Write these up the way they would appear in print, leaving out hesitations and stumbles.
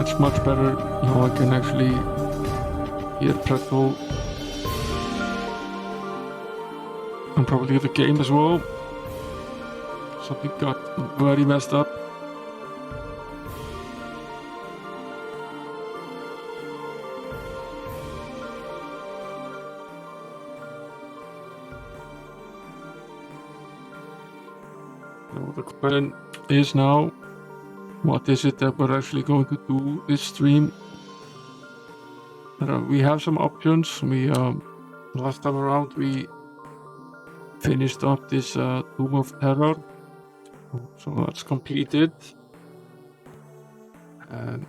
That's much better. Now I can actually hear Pretzel and probably the game as well. Something got very messed up. So the question is now, what is it that we're actually going to do this stream? We have some options. Last time around we finished up this Tomb of Terror, so that's completed. And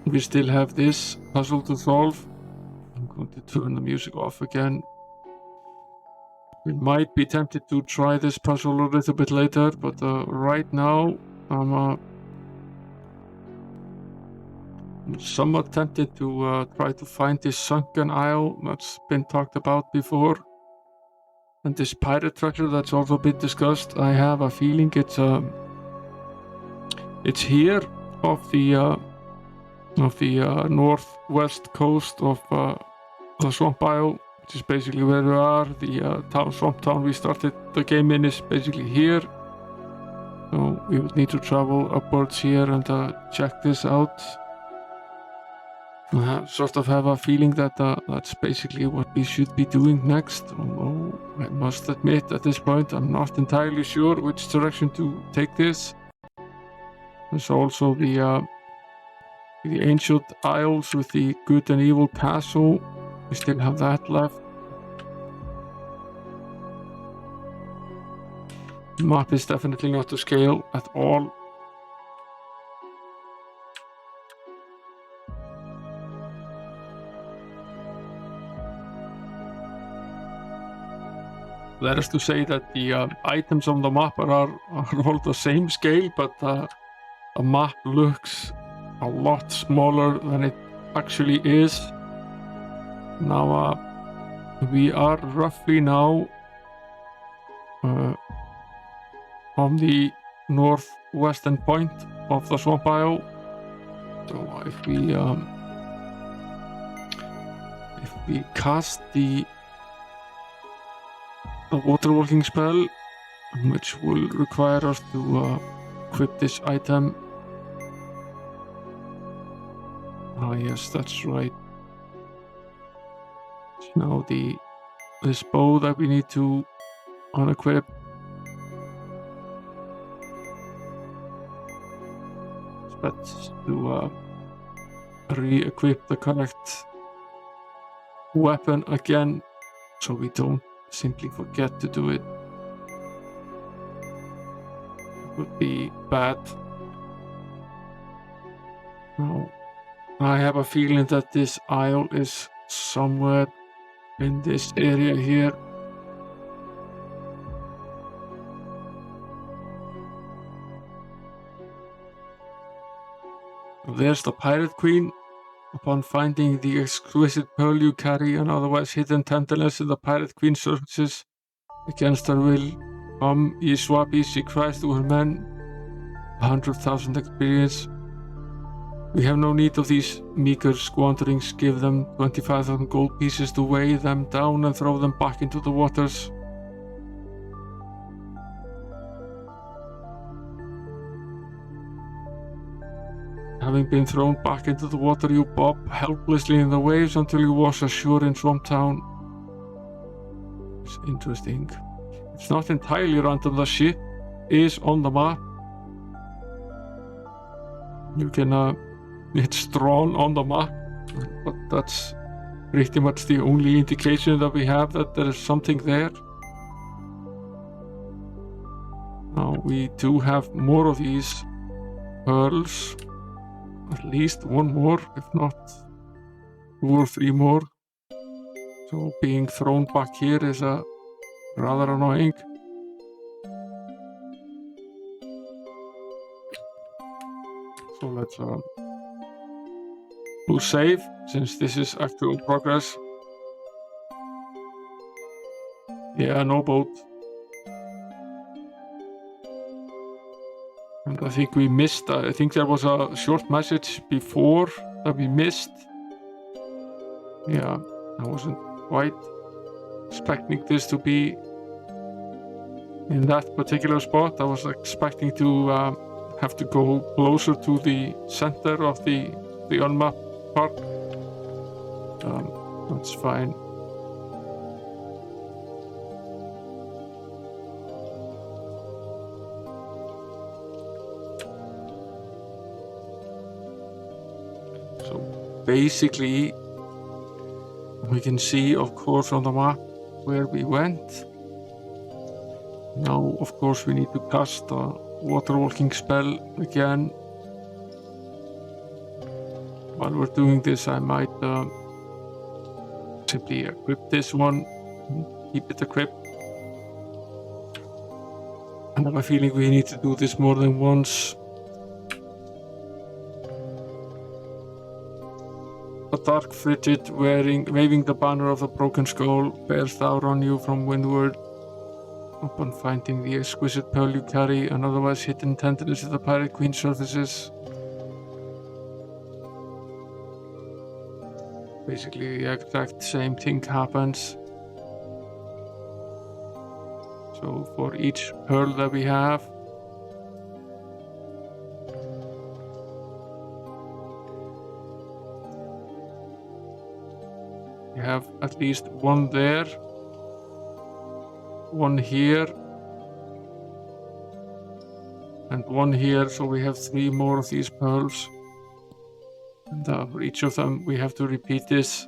we still have this puzzle to solve. I'm going to turn the music off again. We might be tempted to try this puzzle a little bit later, but right now I'm somewhat tempted to try to find this sunken isle that's been talked about before, and this pirate treasure that's also been discussed. I have a feeling it's here off the northwest coast of the swamp isle, which is basically where we are. The swamp town we started the game in is basically here, so we would need to travel upwards here and check this out. I sort of have a feeling that that's basically what we should be doing next, although I must admit at this point I'm not entirely sure which direction to take this. There's also the ancient isles with the good and evil castle. We still have that left. The map is definitely not to scale at all. That is to say that the items on the map are all the same scale, but the map looks a lot smaller than it actually is. Now we are roughly now on the northwestern point of the swamp isle. So if we cast the water walking spell, which will require us to equip this item. Ah yes, that's right. It's now this bow that we need to unequip. But to re-equip the correct weapon again, so we don't simply forget to do it. It would be bad. Now, I have a feeling that this isle is somewhere in this area here. There's the Pirate Queen. Upon finding the exquisite pearl you carry and otherwise hidden tenderness in the Pirate Queen surfaces against her will, come, ye swabbies, she cries to her men, 100,000 experience. We have no need of these meager squanderings. Give them 25,000 gold pieces to weigh them down and throw them back into the waters. Having been thrown back into the water, you bob helplessly in the waves until you wash ashore in Swamp Town. It's interesting. It's not entirely random. The ship is on the map. You can, it's drawn on the map, but that's pretty much the only indication that we have that there is something there. Now we do have more of these pearls. At least one more, if not 2 or 3 more. So being thrown back here is rather annoying. So let's we'll save, since this is actual progress. Yeah, no boat. And I think we missed, I think there was a short message before that we missed. Yeah, I wasn't quite expecting this to be in that particular spot. I was expecting to have to go closer to the center of the unmapped park. That's fine. So basically we can see, of course, on the map where we went. Now, of course, we need to cast a water walking spell again. While we're doing this, I might simply equip this one and keep it equipped. I have a feeling we need to do this more than once. A dark frigid waving the banner of the broken skull bears out on you from windward. Upon finding the exquisite pearl you carry and otherwise hidden tenderness of the Pirate Queen surfaces. Basically the exact same thing happens. So for each pearl that we have, we have at least one there, one here, and one here, so we have 3 more of these pearls. And for each of them we have to repeat this.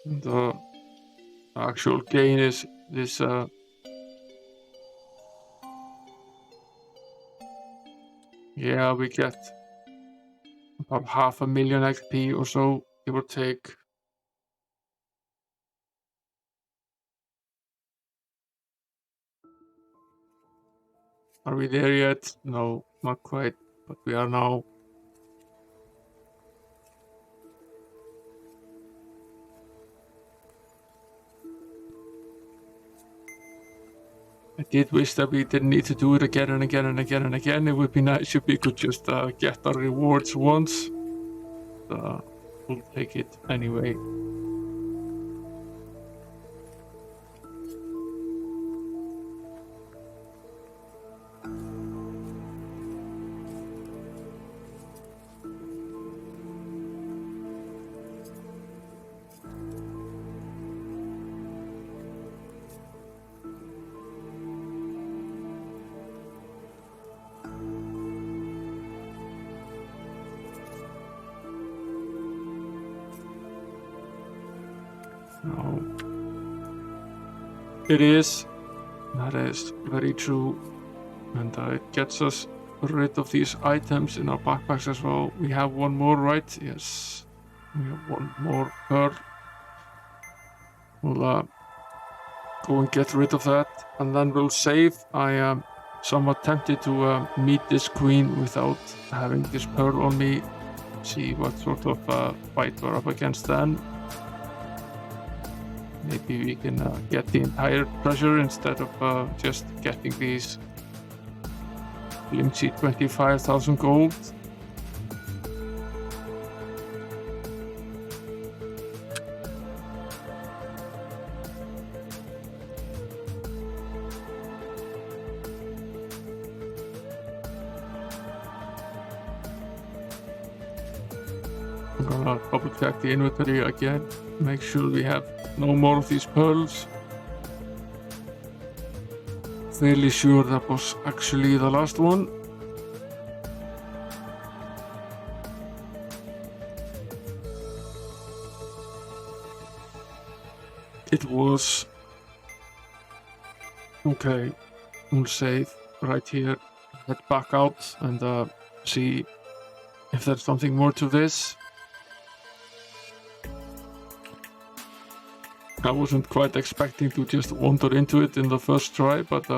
And the actual gain is this yeah, we get about 500,000 XP or so, give or take. Are we there yet? No, not quite, but we are now. I did wish that we didn't need to do it again and again and again and again. It would be nice if we could just get our rewards once. We'll take it anyway. No. It is. That is very true. And it gets us rid of these items in our backpacks as well. We have one more, right? Yes. We have one more pearl. We'll go and get rid of that. And then we'll save. I am somewhat tempted to meet this queen without having this pearl on me. See what sort of fight we're up against then. Maybe we can get the entire treasure instead of just getting these flimsy 25,000 gold. I'm gonna double check the inventory again, make sure we have no more of these pearls. Fairly sure that was actually the last one. It was. Okay, we'll save right here, head back out and see if there's something more to this. I wasn't quite expecting to just wander into it in the first try, but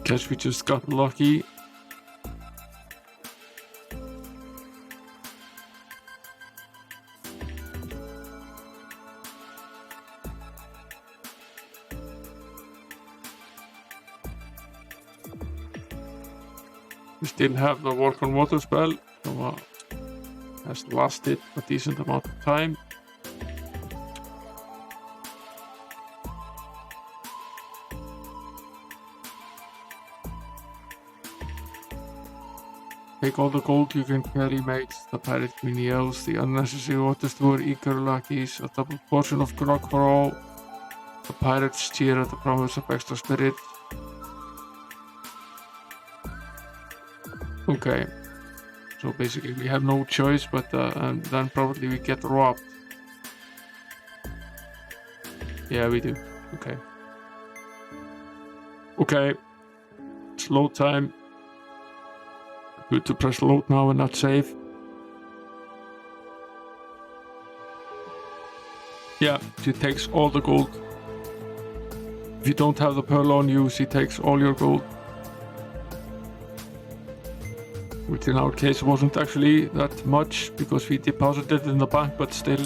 guess we just got lucky. We still have the work on water spell, so has lasted a decent amount of time. Take all the gold you can carry, mates. The pirate queen yells, the unnecessary water store, eager lackeys, a double portion of grog for all. The pirates cheer at the promise of extra spirit. Okay, so basically we have no choice, but and then probably we get robbed. Yeah, we do. Okay. Okay. It's load time. Good to press load now and not save. Yeah, she takes all the gold. If you don't have the pearl on you, she takes all your gold. Which in our case wasn't actually that much because we deposited it in the bank, but still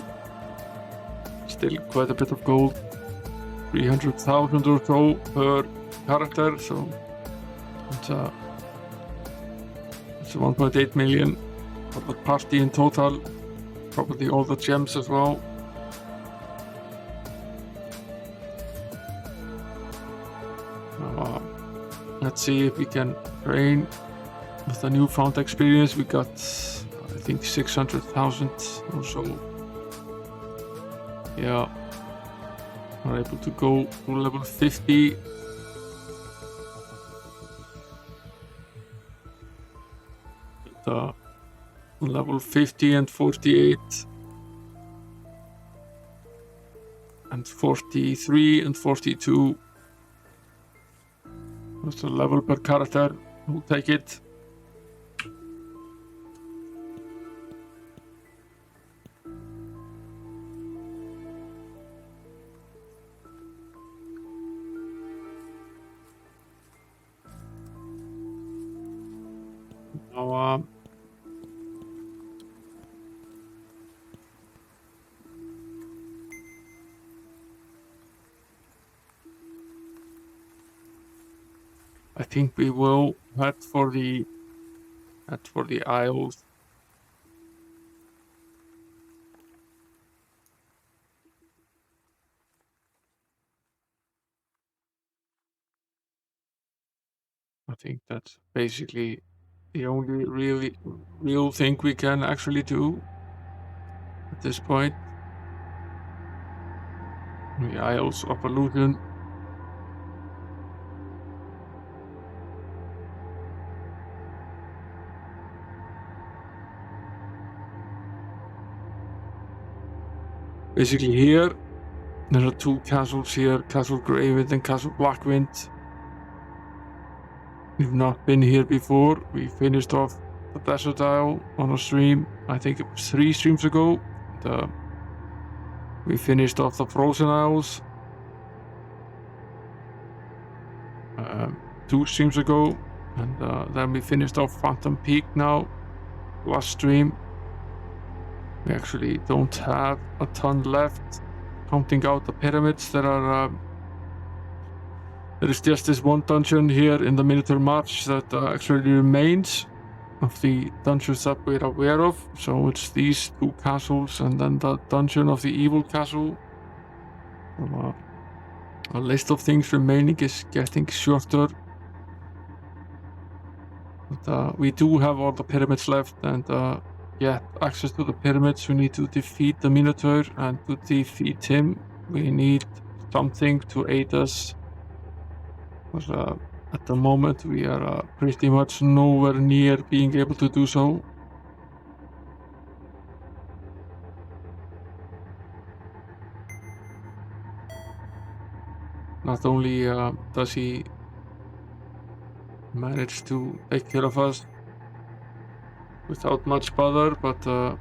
quite a bit of gold. 300,000 or so per character, so it's 1.8 million for the party in total, probably all the gems as well. Let's see if we can train with the newfound experience. We got, I think, 600,000 or so. Yeah, we're able to go to level 50. Level 50 and 48 and 43 and 42. What's the level per character? We'll take it. Now, I think we will head for the Isles. I think that's basically the only real thing we can actually do at this point. The Isles of Illusion. Basically here, there are two castles here, Castle Graywind and Castle Blackwind. We've not been here before. We finished off the Desert Isle on a stream, I think it was 3 streams ago. We finished off the Frozen Isles 2 streams ago, and then we finished off Phantom Peak now, last stream. We actually don't have a ton left, counting out the pyramids. There is just this one dungeon here in the Minotaur March that actually remains of the dungeons that we're aware of. So it's these 2 castles and then the dungeon of the evil castle. So, a list of things remaining is getting shorter. But we do have all the pyramids left, and get access to the pyramids, we need to defeat the Minotaur, and to defeat him, we need something to aid us. Because at the moment, we are pretty much nowhere near being able to do so. Not only does he manage to take care of us without much bother, but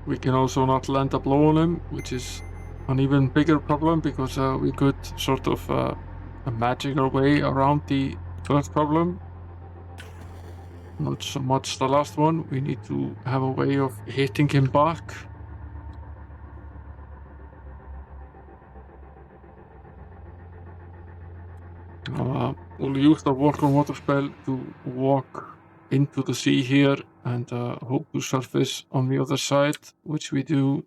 we can also not land a blow on him, which is an even bigger problem, because we could sort of magic our way around the first problem. Not so much the last one. We need to have a way of hitting him back. We'll use the walk on water spell to walk into the sea here and hope to surface on the other side, which we do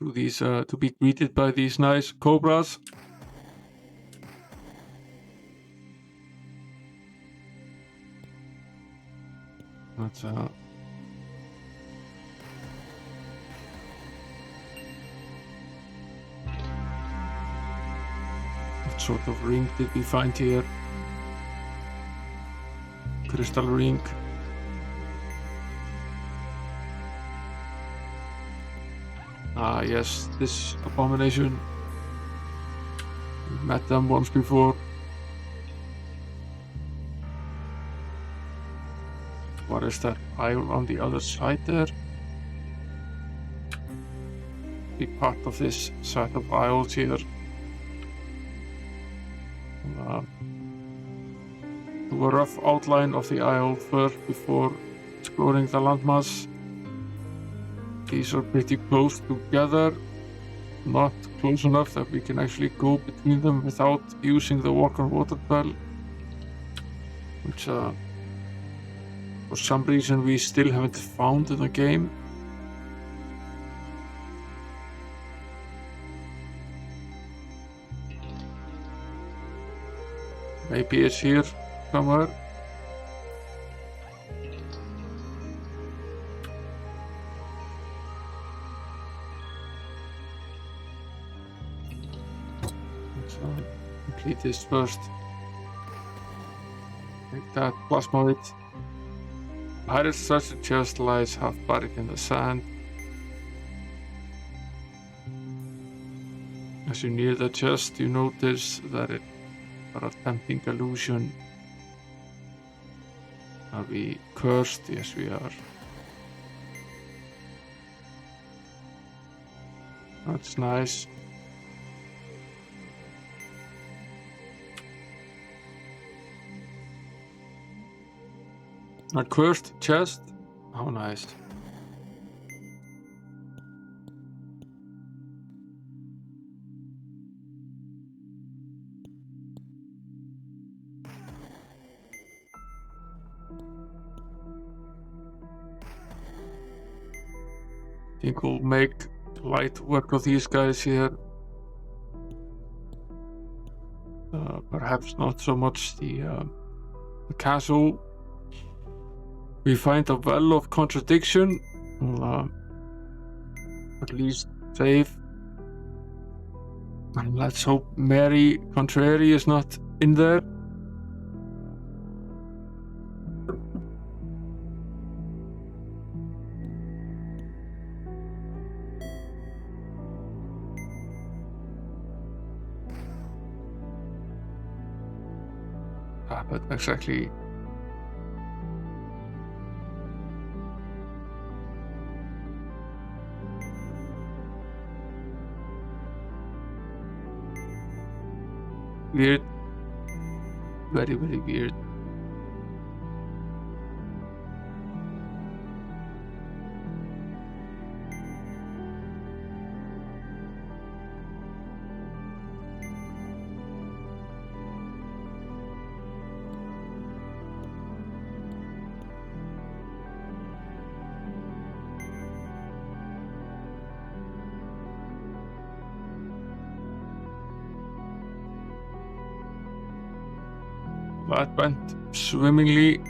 to these to be greeted by these nice cobras. That's what sort of ring did we find here? Crystal ring. Ah, yes, this abomination. We met them once before. What is that isle on the other side there? Be part of this set of isles here. Do a rough outline of the isle first before exploring the landmass. These are pretty close together, not close enough that we can actually go between them without using the walk on water spell, which for some reason we still haven't found in the game. Maybe it's here somewhere. Let's complete this first. Take that plasmoid. Pirate's treasure chest lies half buried in the sand. As you near the chest, you notice that it are a tempting illusion. Are we cursed? Yes, we are. That's nice. A cursed chest? How nice. I think we'll make light work of these guys here. Perhaps not so much the castle. We find a well of contradiction. We'll at least save. And let's hope Mary Contrary is not in there. But exactly. Weird. Very, very weird. That went swimmingly.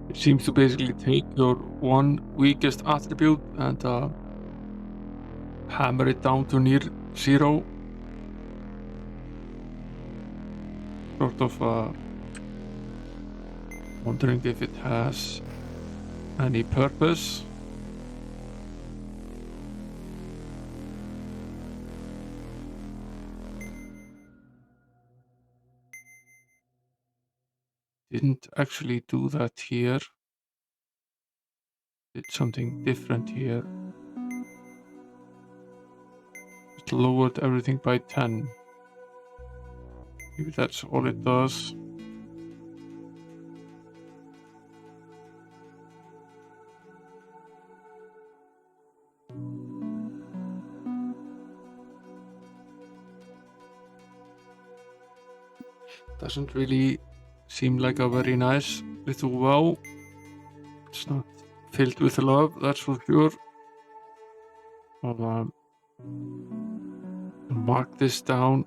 It seems to basically take your one weakest attribute and hammer it down to near zero. Sort of Wondering if it has any purpose. Didn't actually do that here. Did something different here. It lowered everything by 10. Maybe that's all it does. Doesn't really seem like a very nice little well. It's not filled with love, that's for sure. I'll mark this down.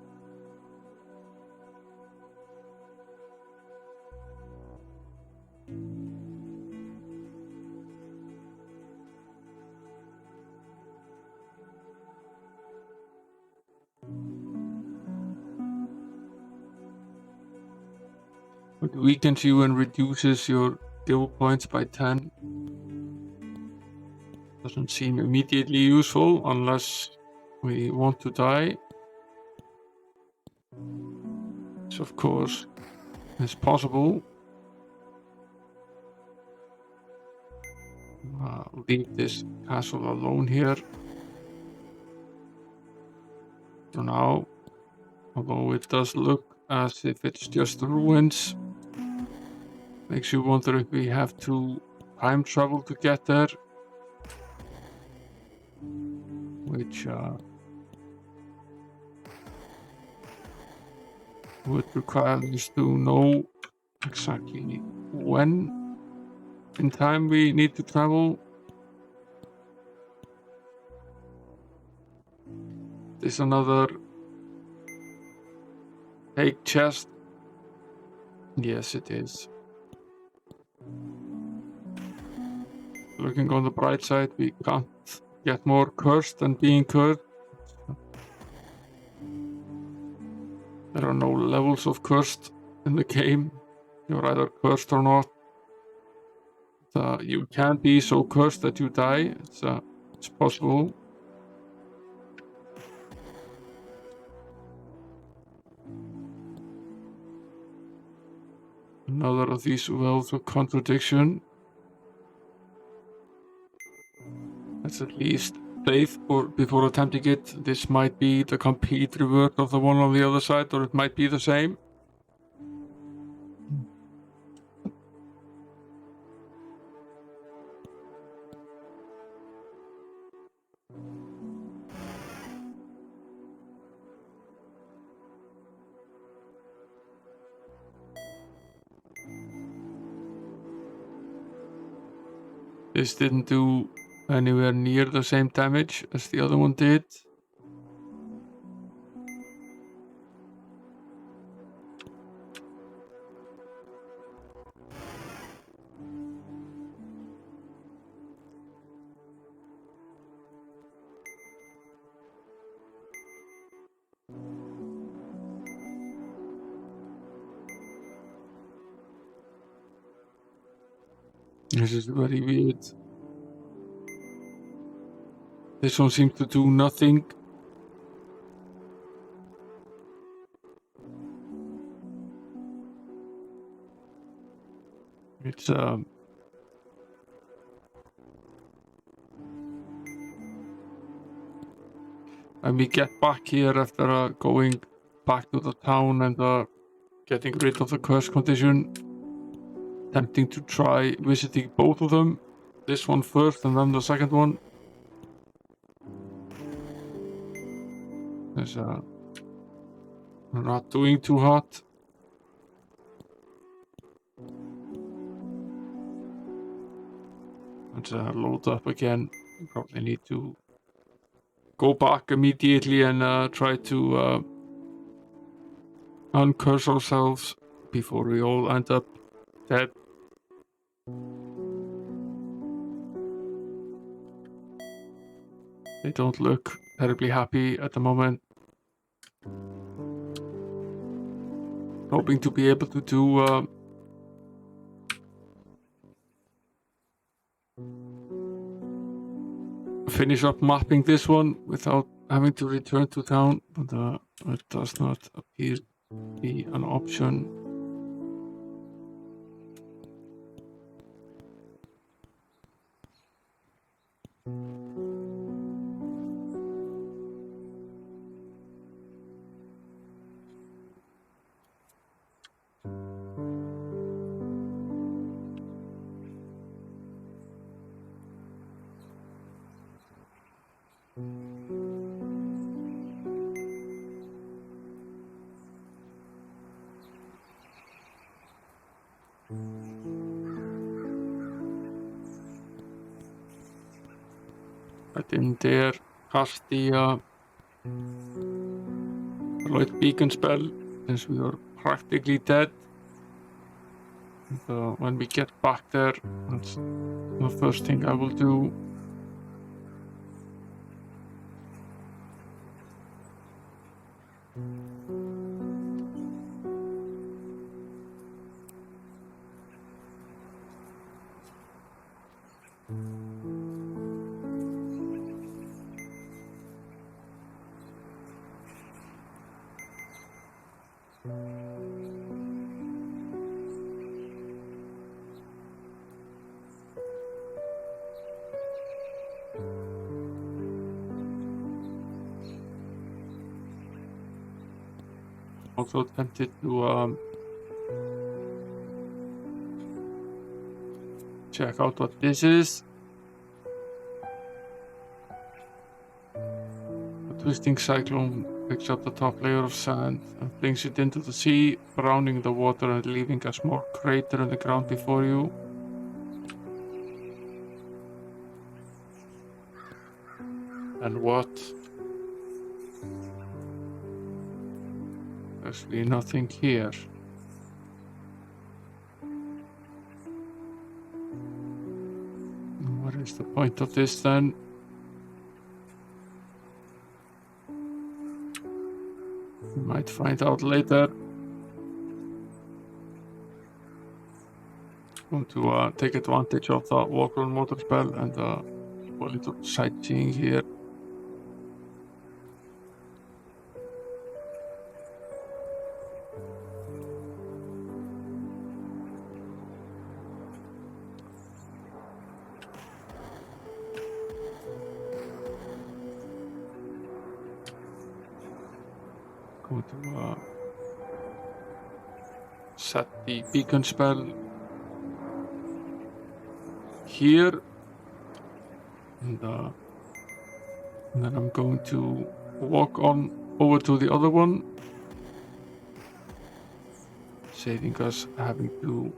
It weakens you and reduces your skill points by 10. Doesn't seem immediately useful unless we want to die. Which of course is possible. Leave this castle alone here for now. Although it does look as if it's just ruins. Makes you wonder if we have to time travel to get there. Which would require us to know exactly when in time we need to travel. There's another fake chest. Yes, it is. Looking on the bright side, we can't get more cursed than being cursed. There are no levels of cursed in the game. You're either cursed or not. You can't be so cursed that you die. It's possible. Another of these wells of contradiction. That's at least safe before attempting it. This might be the complete reverse of the one on the other side, or it might be the same. This didn't do anywhere near the same damage as the other one did. This is very weird. This one seems to do nothing. It's when we get back here after going back to the town and getting rid of the curse condition, tempting to try visiting both of them. This one first and then the second one. It's not doing too hot. Let's load up again. We probably need to go back immediately and try to uncurse ourselves before we all end up dead. They don't look terribly happy at the moment. Hoping to be able to do finish up mapping this one without having to return to town, but it does not appear to be an option. I didn't dare cast the light beacon spell since we are practically dead. And, when we get back there, that's the first thing I will do. Also tempted to check out what this is. A twisting cyclone picks up the top layer of sand and flings it into the sea, drowning the water and leaving a small crater in the ground before you. And what? There's really nothing here. What is the point of this then? We might find out later. I'm going to take advantage of the walk on water spell and do a little sightseeing here. Going to set the beacon spell here, and then I'm going to walk on over to the other one, saving us having to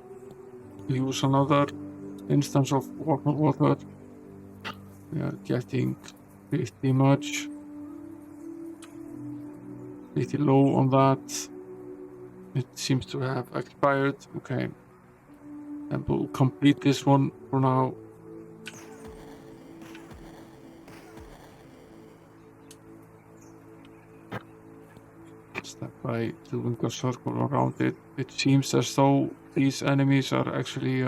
use another instance of walk on water. We are getting pretty low on that. It seems to have expired. Okay, and we'll complete this one for now. Step by doing a circle around it. It seems as though these enemies are actually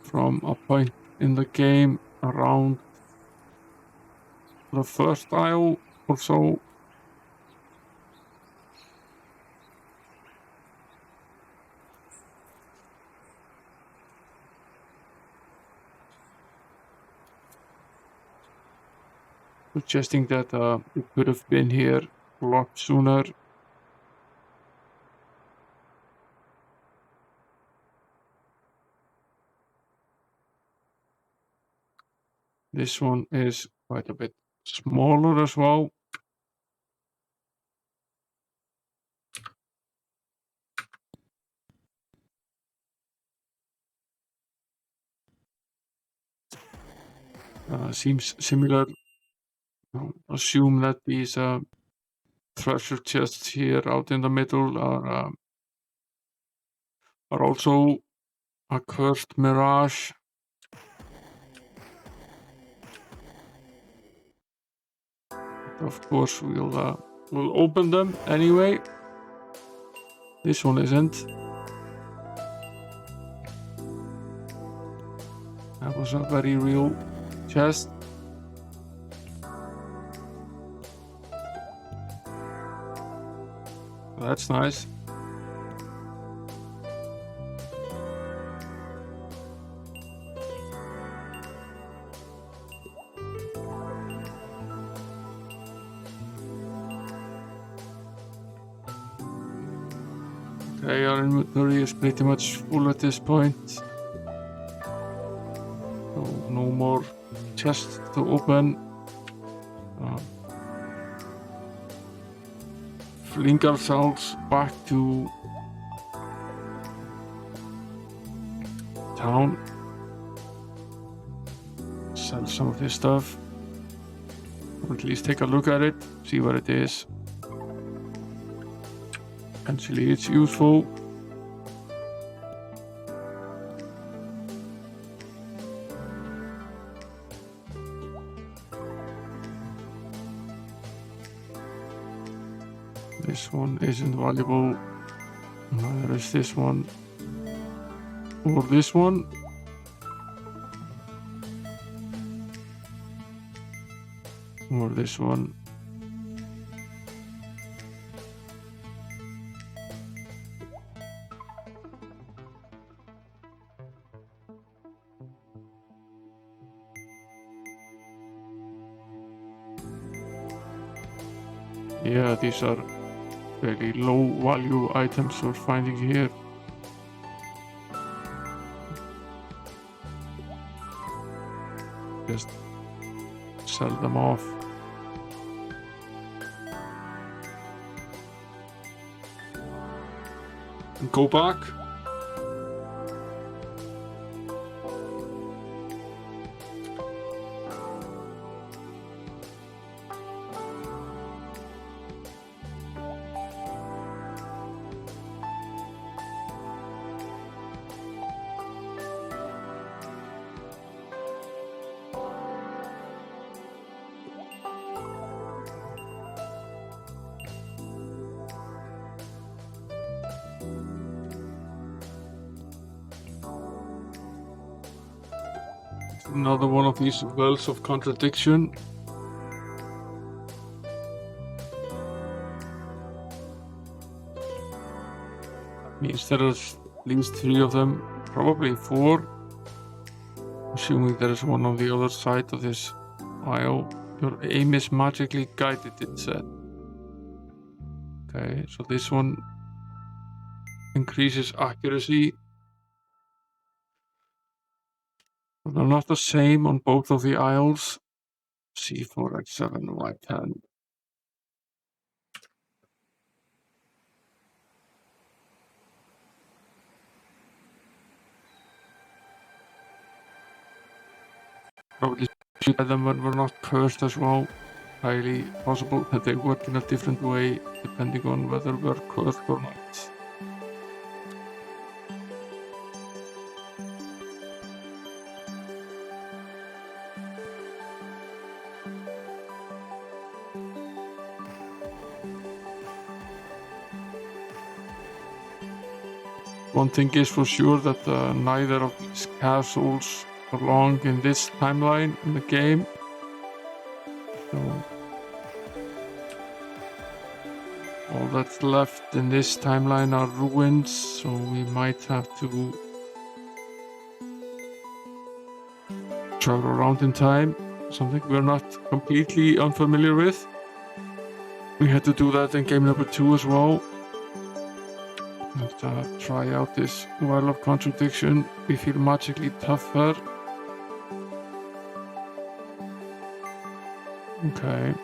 from a point in the game around the first aisle or so. Suggesting that it could have been here a lot sooner. This one is quite a bit smaller as well. Seems similar. Assume that these treasure chests here out in the middle are also a cursed mirage. But of course, we'll open them anyway. This one isn't. That was a very real chest. That's nice. Okay, our inventory is pretty much full at this point. So no more chests to open. Fling ourselves back to town. Sell some of this stuff. Or at least take a look at it, see what it is. Potentially it's useful. This one isn't valuable. Neither is this one. Or this one. Or this one. Yeah, these are very low value items we're finding here. Just sell them off. And go back. Another one of these wells of contradiction. Means there is at least 3 of them, probably 4. Assuming there is one on the other side of this aisle. Your aim is magically guided, it said. Okay, so this one increases accuracy. But they're not the same on both of the aisles. C4, X7, Y10. Probably should have them when we're not cursed as well. Highly possible that they work in a different way depending on whether we're cursed or not. One thing is for sure that neither of these castles belong in this timeline in the game. So all that's left in this timeline are ruins, so we might have to travel around in time, something we're not completely unfamiliar with. We had to do that in game number 2 as well. And try out this well of contradiction. We feel magically tougher. Okay.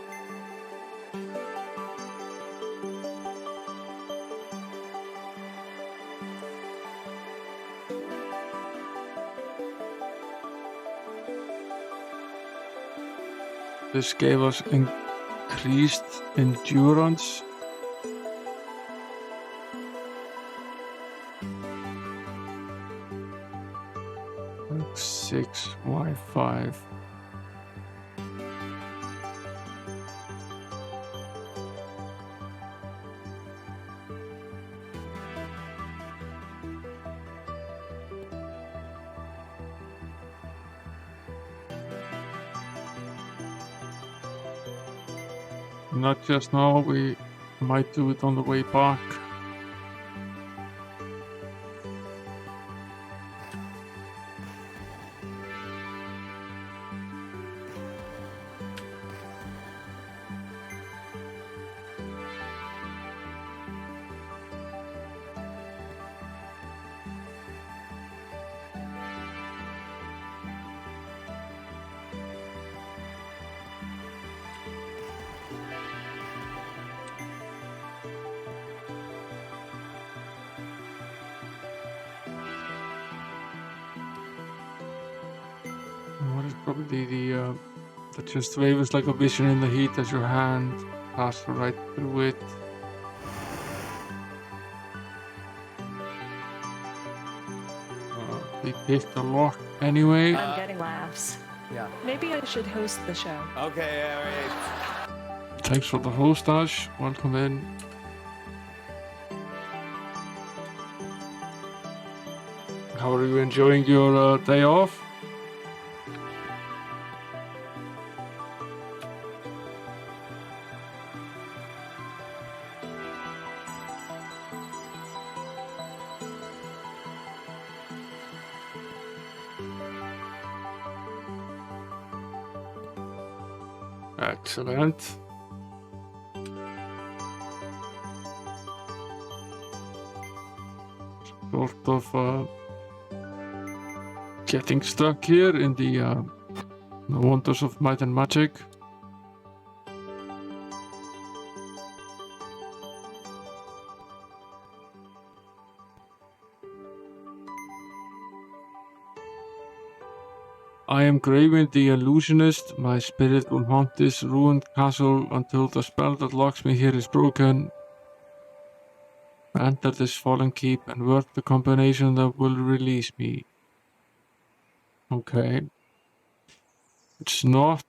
This gave us increased endurance. X6, Y5. not just now, we might do it on the way back. What is probably the just wave is like a vision in the heat as your hand passes right through it. We picked a lock anyway. I'm getting laughs. Yeah. Maybe I should host the show. Okay, all right. Thanks for the host, Ash. Welcome in. How are you enjoying your day off? Excellent. Sort of getting stuck here in the wonders of might and magic. I am Greywind the illusionist. My spirit will haunt this ruined castle until the spell that locks me here is broken. Enter this fallen keep and work the combination that will release me. Okay. It's not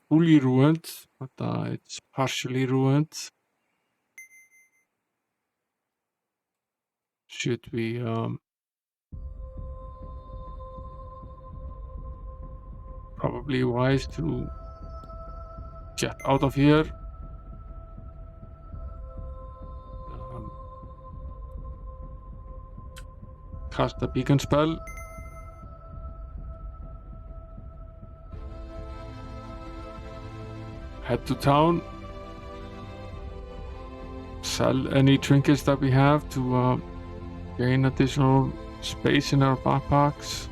fully ruined, but it's partially ruined. Should we probably wise to get out of here. Cast a beacon spell. Head to town. Sell any trinkets that we have to gain additional space in our backpacks.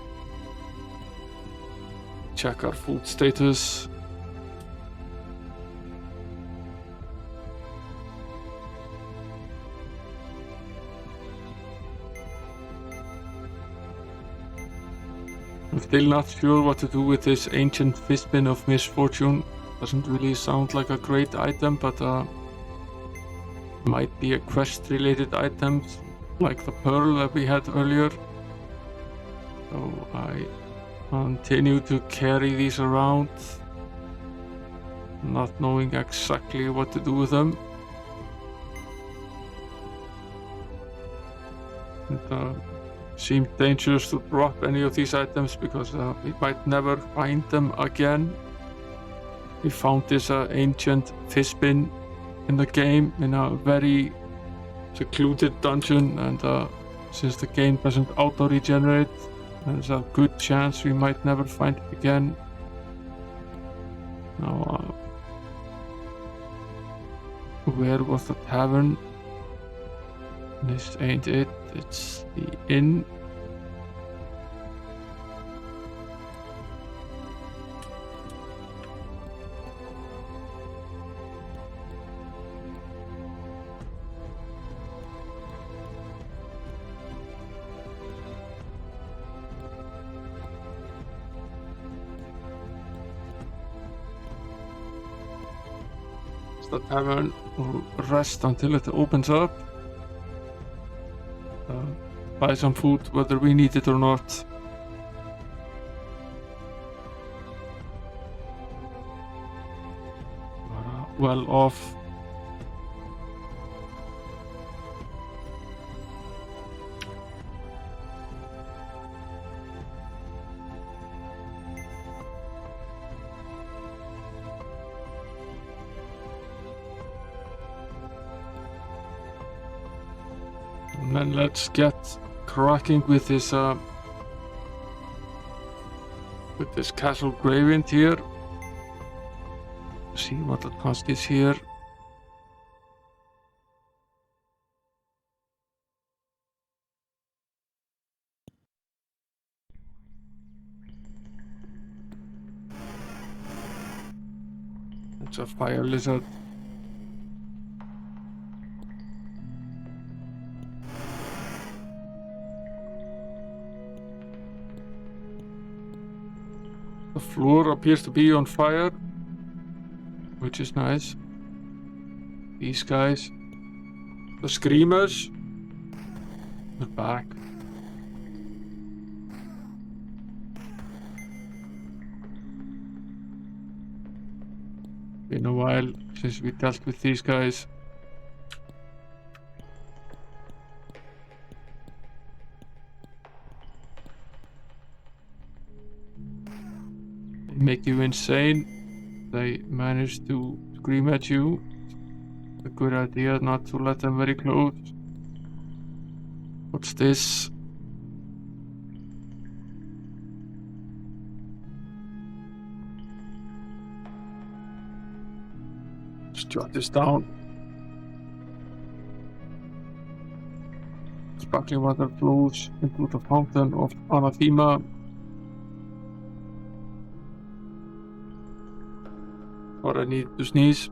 Check our food status. I'm still not sure what to do with this ancient fistpin of misfortune. Doesn't really sound like a great item, but might be a quest related item like the pearl that we had earlier. So I continue to carry these around, not knowing exactly what to do with them. It seemed dangerous to drop any of these items because we might never find them again. We found this ancient fistpin in the game in a very secluded dungeon, and since the game doesn't auto-regenerate, there's a good chance we might never find it again. Now, where was the tavern? This ain't it, it's the inn. The tavern will rest until it opens up. Buy some food whether we need it or not. Well off. And then let's get cracking with this Castle Graywind here. See what the task is here. It's a fire lizard. The floor appears to be on fire, which is nice. These guys, the screamers, they're back. Been a while since we dealt with these guys. They make you insane. They manage to scream at you. It's a good idea not to let them very close. What's this? Let's jot this down. Sparkling water flows into the fountain of anathema. Or I need to sneeze.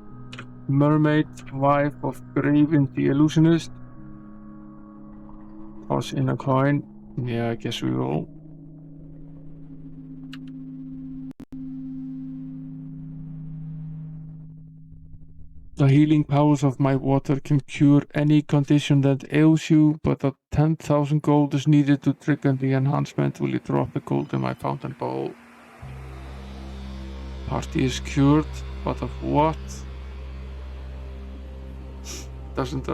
Mermaid, wife of Greywind the illusionist. Toss in a coin. Yeah, I guess we will. The healing powers of my water can cure any condition that ails you, but 10,000 gold is needed to trigger the enhancement. Will you drop the gold in my fountain bowl? Party is cured, but of what? Doesn't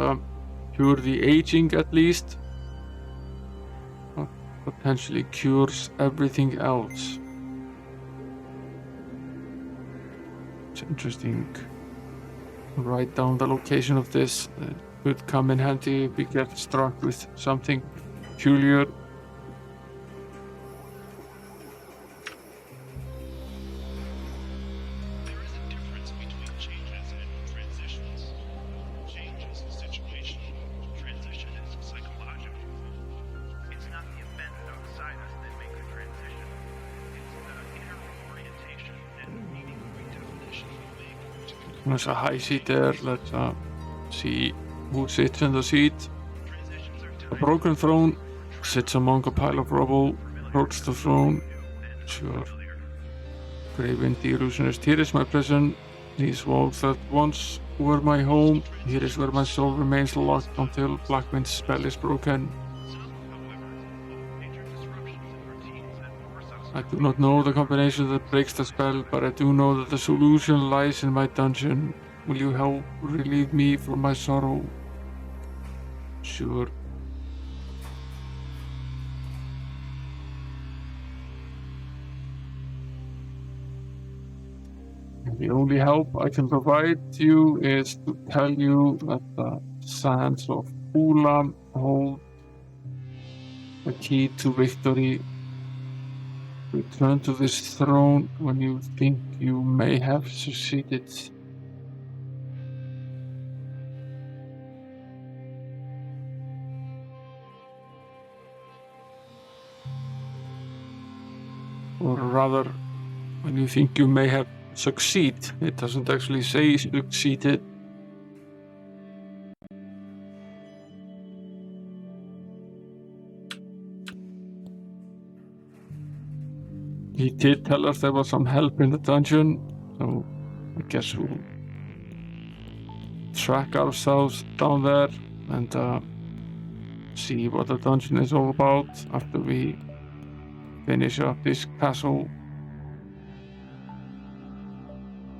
cure the aging at least, but potentially cures everything else. It's interesting. Write down the location of this. It could come in handy if we get struck with something peculiar. There is a difference between changes and transitions. Change is situational. Transition is psychological. It's not the events outside us that make the transition. It's the inner orientation and meaning redefinition we make to become. There's a high seat there. Let's see who sits in the seat. Transitions are A tied broken throne sits among a pile of rubble. Approach the throne. Sure. Greywind the illusionist. Here is my prison. These walls that once were my home. Here is where my soul remains locked until Blackwind's spell is broken. some, however, major disruptions in routines that force us I do not know the combination that breaks the spell, but I do know that the solution lies in my dungeon. Will you help relieve me from my sorrow? Sure. The only help I can provide you is to tell you that the sands of Ulam hold the key to victory. Return to this throne when you think you may have succeeded. Or rather, when you think you may have succeed. It doesn't actually say succeeded. He did tell us there was some help in the dungeon, so I guess we'll track ourselves down there and see what the dungeon is all about after we finish up this castle.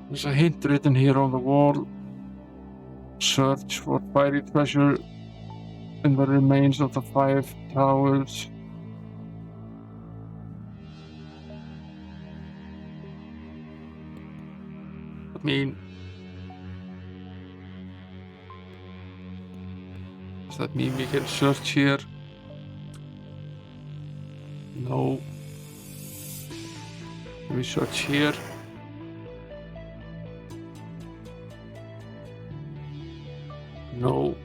There's a hint written here on the wall. Search for fiery treasure in the remains of the 5 towers. I mean, Does that mean we can search here? No. Can we search here? No.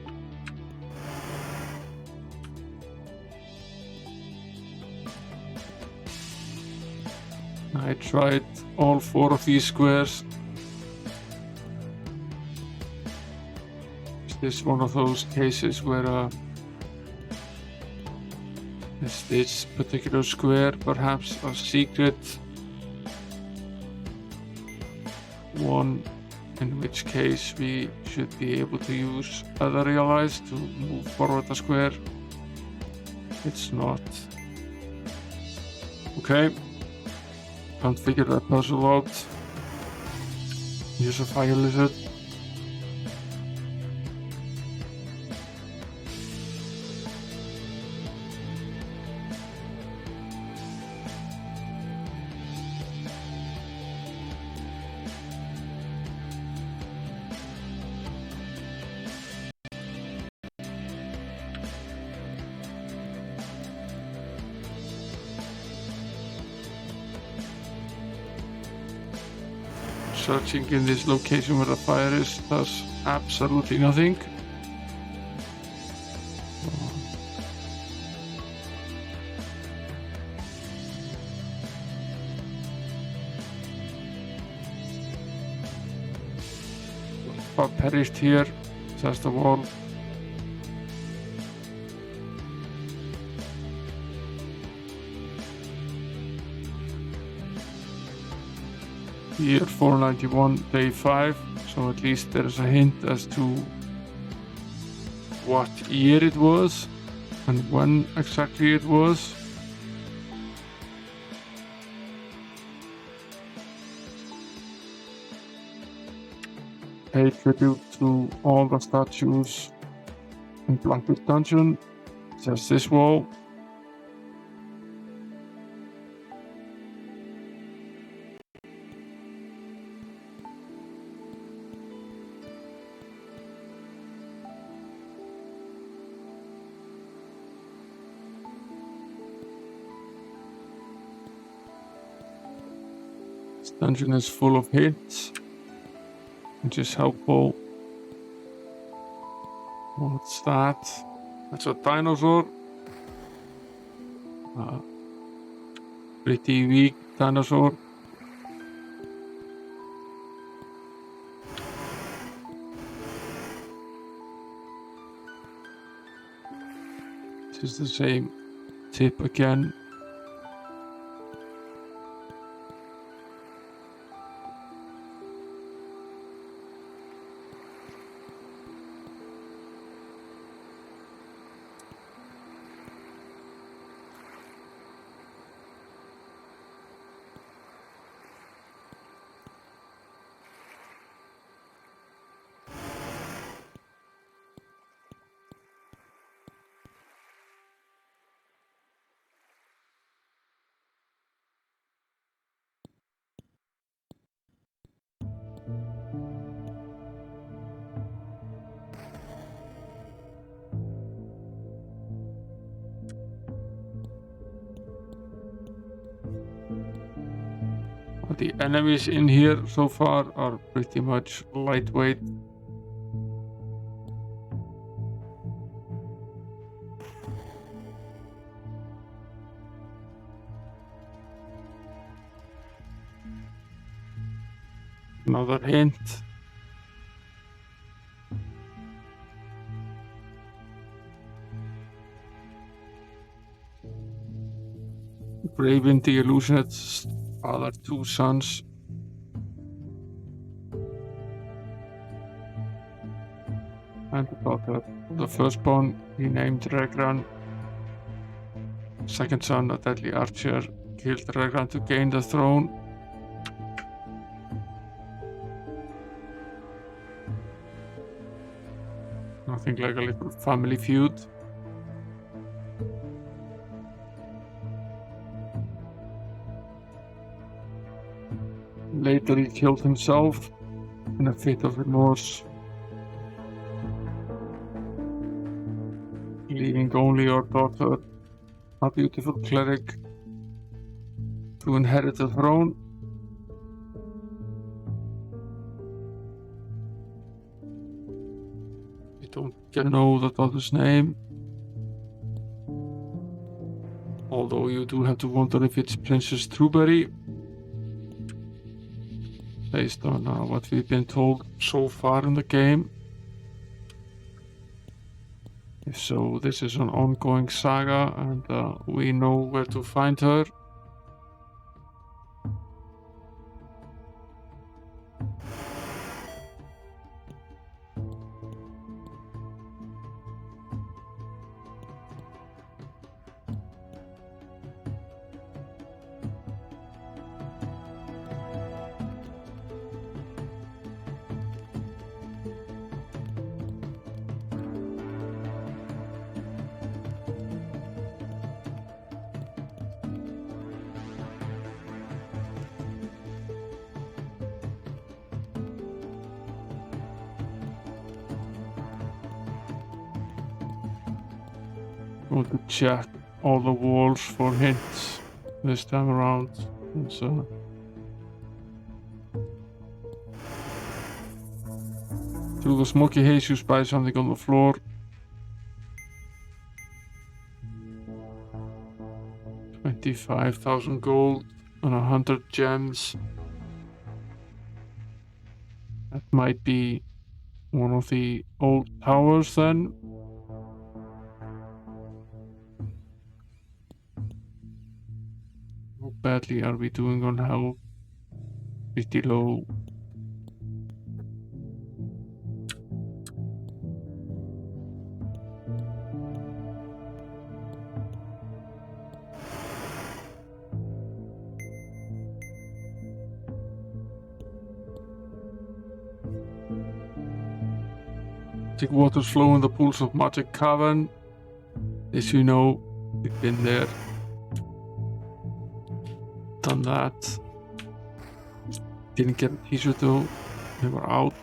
I tried all 4 of these squares. Is this one of those cases where is this particular square perhaps a secret one, in which case we should be able to use other realize to move forward the square? It's not. Okay. Can't figure that puzzle out. Use a fire lizard. Searching in this location where the fire is does absolutely nothing. Perished here, says the wall. Year 491, day 5, so at least there's a hint as to what year it was and when exactly it was. Pay tribute to all the statues in Blackwood Dungeon, says this wall. This dungeon is full of hints, which is helpful. What's that? That's a dinosaur. Pretty weak dinosaur. This is the same tip again. The enemies in here so far are pretty much lightweight. Another hint. Greywind the Illusionist's other 2 sons. And the daughter. The firstborn he named Regran. Second son, a deadly archer, killed Regran to gain the throne. Nothing like a little family feud. Later he killed himself in a fit of remorse. leaving only your daughter, a beautiful cleric, to inherit the throne. We don't know the daughter's name. Although you do have to wonder if it's Princess Trueberry, based on what we've been told so far in the game. If so, this is an ongoing saga, and we know where to find her. Going to check all the walls for hints this time around. So through the smoky haze you spy something on the floor. $25,000 gold and 100 gems. That might be one of the old towers then. How badly are we doing on health? Pretty low. Magic waters flow in the pools of Magic Cavern. As you know, we've been there. Done that. Didn't get a t-shirt though. We were out.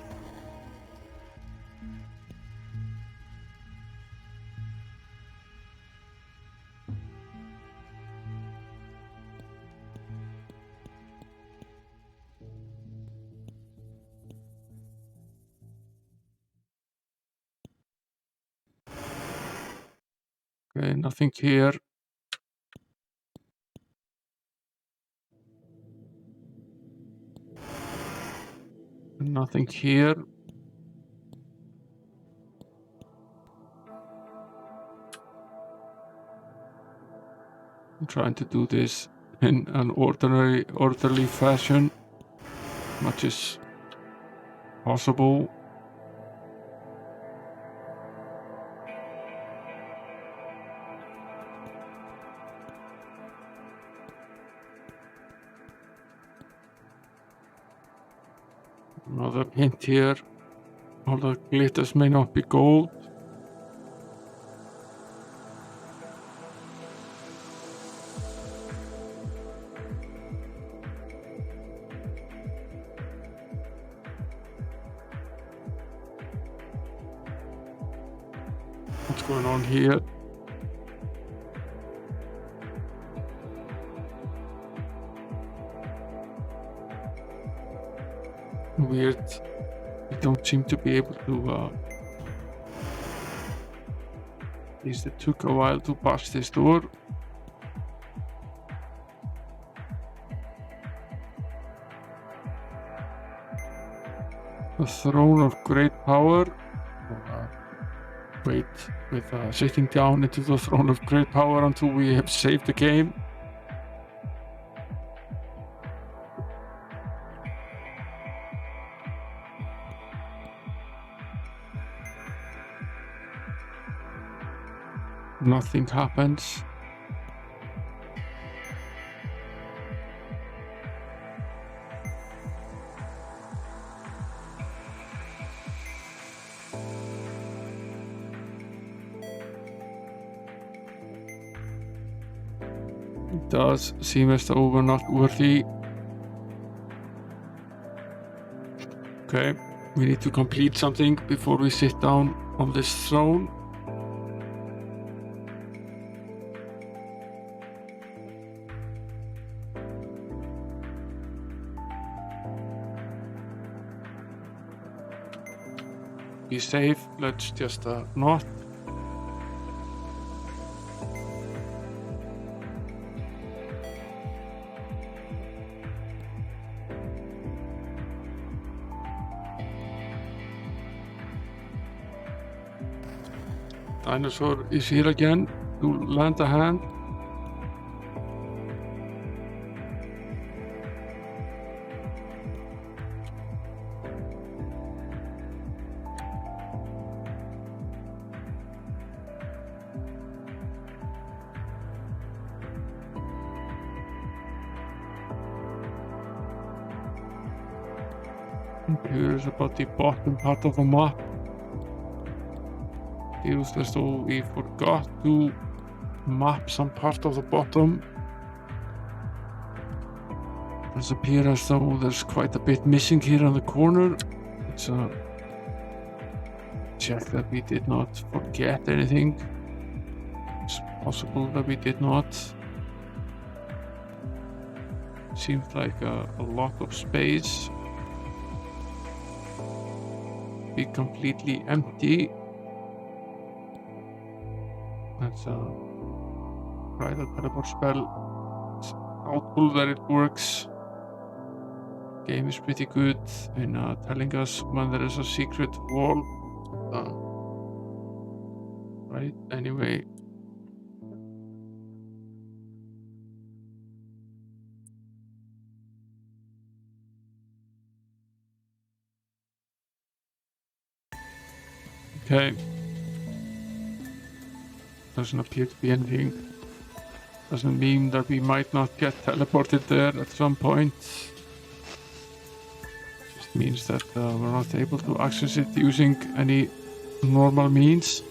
Okay, nothing here. Nothing here. I'm trying to do this in an orderly fashion, much as possible. Another hint here. All the glitters may not be gold. What's going on here? Weird. We don't seem to be able to at least it took a while to pass this door. The throne of great power. Wait with sitting down into the throne of great power until we have saved the game. Nothing happens. It does seem as though we're not worthy. Okay, we need to complete something before we sit down on this throne. be safe, let's just not. Dinosaur is here again to lend a hand. Here's about the bottom part of the map. Feels as though we forgot to map some part of the bottom. Does appear as though there's quite a bit missing here on the corner. Let's check that we did not forget anything. It's possible that we did not. Seems like a lot of space. Be completely empty. Let's try the teleport spell. It's doubtful that it works. Game is pretty good in telling us when there is a secret wall. Right, anyway. Okay. Doesn't appear to be anything. Doesn't mean that we might not get teleported there at some point. Just means that we're not able to access it using any normal means.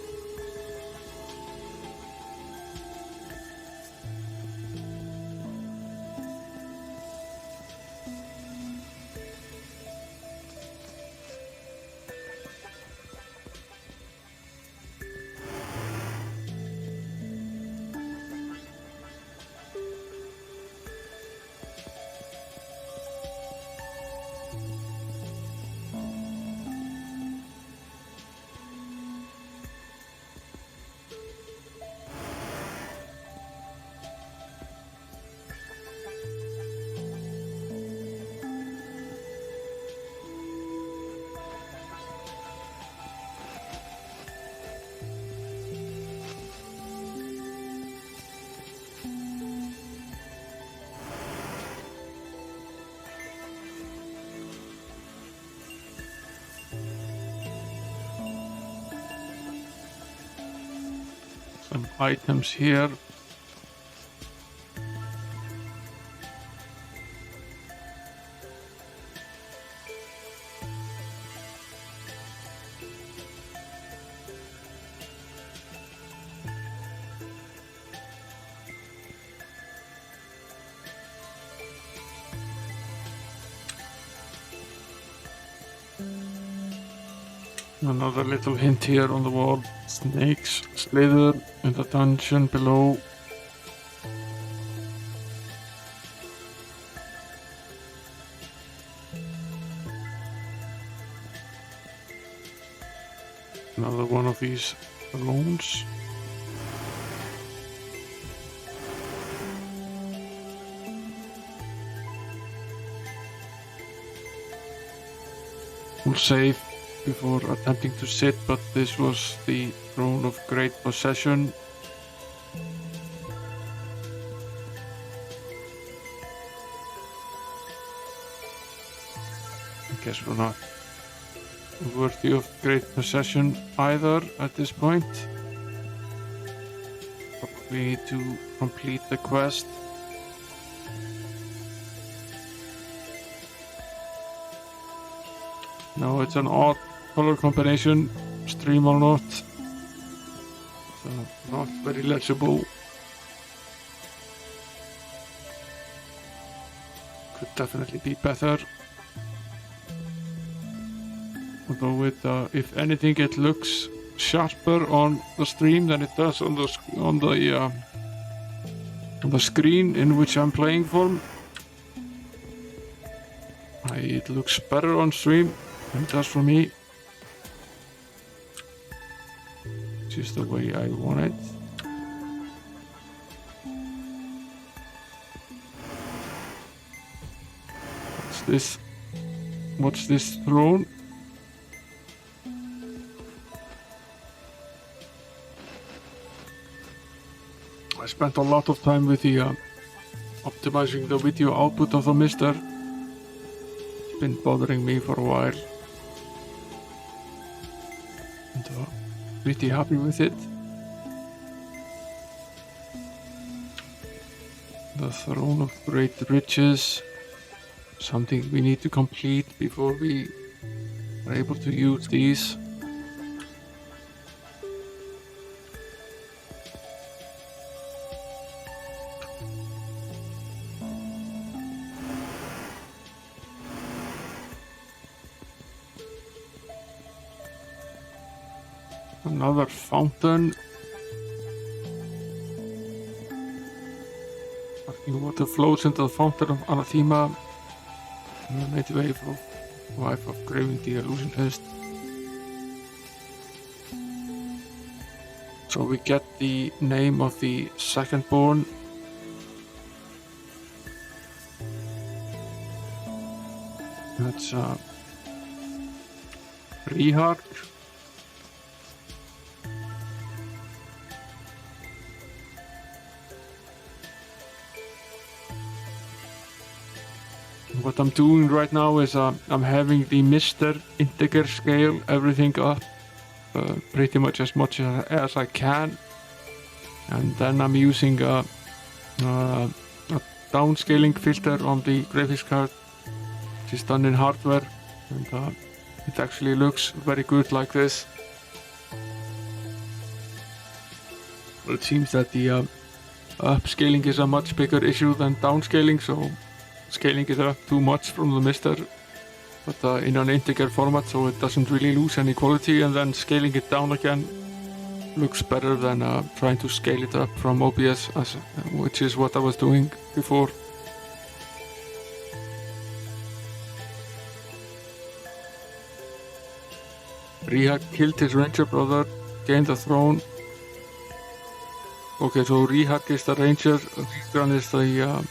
Some items here. Another little hint here on the wall. Snakes slither in the dungeon below. Another one of these balloons. We'll save before attempting to sit, but this was the Throne of Great Possession. I guess we're not worthy of Great Possession either at this point. Probably need to complete the quest. No, it's an odd color combination, stream or not. So not very legible. Could definitely be better. Although it, if anything, it looks sharper on the stream than it does on the screen in which I'm playing from. It looks better on stream than it does for me. just the way I want it. What's this? What's this throne? I spent a lot of time with the optimizing the video output of the Mister. It's been bothering me for a while. And pretty happy with it. The Throne of Great Riches. Something we need to complete before we are able to use these. Another fountain. Water flows into the fountain of Anathema. Made wife of Greywind the illusionist. So we get the name of the second-born. That's Rihard. What I'm doing right now is I'm having the Mister integer scale everything up pretty much as I can, and then I'm using a downscaling filter on the graphics card, which is done in hardware, and it actually looks very good like this. But it seems that the upscaling is a much bigger issue than downscaling, so scaling it up too much from the Mister, but in an integer format, so it doesn't really lose any quality, and then scaling it down again looks better than trying to scale it up from OBS, which is what I was doing before. Rihard killed his ranger brother, gained the throne. Okay, so Rihard is the ranger, Rihard is the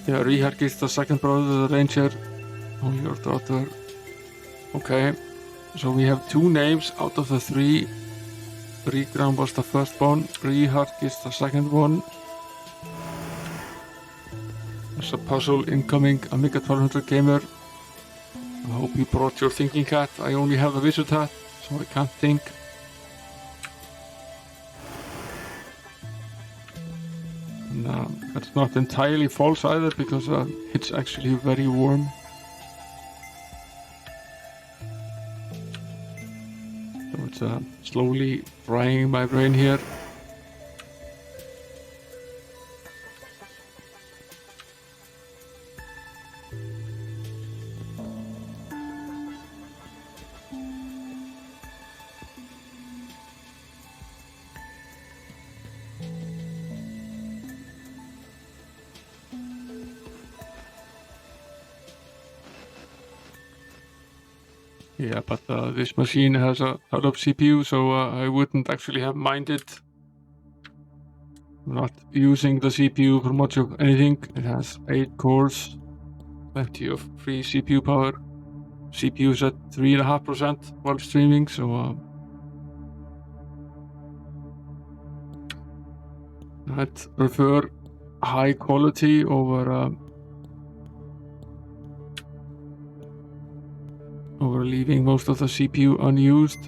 Rihard is the second brother, the ranger. Oh, your daughter. Okay, so we have two names out of the three. Greywind was the first one, Rihard is the second one. There's a puzzle incoming, Amiga 1200 gamer. I hope you brought your thinking hat. I only have a wizard hat, so I can't think. And, that's not entirely false either, because it's actually very warm. So it's slowly frying my brain here. Yeah, but this machine has a lot of CPU, so I wouldn't actually have minded not using the CPU for much of anything. It has 8 cores, plenty of free CPU power. CPU is at 3.5% while streaming, so I'd prefer high quality over leaving most of the CPU unused.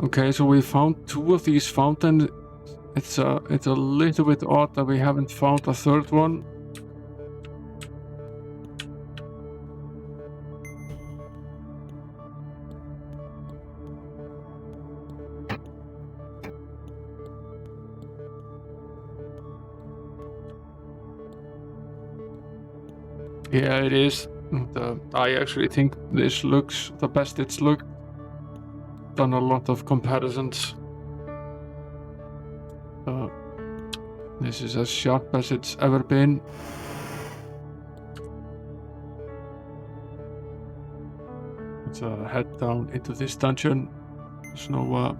Okay, so we found 2 of these fountains. It's a little bit odd that we haven't found a third one. Yeah, it is. I actually think this looks the best it's looked. Done a lot of comparisons. This is as sharp as it's ever been. Let's head down into this dungeon. There's no...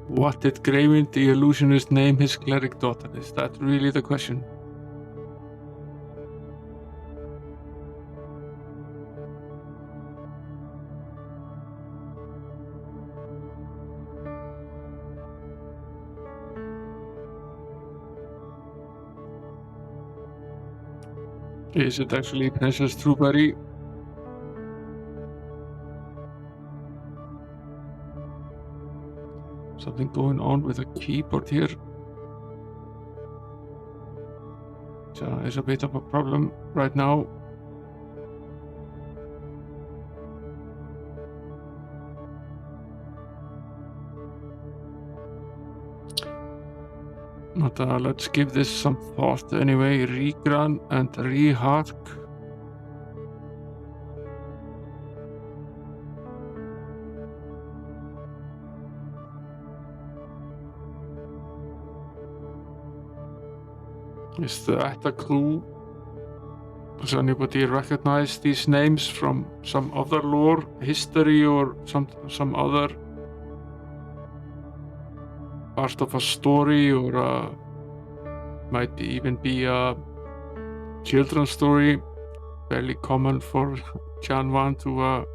What did Greywind the illusionist name his cleric daughter? Is that really the question? Is it actually Princess Trueberry? Something going on with a keyboard here. So it's a bit of a problem right now. But let's give this some thought anyway. Regran and Rehark. Is that a clue? Does anybody recognize these names from some other lore, history, or some other part of a story, or might even be a children's story? Fairly common for Jan 1 to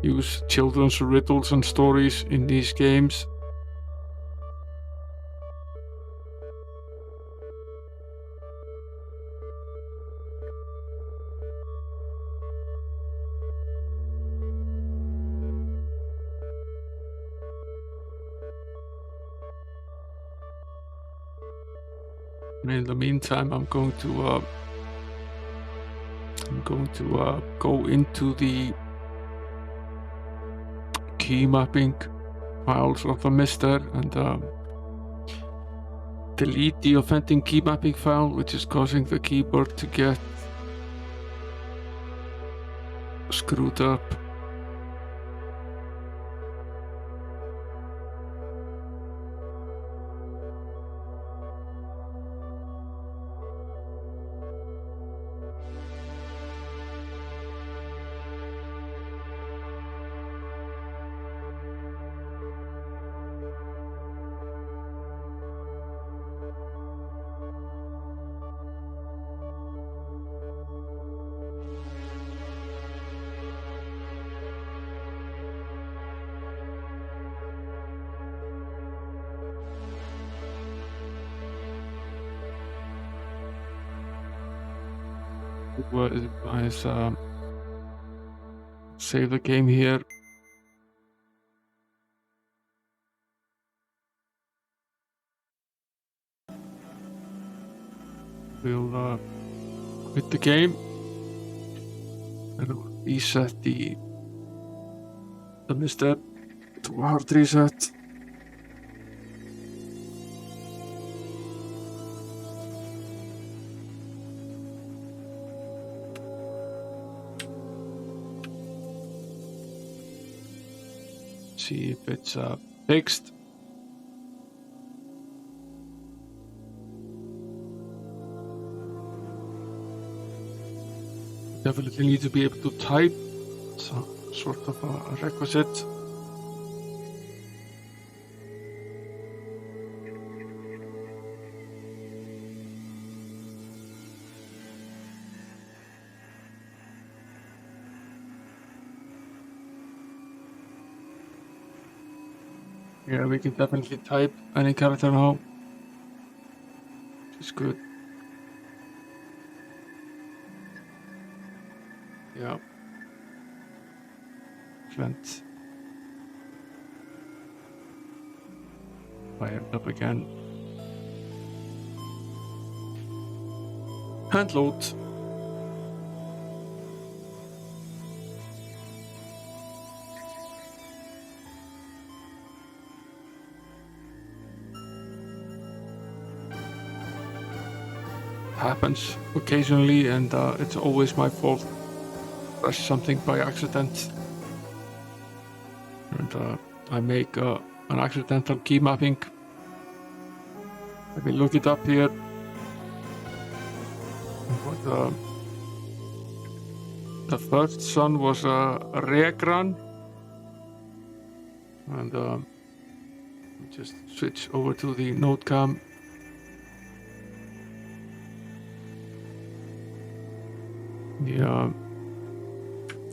use children's riddles and stories in these games. In the meantime, I'm going to go into the key mapping files of the Mister and delete the offending key mapping file, which is causing the keyboard to get screwed up. Is save the game here. We'll quit the game and we'll reset the Mister to hard reset. See if it's fixed. Definitely need to be able to type. So sort of a requisite. Yeah, we can definitely type any character now, which is good. Yeah. Flint. Fire it up again. Hand load. Happens occasionally, and it's always my fault. Press something by accident, and I make an accidental key mapping. Let me look it up here. But The first son was Regran, and just switch over to the node cam. Yeah,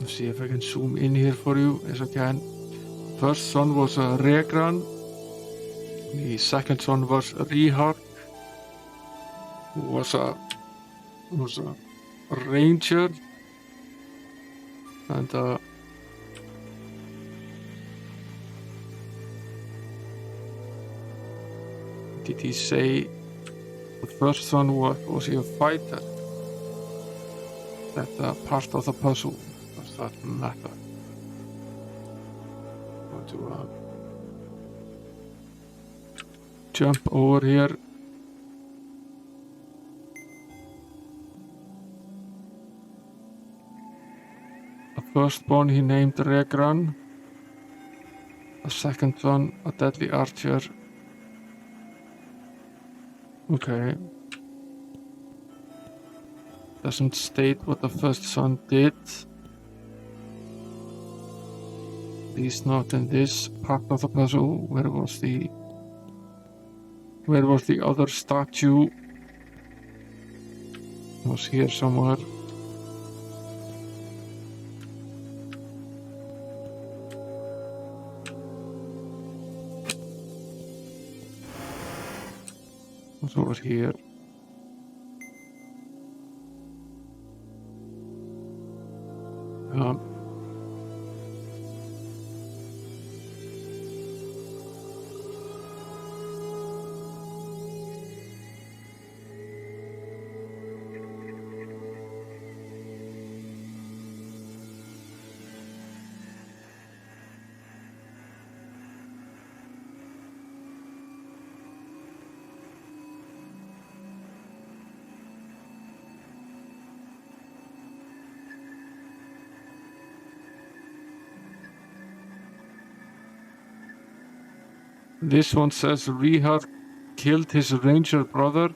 let's see if I can zoom in here for you as I can. First son was Regran. The second son was Rihar, who was a ranger, and did he say the first son was he a fighter? That part of the puzzle, does that matter? I want to jump over here. The firstborn he named Regran. The second one a deadly archer. Okay. Doesn't state what the first son did. At least not in this part of the puzzle. Where was the other statue? It was here somewhere. It was over here. This one says Rihar killed his ranger brother.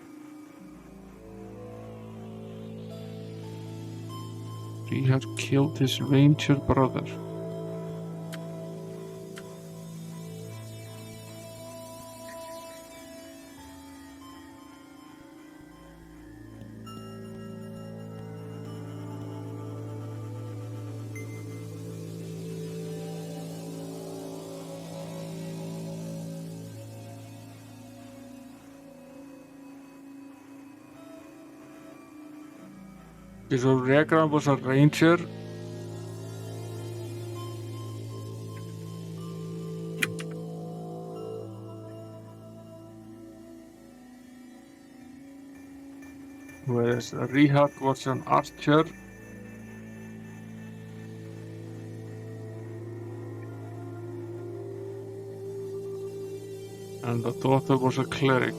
Rihar killed his ranger brother. So Regran was a ranger. Whereas Rihar was an archer. And the daughter was a cleric.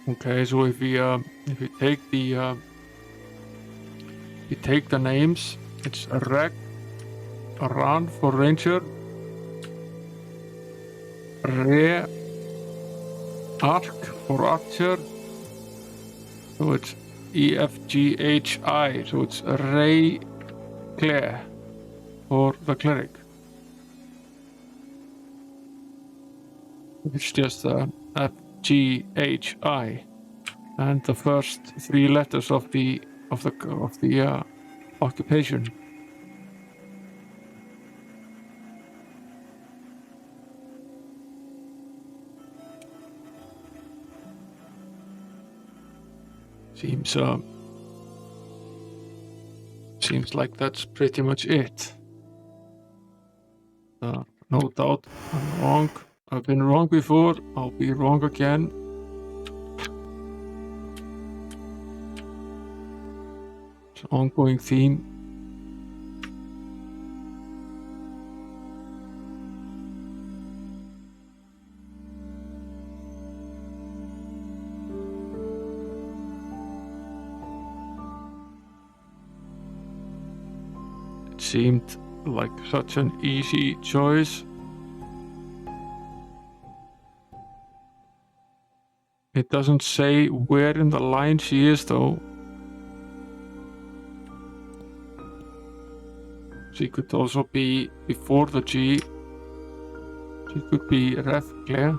Okay, so if we take the names, it's Reg, Ran for ranger, Re, Arc for archer, so it's EFGHI, so it's Ray Claire for the cleric. It's just FGHI, and the first three letters of the occupation. Seems like that's pretty much it. No doubt I'm wrong. I've been wrong before, I'll be wrong again. It's an ongoing theme. It seemed like such an easy choice. It doesn't say where in the line she is though. She could also be before the G. She could be Ref Claire.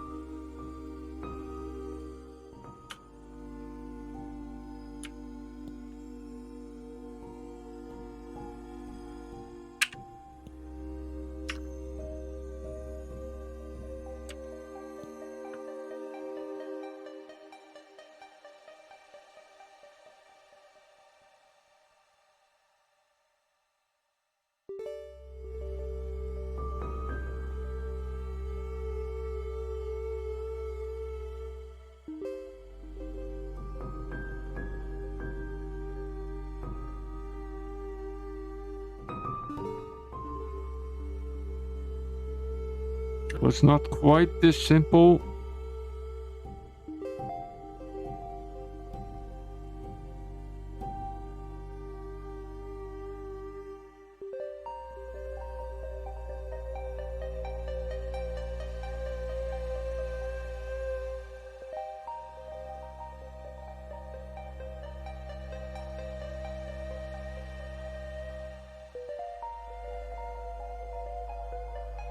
Well, it's not quite this simple.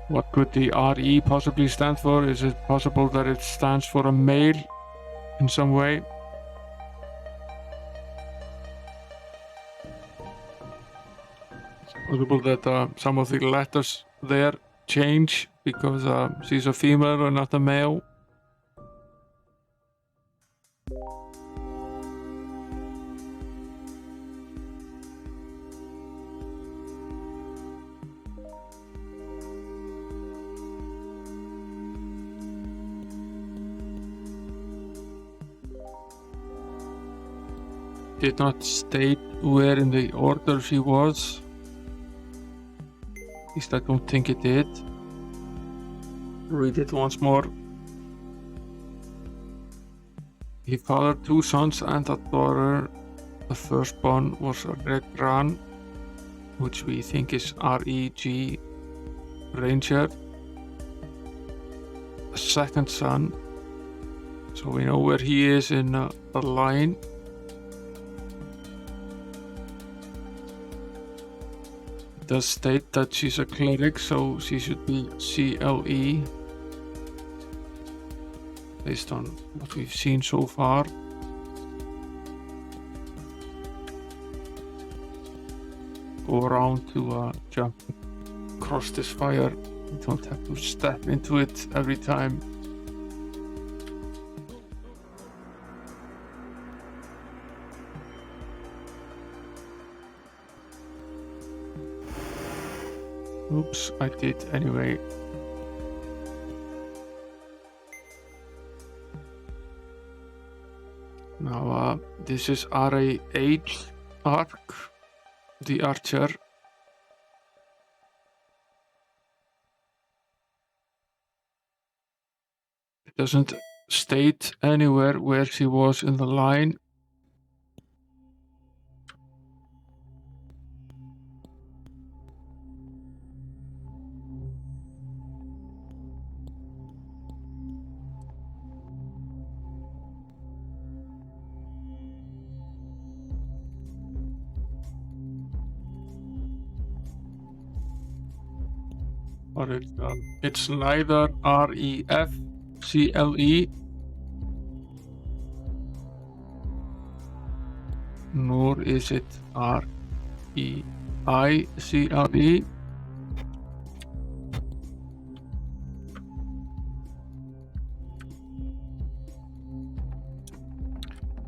What could the RE possibly stand for? Is it possible that it stands for a male in some way? It's possible that some of the letters there change because she's a female or not a male. Did not state where in the order she was. At least I don't think it did. Read it once more. He fathered 2 sons and a daughter. The firstborn was Regran, which we think is R-E-G, Ranger. The second son, so we know where he is in the line. It does state that she's a cleric, so she should be CLE based on what we've seen so far. Go around to jump across this fire. You don't have to step into it every time. Oops, I did anyway. Now this is RA8 arc, the archer. It doesn't state anywhere where she was in the line. But it's neither REF CLE nor is it REI CLE.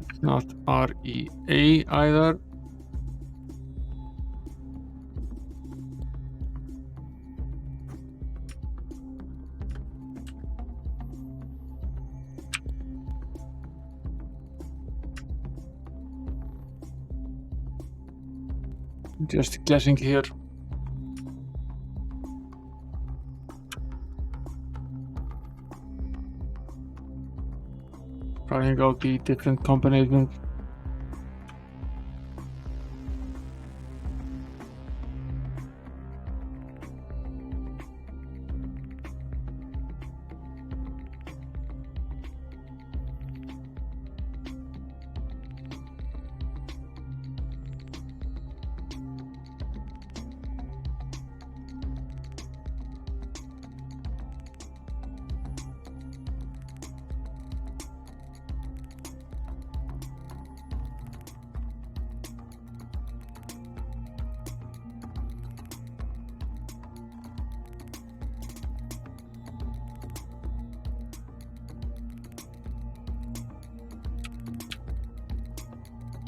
It's not REA either. Just guessing here. Trying out the different combinations.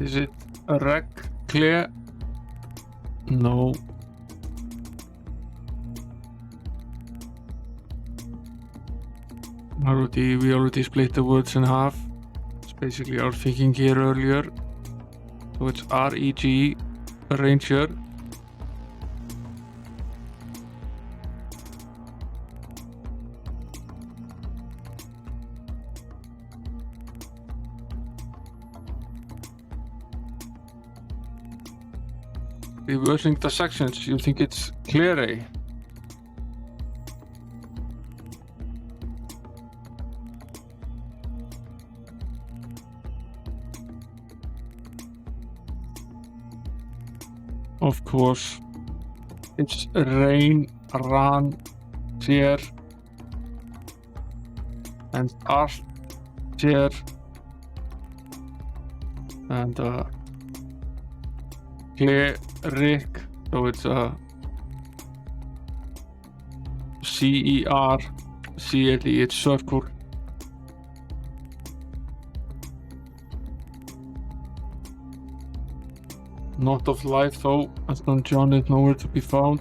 Is it a wreck clear? No. We already split the words in half. It's basically our thinking here earlier. So it's REG, Ranger. Reversing the sections, you think it's clear, eh? Of course, it's rain, ran, chair, and art, chair, and clear, Rick, so it's CER, it's circle. Not of life though, as Don John is nowhere to be found.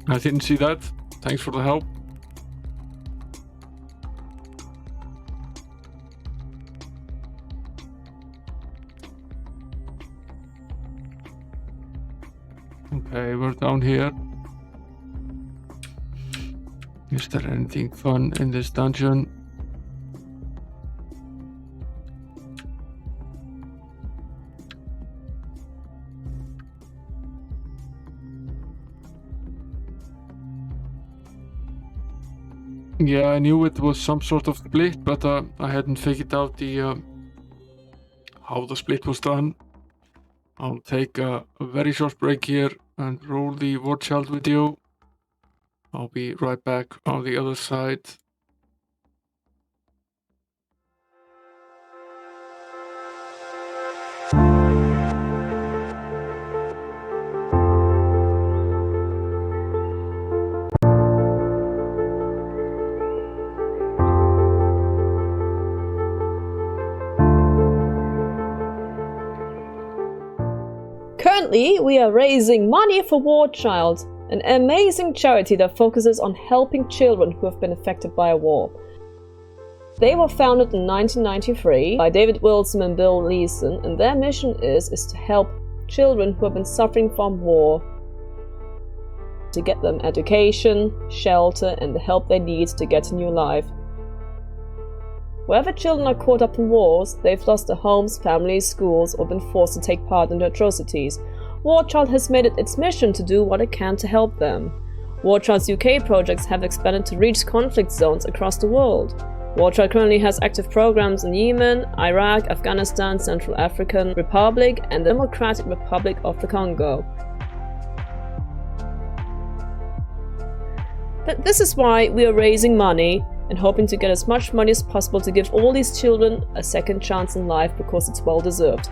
I didn't see that. Thanks for the help. Okay, we're down here. Is there anything fun in this dungeon? Yeah, I knew it was some sort of split, but I hadn't figured out the how the split was done. I'll take a very short break here and roll the War Child video. I'll be right back on the other side. Currently, we are raising money for War Child, an amazing charity that focuses on helping children who have been affected by a war. They were founded in 1993 by David Wilson and Bill Leeson, and their mission is to help children who have been suffering from war, to get them education, shelter, and the help they need to get a new life. Wherever children are caught up in wars, they've lost their homes, families, schools, or been forced to take part in the atrocities. War Child has made it its mission to do what it can to help them. War Child's UK projects have expanded to reach conflict zones across the world. War Child currently has active programs in Yemen, Iraq, Afghanistan, Central African Republic, and the Democratic Republic of the Congo. This is why we are raising money and hoping to get as much money as possible to give all these children a second chance in life, because it's well deserved.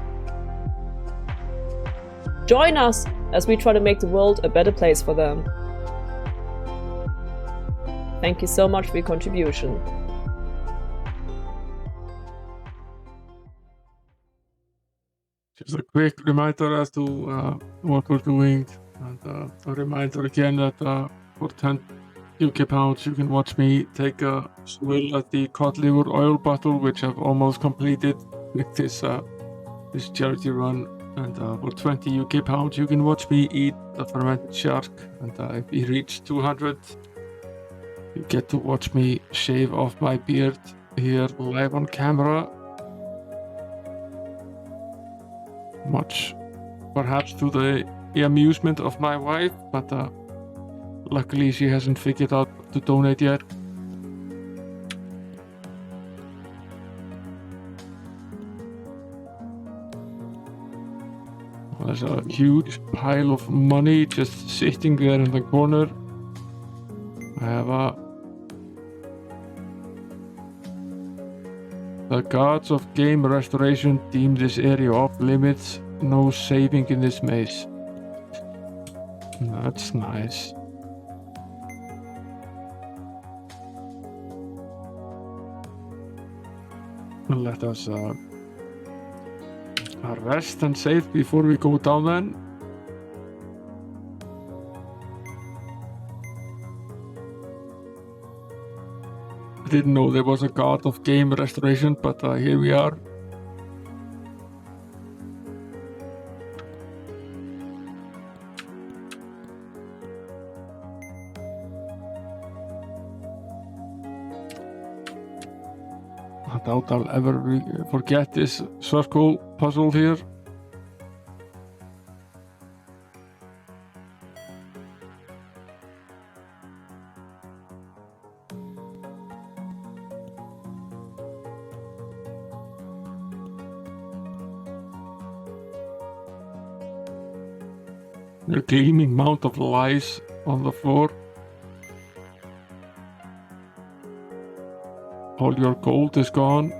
Join us as we try to make the world a better place for them. Thank you so much for your contribution. Just a quick reminder as to what we're doing, and a reminder again that for 10 UK pounds you can watch me take a swill at the cod liver oil bottle, which I've almost completed with this charity run. And for 20 UK pounds you can watch me eat a fermented shark, and if we reach 200 you get to watch me shave off my beard here live on camera. Much perhaps to the amusement of my wife, but luckily she hasn't figured out what to donate yet. There's a huge pile of money just sitting there in the corner. I have the gods of game restoration deem this area off limits. No saving in this maze. That's nice. Let us rest and save before we go down then. I didn't know there was a god of game restoration, but here we are. I doubt I'll ever forget this circle puzzle here. A gleaming mount of lies on the floor. All your gold is gone.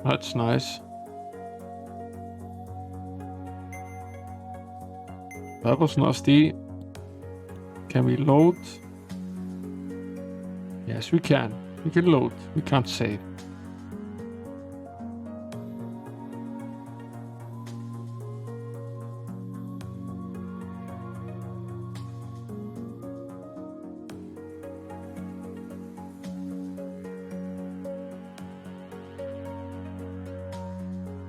That's nice. That was nasty. Can we load? Yes, we can. We can load. We can't save.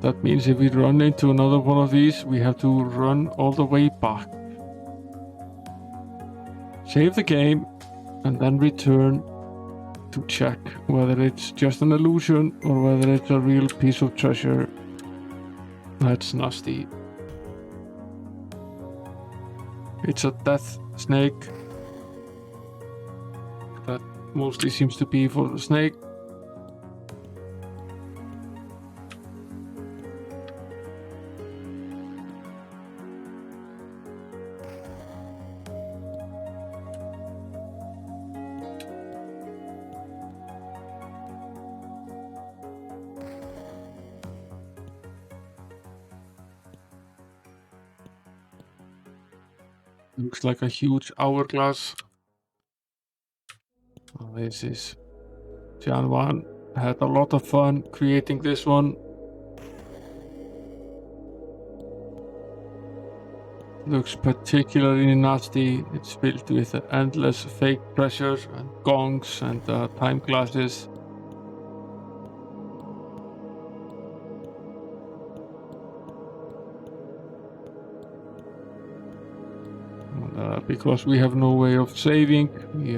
That means if we run into another one of these, we have to run all the way back. Save the game and then return to check whether it's just an illusion or whether it's a real piece of treasure. That's nasty. It's a death snake. That mostly seems to be for the snake. Looks like a huge hourglass. Oh, this is Jan had a lot of fun creating this one. Looks particularly nasty. It's filled with endless fake treasures and gongs and time glasses. Because we have no way of saving, we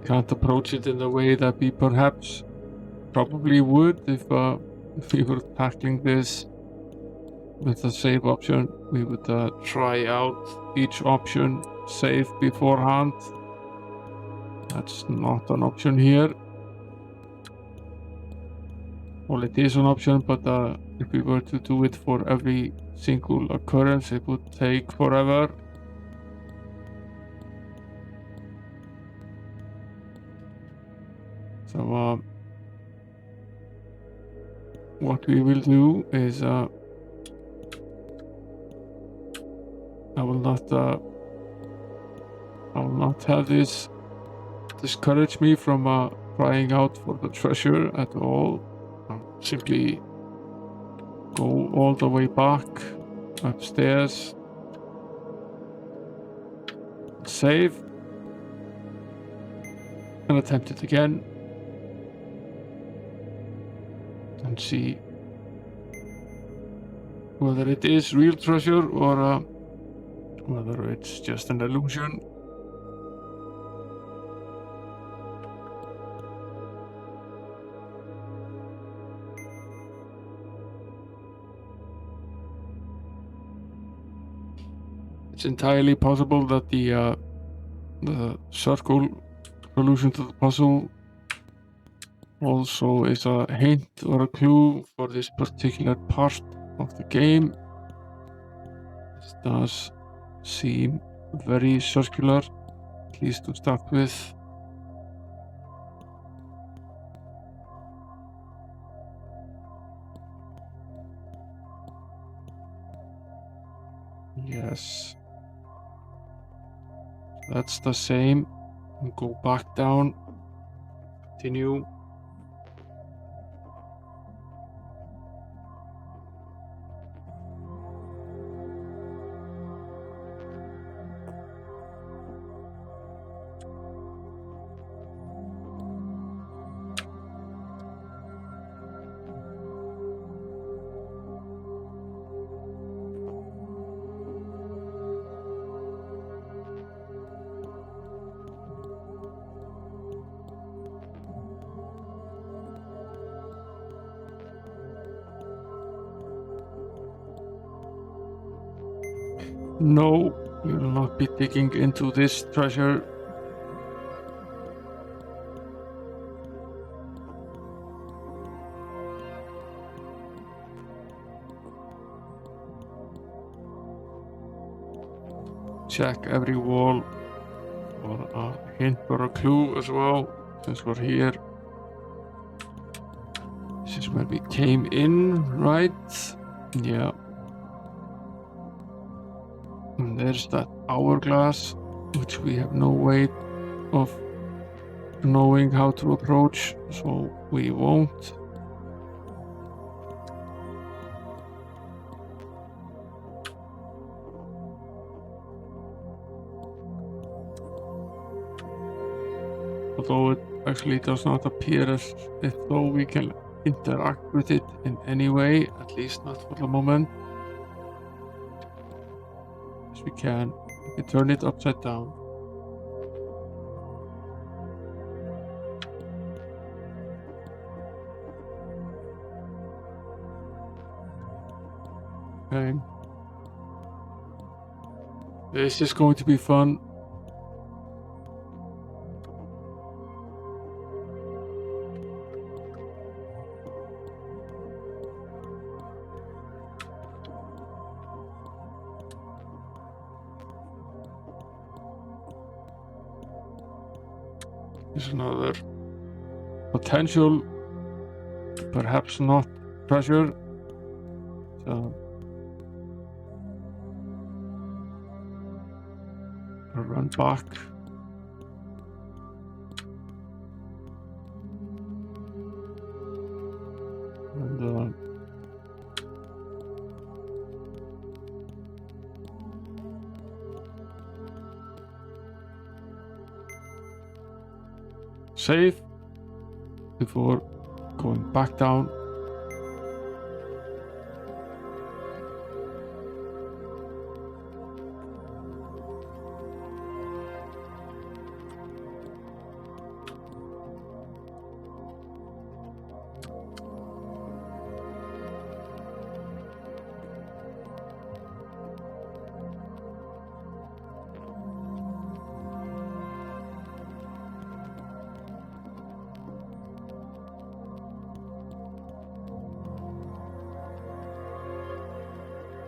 can't approach it in the way that we perhaps probably would if we were tackling this with the save option. We would try out each option, save beforehand. That's not an option here. Well, it is an option, but if we were to do it for every single occurrence, it would take forever. So what we will do is I will not have this discourage me from trying out for the treasure at all. I'll simply go all the way back upstairs, save, and attempt it again, and see whether it is real treasure or whether it's just an illusion. It's entirely possible that the circle solution to the puzzle also is a hint or a clue for this particular part of the game. This does seem very circular, at least to start with. Yes. That's the same. Go back down. Continue. No, we will not be digging into this treasure. Check every wall for a hint or a clue as well, since we're here. This is where we came in, right? Yeah. And there's that hourglass, which we have no way of knowing how to approach, so we won't. Although it actually does not appear as if though we can interact with it in any way, at least not for the moment. Yes, we can turn it upside down. Okay. This is going to be fun. There's another potential, perhaps not treasure. So I'll run back. And save before going back down.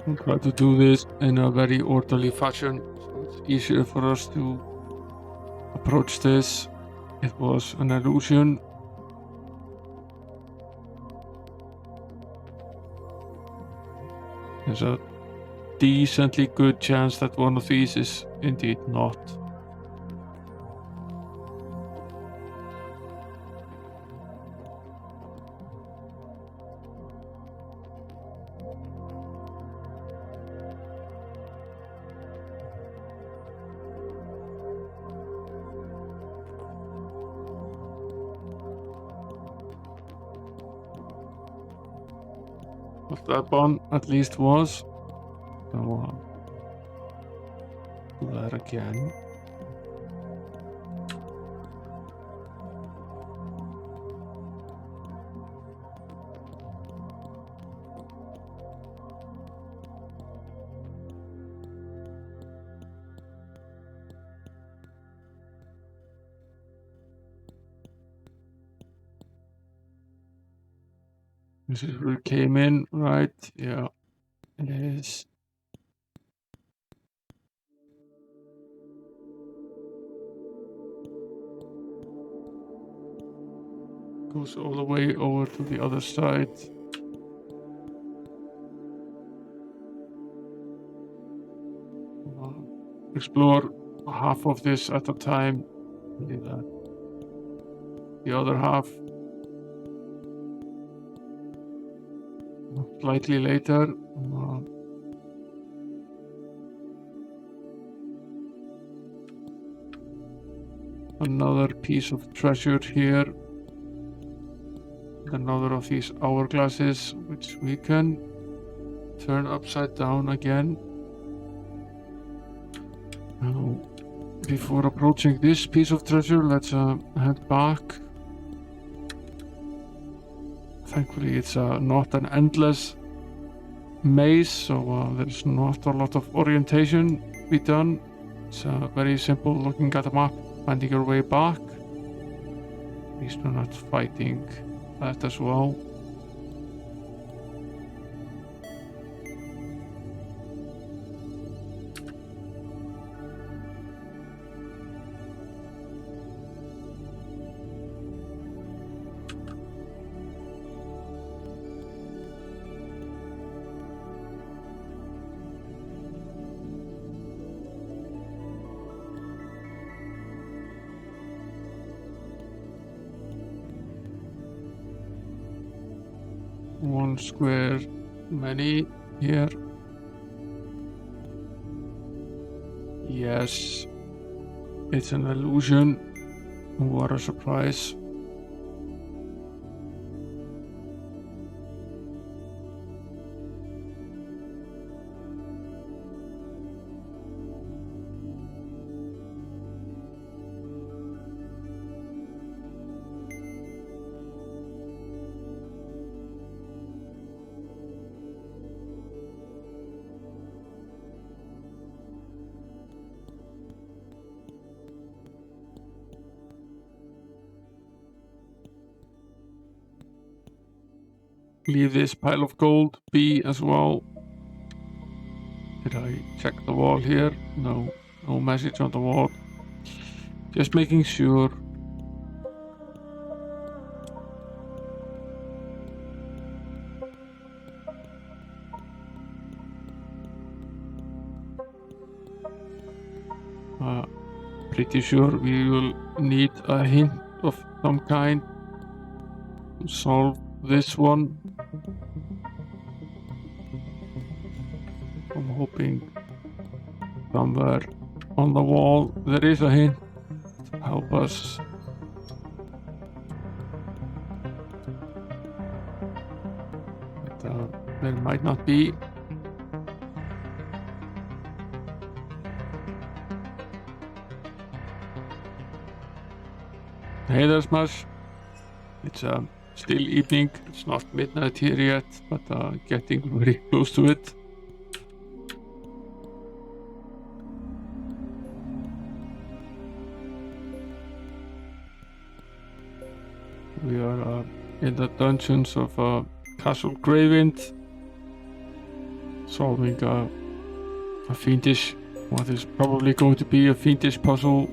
We'll try to do this in a very orderly fashion, so it's easier for us to approach this. It was an illusion. There's a decently good chance that one of these is indeed not. But that one at least was. So do that again. This is where it came in, right? Yeah, it is. Goes all the way over to the other side. Explore half of this at a time. Leave that. The other half slightly later. Another piece of treasure here. Another of these hourglasses, which we can turn upside down again. Now, before approaching this piece of treasure, let's head back. Thankfully, it's not an endless maze, so there's not a lot of orientation to be done. It's very simple looking at the map, finding your way back. At least we're not fighting that as well. One square many here. Yes, it's an illusion. What a surprise. Leave this pile of gold be as well. Did I check the wall here? No, no message on the wall. Just making sure. Pretty sure we will need a hint of some kind to solve this one. I'm hoping somewhere on the wall there is a hint to help us. But there might not be. Hey there, Smash. It's still evening. It's not midnight here yet, but getting very close to it. We are in the dungeons of Castle Graywind, solving a fiendish, what is probably going to be a fiendish puzzle.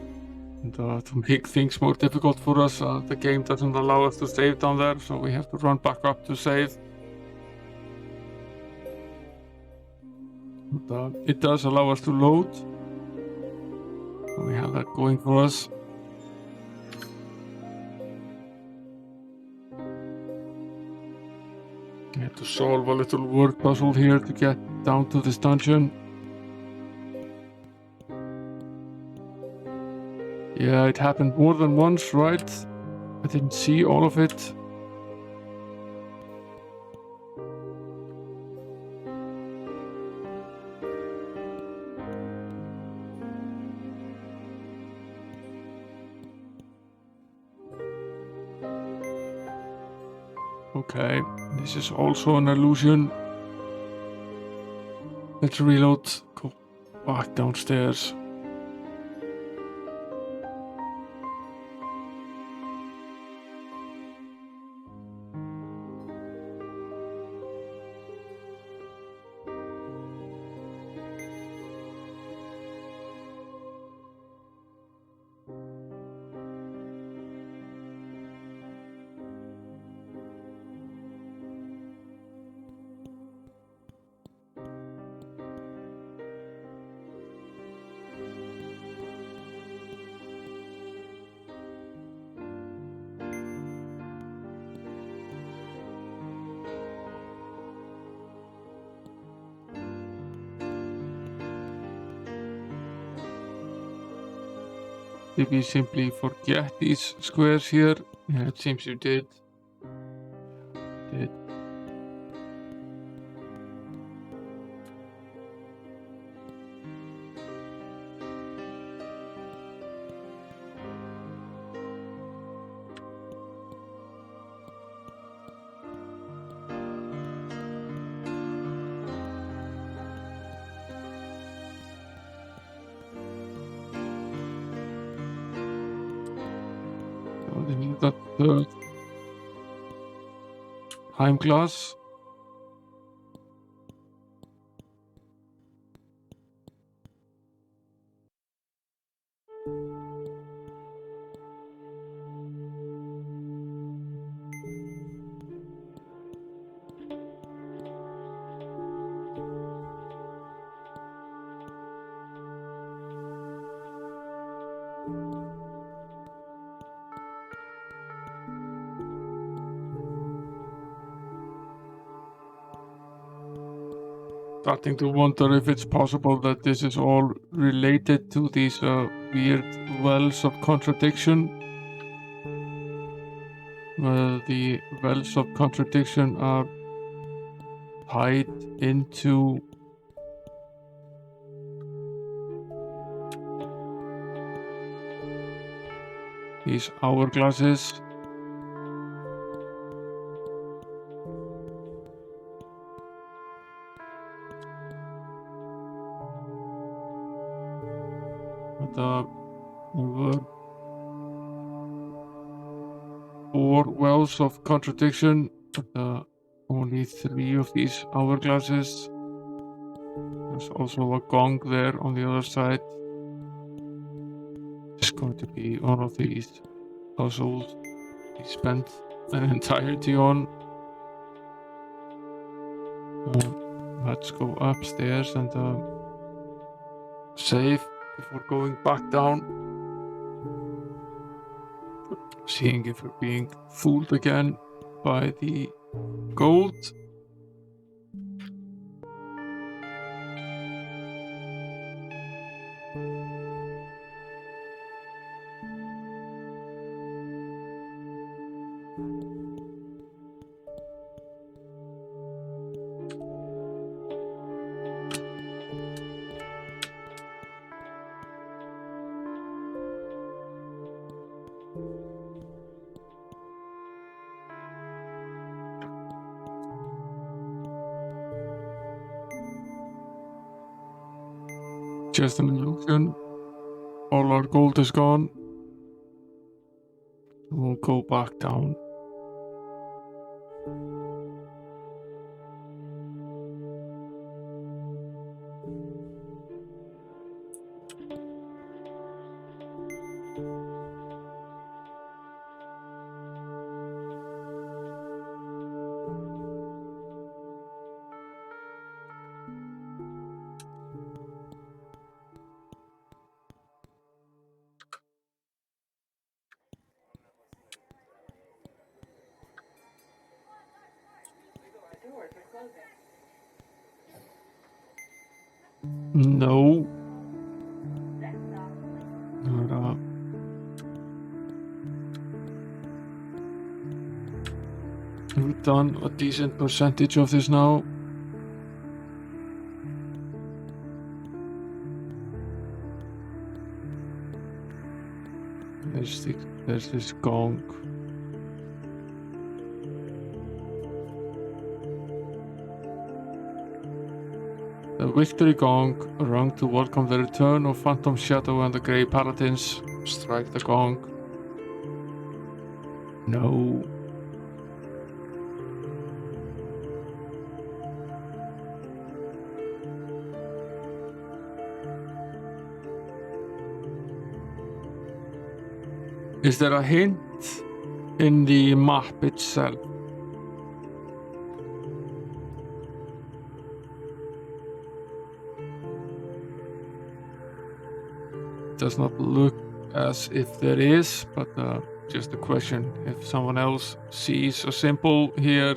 And to make things more difficult for us, the game doesn't allow us to save down there, so we have to run back up to save. But it does allow us to load. So we have that going for us. We have to solve a little word puzzle here to get down to this dungeon. Yeah, it happened more than once, right? I didn't see all of it. Okay, this is also an illusion. Let's reload. Go back downstairs. Did we simply forget these squares here? Yeah, it seems you did. the third time glass. Starting to wonder if it's possible that this is all related to these weird wells of contradiction. The wells of contradiction are tied into these hourglasses. There were 4 wells of contradiction, but only 3 of these hourglasses. There's also a gong there on the other side. It's going to be one of these puzzles we spent an entirety on. Let's go upstairs and save before going back down. Seeing if we're being fooled again by the gold. Just an illusion. All our gold is gone. We'll go back down. No. Not up. We've done a decent percentage of this now. There's this gong. The victory gong rung to welcome the return of Phantom Shadow and the Grey Paladins. Strike the gong. No. Is there a hint in the map itself? Does not look as if there is, but just a question if someone else sees a symbol here.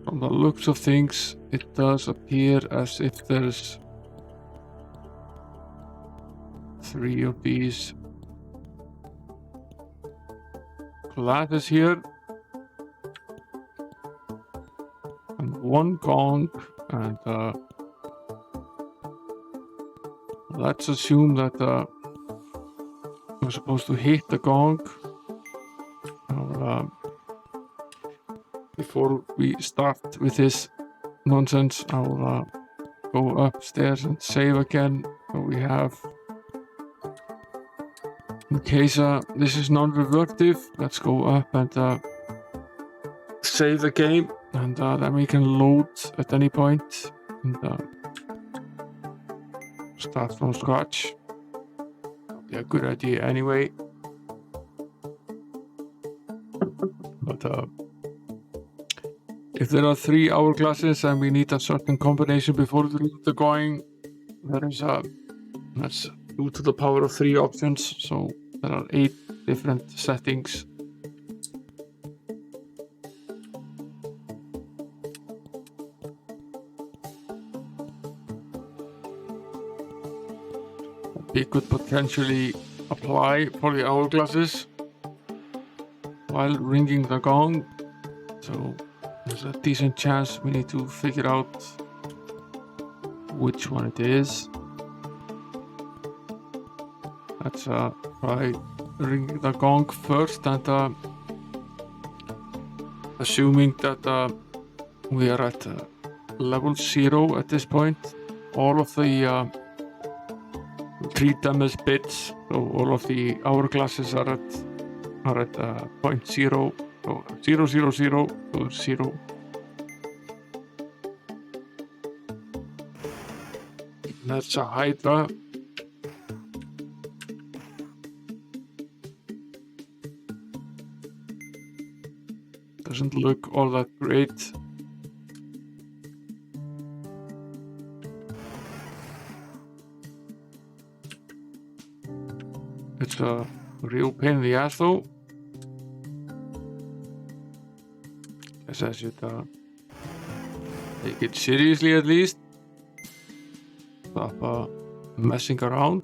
From the looks of things, it does appear as if there's 3 of these glasses here and 1 gong, and let's assume that we're supposed to hit the gong. Before we start with this nonsense, I'll go upstairs and save again, so we have In case this is non-revertive, let's go up and save the game, and then we can load at any point and start from scratch. That'll be a good idea anyway. But if there are 3 hourglasses and we need a certain combination before the going, there is that's 2 to the power of 3 options, so there are 8 different settings. We could potentially apply for the hourglasses while ringing the gong, so there's a decent chance we need to figure out which one it is. Let's try ringing the gong first, and assuming that we are at level 0 at this point, all of the treat them as bits, so all of the hourglasses are at point 0, so 0, 0, 0, so 0. That's a Hydra. Doesn't look all that great. It's a real pain in the ass though. Guess I should take it seriously at least. Stop messing around.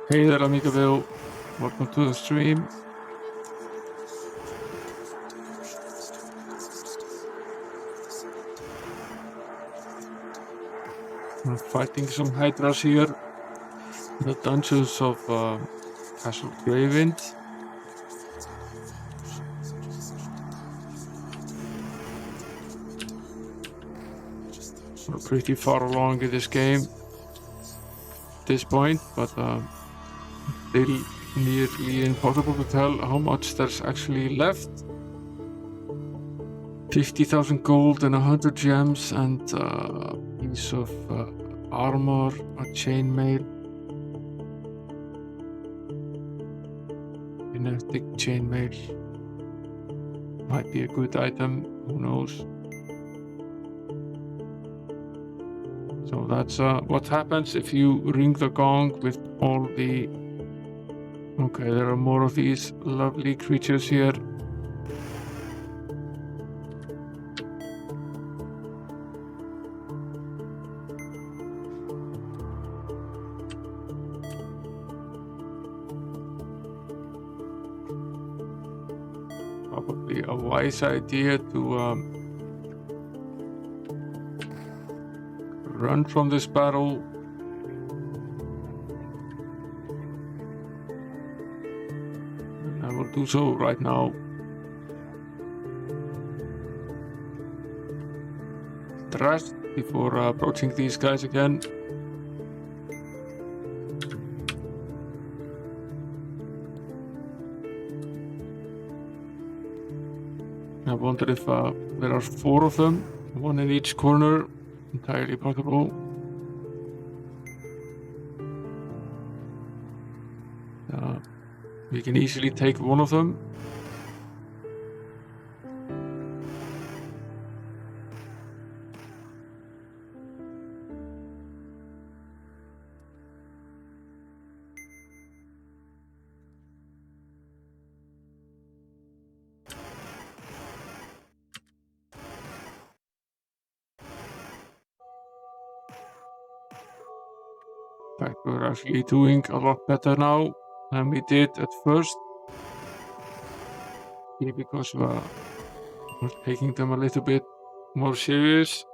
Hey there, Amiga. Welcome to the stream. We're fighting some hydras here in the dungeons of Castle Graywind. We're pretty far along in this game at this point, but still nearly impossible to tell how much there's actually left. 50,000 gold and 100 gems and a piece of armor, a chainmail, kinetic chainmail. Might be a good item, who knows. So that's what happens if you ring the gong with all the... Okay, there are more of these lovely creatures here. Probably a wise idea to run from this battle. And I will do so right now. Rest before approaching these guys again. I wonder if there are 4 of them, one in each corner. Entirely possible. We can easily take one of them. fact, we're actually doing a lot better now than we did at first. Maybe because we're taking them a little bit more serious.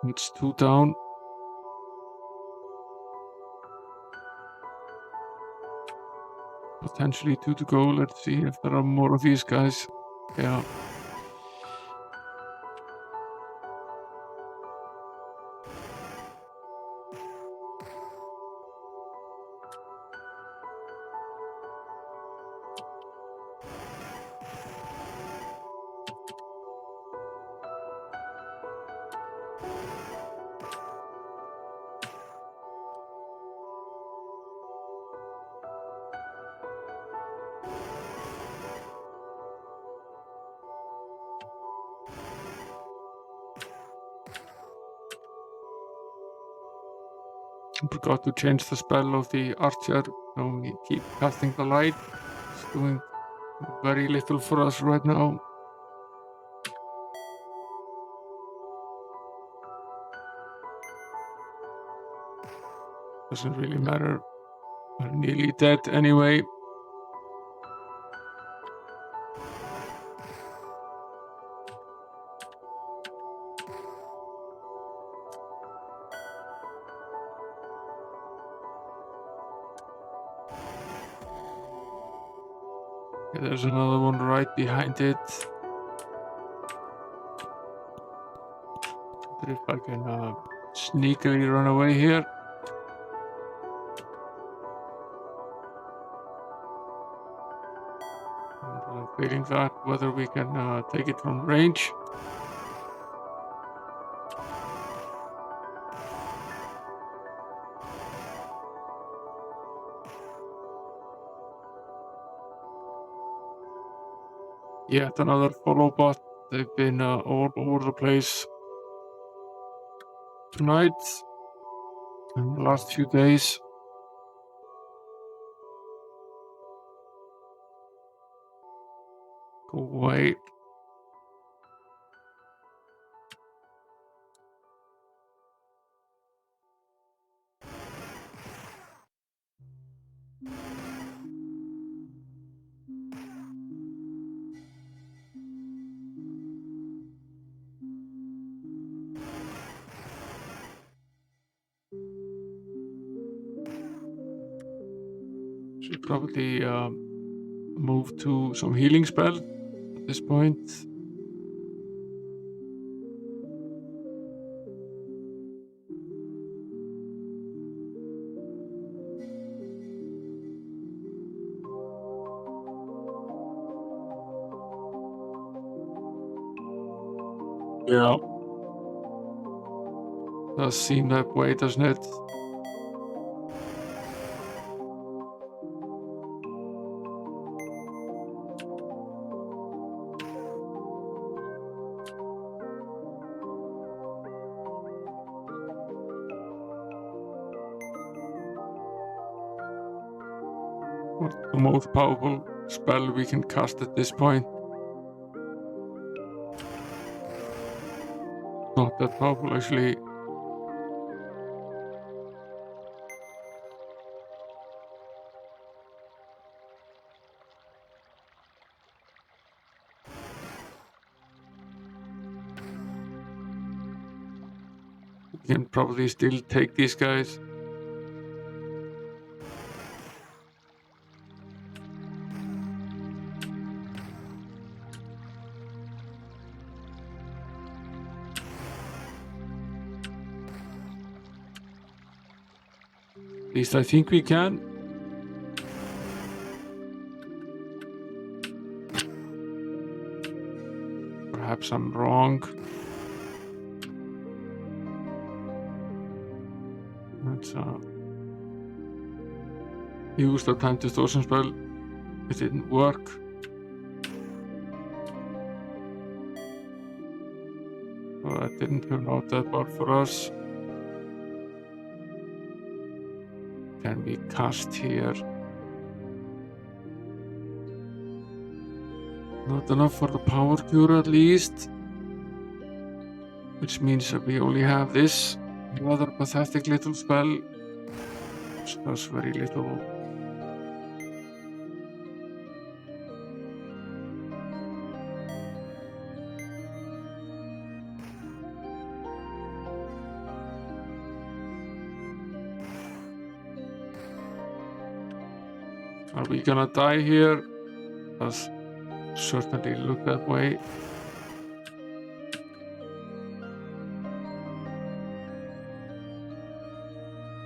It's 2 down. Potentially 2 to go. Let's see if there are more of these guys. Yeah. I forgot to change the spell of the archer, so we keep casting the light. It's doing very little for us right now. Doesn't really matter. We're nearly dead anyway. Okay, there's another one right behind it. Wonder if I can sneakily run away here. I'm feeling that whether we can take it from range. Yet another follow bot. They've been all over the place tonight and the last few days. Go away. Should probably move to some healing spell at this point. Yeah. Does seem that way, doesn't it? What's the most powerful spell we can cast at this point? Not that powerful, actually. We can probably still take these guys. At least I think we can. Perhaps I'm wrong. Let's use the time distortion spell. It didn't work. Well, that didn't turn out that bad for us. Can we cast here? Not enough for the power cure at least. which means that we only have this rather pathetic little spell, which does very little. Are we gonna die here? Does certainly look that way.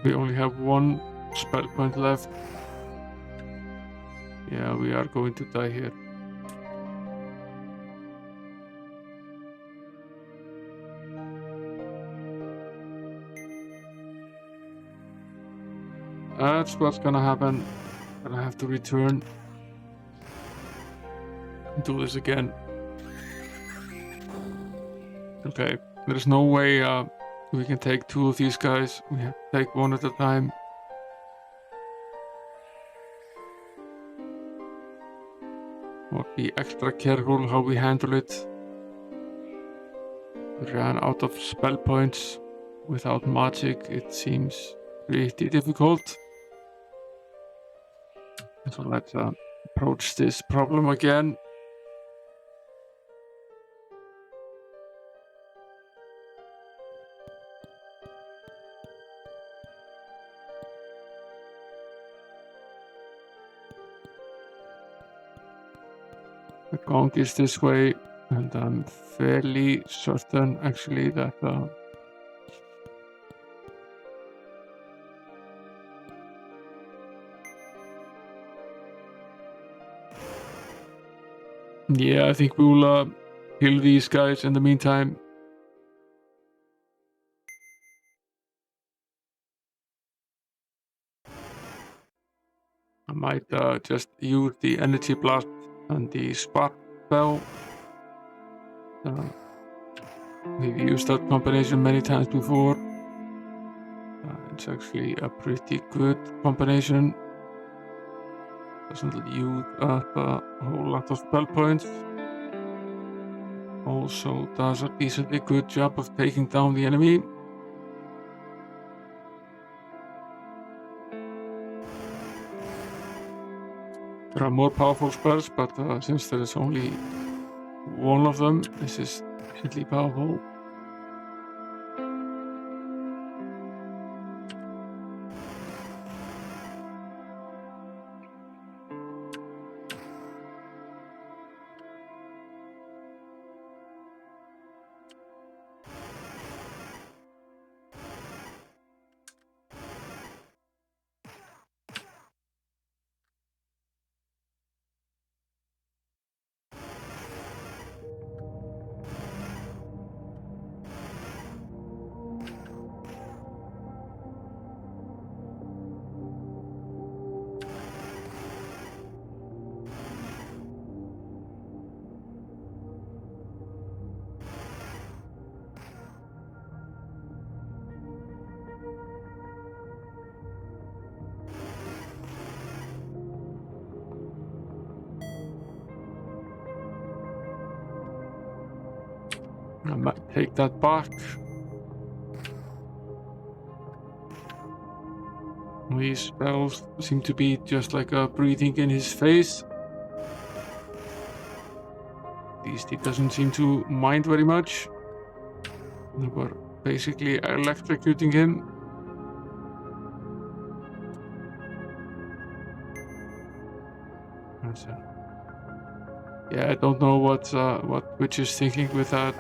We only have one spell point left. Yeah, we are going to die here. That's what's gonna happen. Gonna have to return and do this again. Okay, there's no way we can take two of these guys. We have to take one at a time. Or be extra careful how we handle it. We ran out of spell points. Without magic, it seems pretty difficult. So let's approach this problem again. The gong is this way, and I'm fairly certain actually that yeah, I think we'll kill these guys in the meantime. I might just use the energy blast and the spark spell. We've used that combination many times before. It's actually a pretty good combination. Doesn't use up a whole lot of spell points. Also does a decently good job of taking down the enemy. There are more powerful spells, but since there is only one of them, this is decently powerful. I might take that back. These spells seem to be just like breathing in his face. At least he doesn't seem to mind very much. We're basically electrocuting him. Yeah, I don't know what Witch is thinking with that.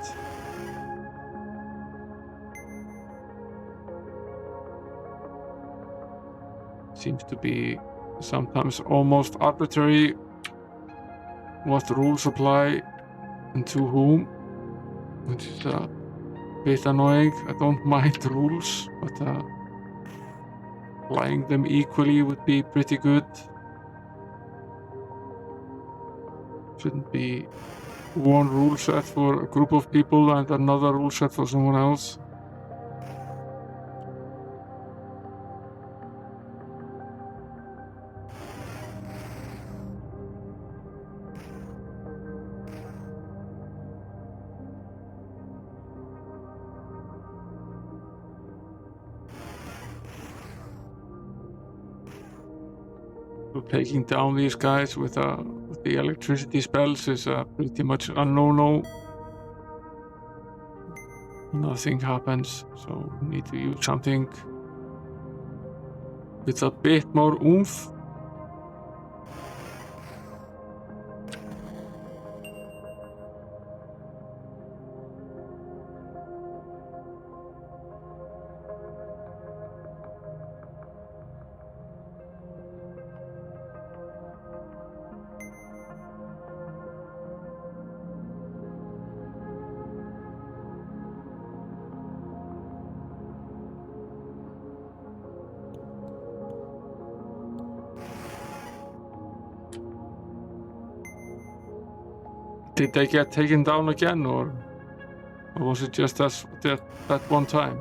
Seems to be sometimes almost arbitrary what rules apply and to whom, which is a bit annoying. I don't mind rules, but applying them equally would be pretty good. Shouldn't be one rule set for a group of people and another rule set for someone else. So taking down these guys with the electricity spells is pretty much a no-no. Nothing happens, so we need to use something with a bit more oomph. Did they get taken down again, or was it just that one time?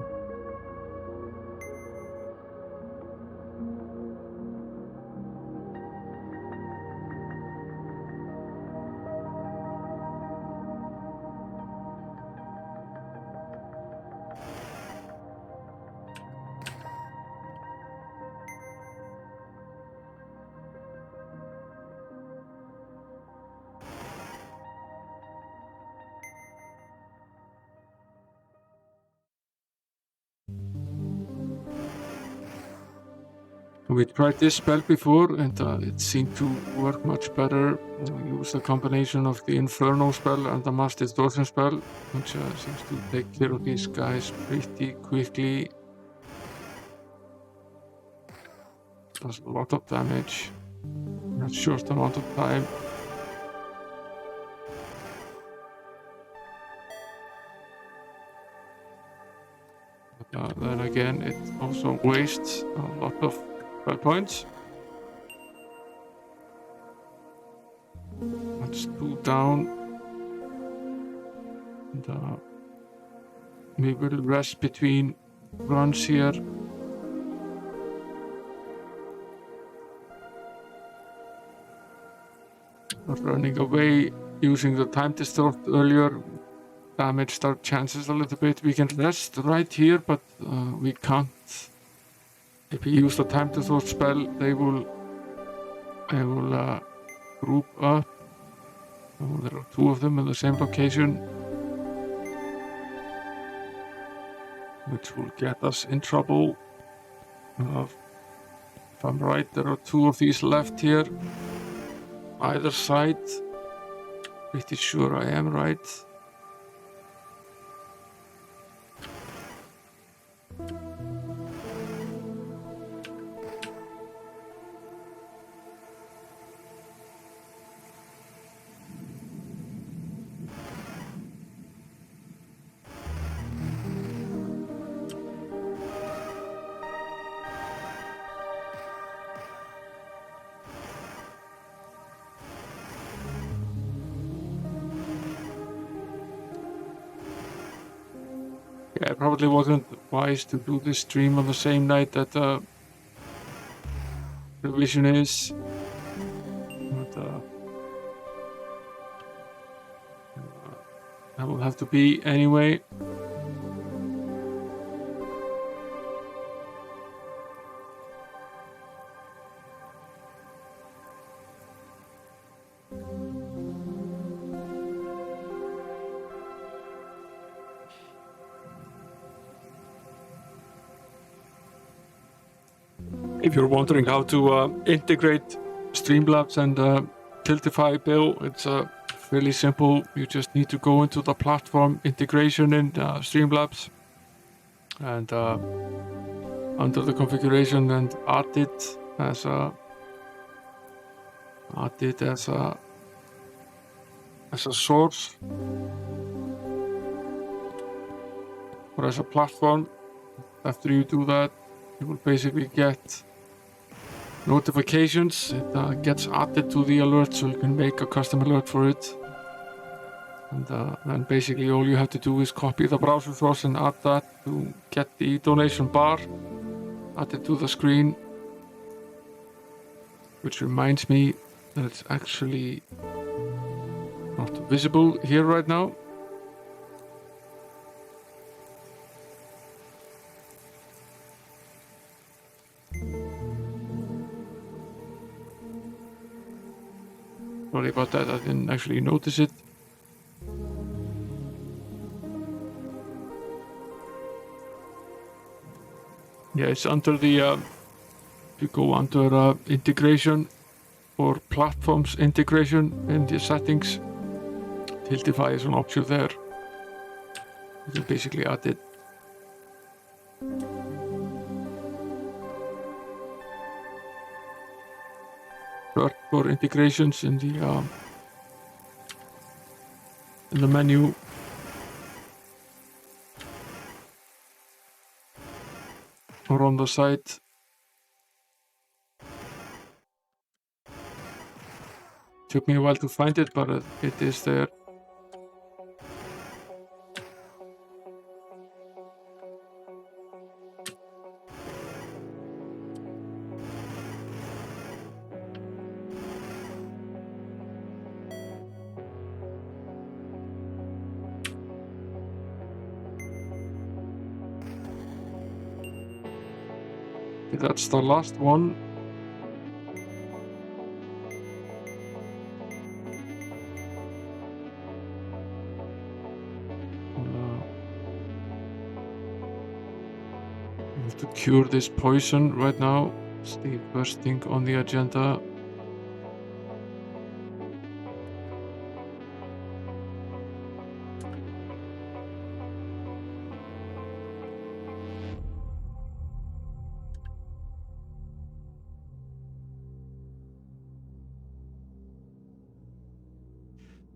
We tried this spell before and it seemed to work much better. We used a combination of the Inferno spell and the Mass Distortion spell, which seems to take care of these guys pretty quickly. Does a lot of damage in a short amount of time. But then again, it also wastes a lot of spell points. That's 2 down. And we will rest between runs here. Running away using the time distort earlier damaged our chances a little bit. We can rest right here, but we can't. If we use the time distort spell, they will group up. Oh, there are 2 of them in the same location, which will get us in trouble. If I'm right, there are 2 of these left here. Either side. Pretty sure I am right. Yeah, it probably wasn't wise to do this stream on the same night that the revision is. But that will have to be anyway. If you're wondering how to integrate Streamlabs and Tiltify Bill, it's fairly simple. You just need to go into the platform integration in Streamlabs and under the configuration and add it as a source or as a platform. After you do that, you will basically get notifications. It gets added to the alert, so you can make a custom alert for it. And then basically all you have to do is copy the browser source and add that to get the donation bar added to the screen. Which reminds me that it's actually not visible here right now. Sorry about that, I didn't actually notice it. Yeah, it's under the, if you go under integration or platforms integration in the settings, Tiltify is an option there. You can basically add it. Search for integrations in the menu. Or on the site. Took me a while to find it, but it is there. That's the last one. I have to cure this poison right now. It's the first thing on the agenda.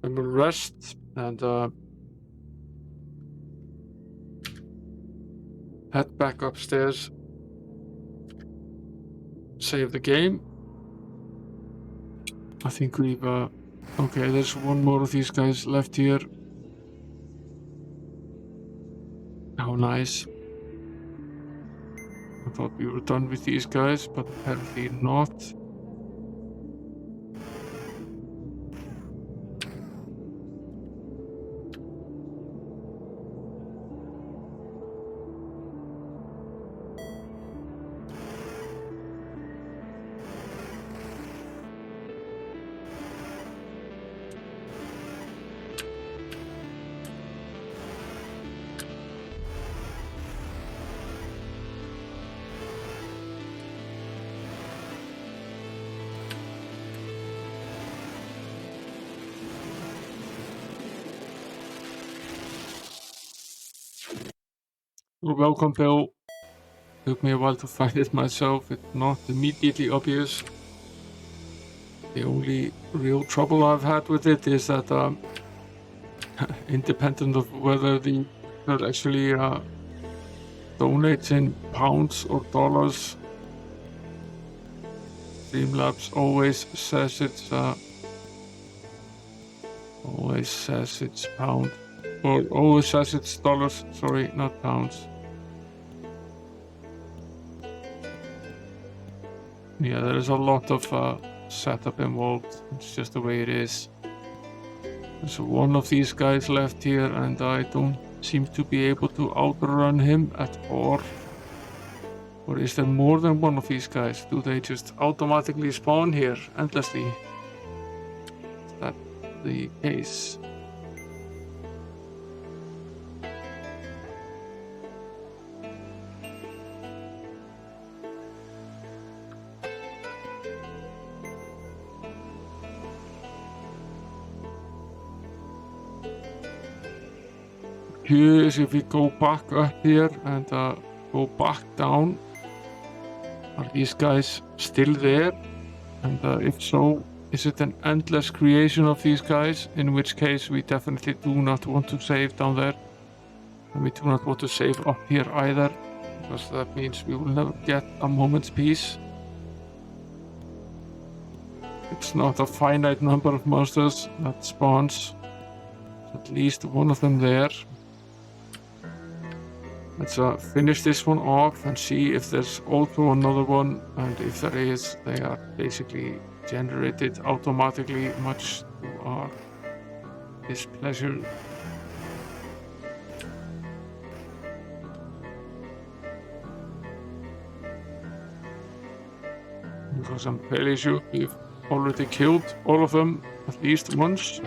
I will rest and head back upstairs. Save the game. I think we've okay, there's one more of these guys left here. How nice. I thought we were done with these guys, but apparently not. You're welcome, Bill. Took me a while to find it myself. It's not immediately obvious. The only real trouble I've had with it is that independent of whether the user actually donates in pounds or dollars, Streamlabs always says it's pound, or always says it's dollars. Sorry, not pounds. Yeah, there is a lot of setup involved. It's just the way it is. There's one of these guys left here, and I don't seem to be able to outrun him at all. Or is there more than one of these guys? Do they just automatically spawn here endlessly? Is that the case? Curious if we go back up here and go back down. Are these guys still there? And if so, is it an endless creation of these guys? In which case we definitely do not want to save down there. And we do not want to save up here either, because that means we will never get a moment's peace. It's not a finite number of monsters that spawns. There's at least one of them there. Let's finish this one off and see if there's also another one, and if there is, they are basically generated automatically, much to our displeasure. Because I'm fairly sure we've already killed all of them at least once.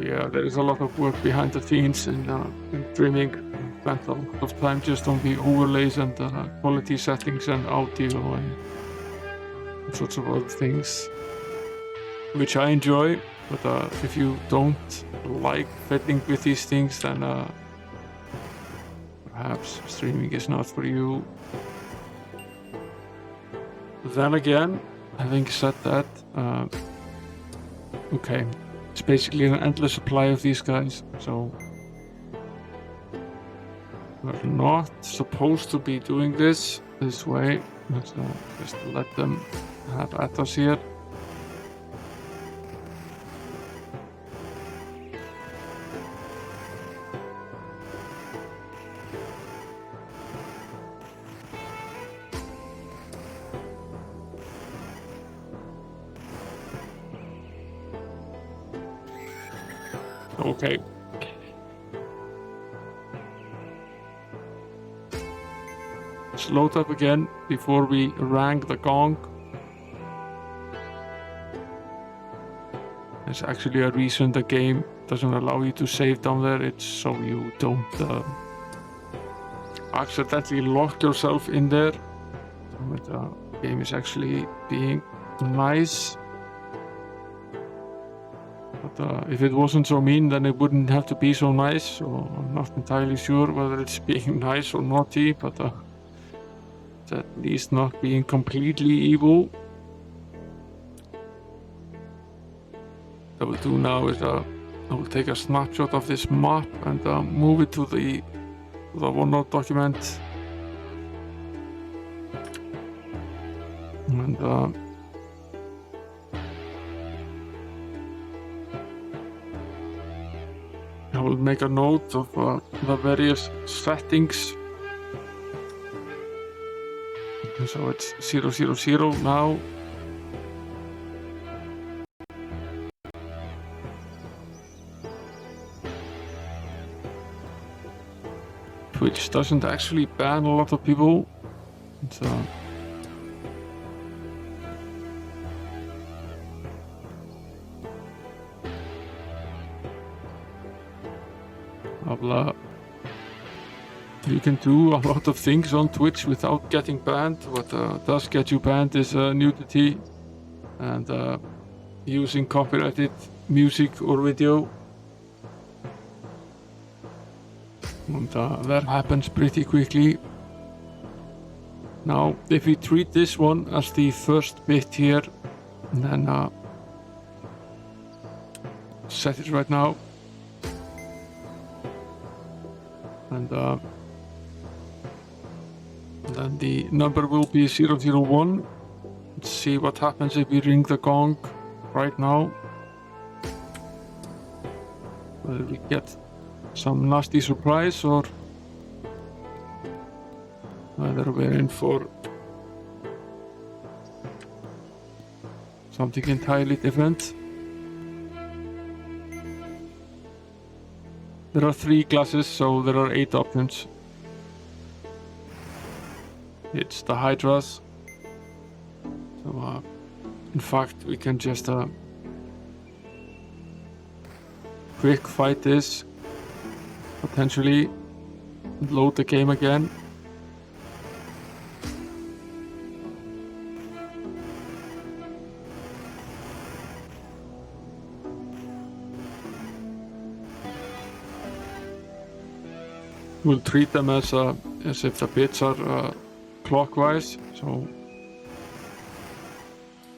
Yeah, there is a lot of work behind the scenes in streaming. Spent a lot of time just on the overlays and quality settings and audio and sorts of other things, which I enjoy. But if you don't like fiddling with these things, then perhaps streaming is not for you. Then again, having said that, okay. It's basically an endless supply of these guys, so we're not supposed to be doing this way. Let's just let them have at us here. Okay. Let's load up again before we rang the gong. There's actually a reason the game doesn't allow you to save down there. It's so you don't accidentally lock yourself in there. The game is actually being nice. But if it wasn't so mean, then it wouldn't have to be so nice. So I'm not entirely sure whether it's being nice or naughty, but it's at least not being completely evil. What I will do now is I will take a snapshot of this map and move it to the OneNote document. And I will make a note of the various settings. So it's 000 now. Twitch doesn't actually ban a lot of people. It's, you can do a lot of things on Twitch without getting banned. What does get you banned is nudity and using copyrighted music or video. And that happens pretty quickly. Now, if we treat this one as the first bit here, then set it right now. And then the number will be 001. Let's see what happens if we ring the gong right now. Whether we get some nasty surprise or whether we're in for something entirely different. There are 3 classes, so there are 8 options. It's the Hydras. So, in fact, we can just quick fight this, potentially, and load the game again. We'll treat them as if the bits are clockwise. So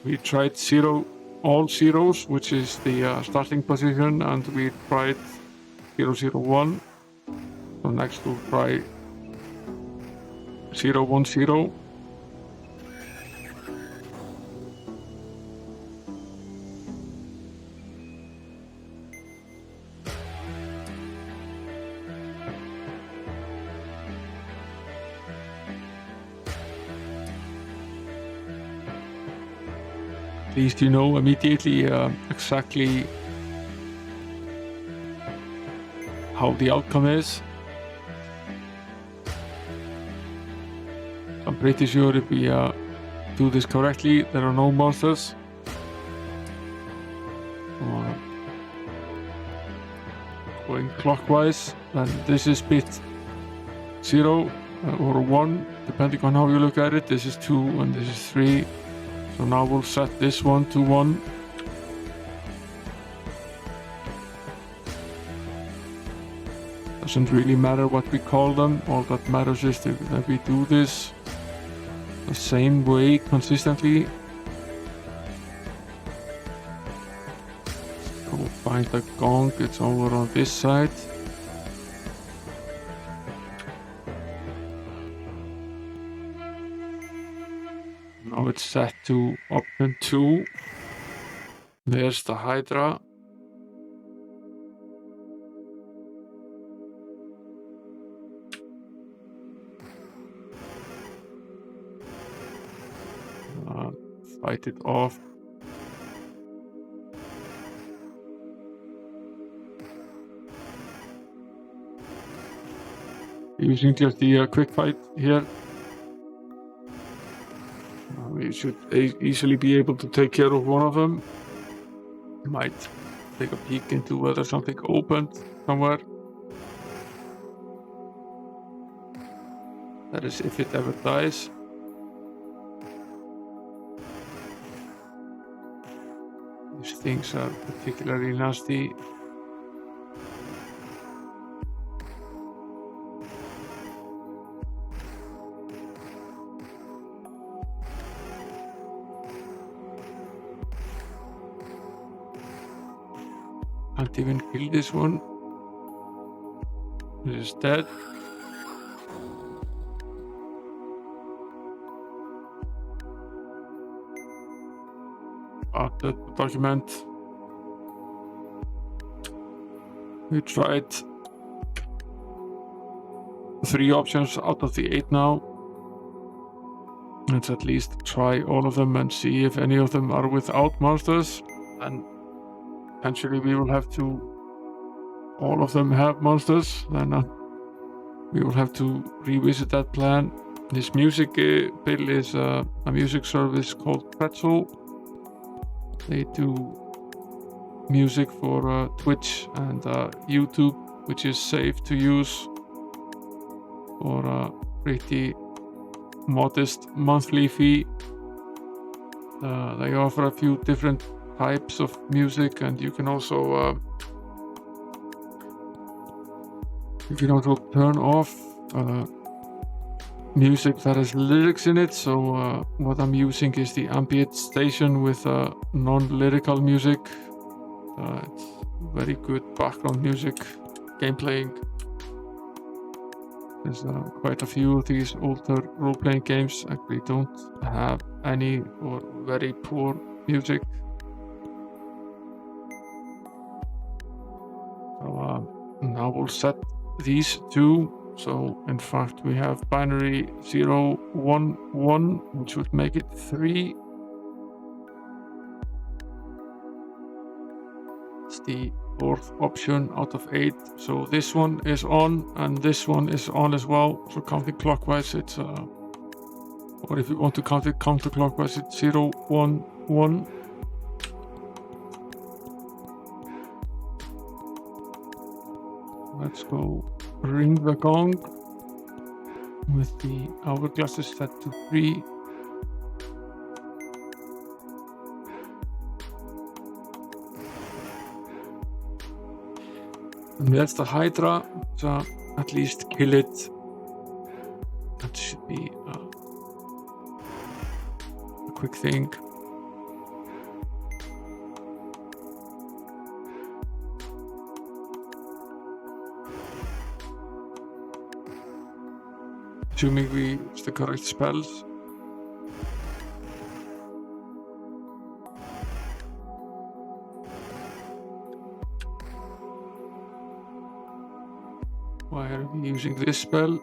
we tried all zeros, which is the starting position, and we tried 001. So next we'll try 010. At least you know immediately exactly how the outcome is. I'm pretty sure if we do this correctly, there are no monsters. Going clockwise, and this is bit 0 or 1, depending on how you look at it. This is 2 and this is 3. So now we'll set this one to 1. Doesn't really matter what we call them. All that matters is that we do this the same way consistently. Go find the gong. It's over on this side. Now it's set to option 2. There's the Hydra. Fight it off. Using just the quick fight here. We should easily be able to take care of one of them. Might take a peek into whether something opened somewhere. That is if it ever dies. These things are particularly nasty. Can't even kill this one. It is dead. The document. We tried 3 options out of the 8 now. Let's at least try all of them and see if any of them are without monsters. And eventually we will have to, all of them have monsters, then we will have to revisit that plan. This music bill is a music service called Pretzel. They do music for Twitch and YouTube, which is safe to use for a pretty modest monthly fee. They offer a few different types of music, and you can also turn off music that has lyrics in it. So what I'm using is the ambient station with non-lyrical music. It's very good background music, game playing. There's quite a few of these older role-playing games actually don't have any or very poor music. So now we'll set these 2. So in fact we have binary 0, 1, 1, which would make it 3. It's the 4th option out of 8. So this one is on and this one is on as well. So counting clockwise it's or if you want to count it counterclockwise, it's 0, 1, 1. Let's go ring the gong with the hourglasses set to 3. And that's the Hydra, so at least kill it. That should be a quick thing. Assuming we use the correct spells. Why are we using this spell?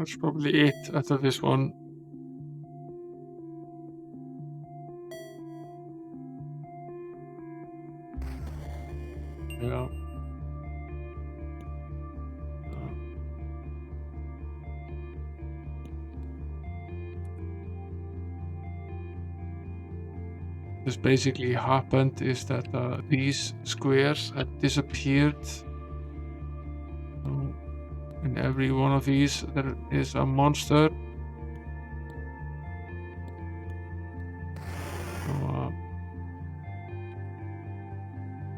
That's probably it after this one. Yeah. This basically happened is that these squares had disappeared. So in every one of these there is a monster. So,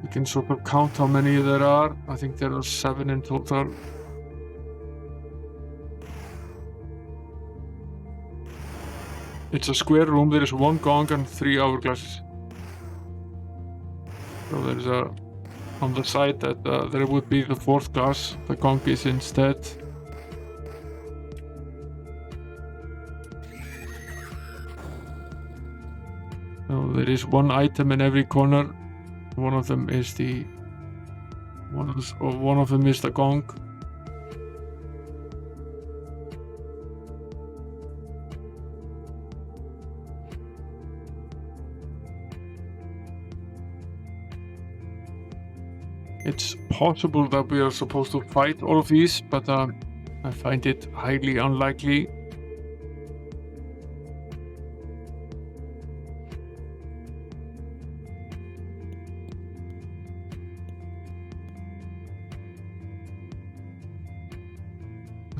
you can sort of count how many there are. I think there are 7 in total. It's a square room. There is 1 gong and 3 hourglasses. So there's on the side that there would be the 4th glass. The gong is instead. So there is 1 item in every corner. One of them is the gong. It's possible that we are supposed to fight all of these, but I find it highly unlikely.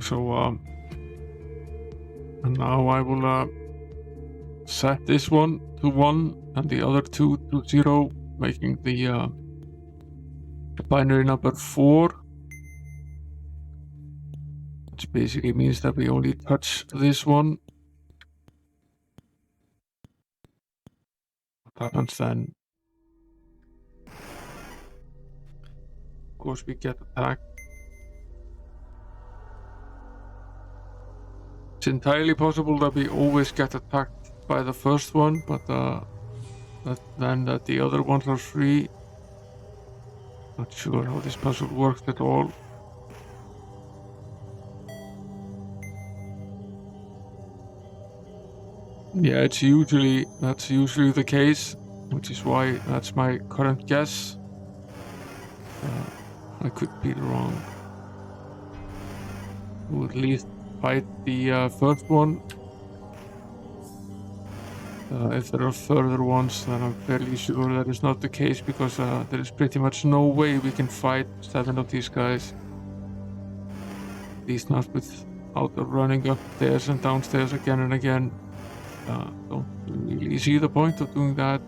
So and now I will set this one to 1 and the other 2 to 0, making the binary number 4, which basically means that we only touch this one. What happens then? Of course we get attacked. It's entirely possible that we always get attacked by the first one, but that the other ones are free. Not sure how this puzzle works at all. Yeah, that's usually the case, which is why that's my current guess. I could be wrong. We'll at least fight the first one. If there are further ones, then I'm fairly sure that is not the case, because there is pretty much no way we can fight 7 of these guys. At least not without running upstairs and downstairs again and again. Don't really see the point of doing that.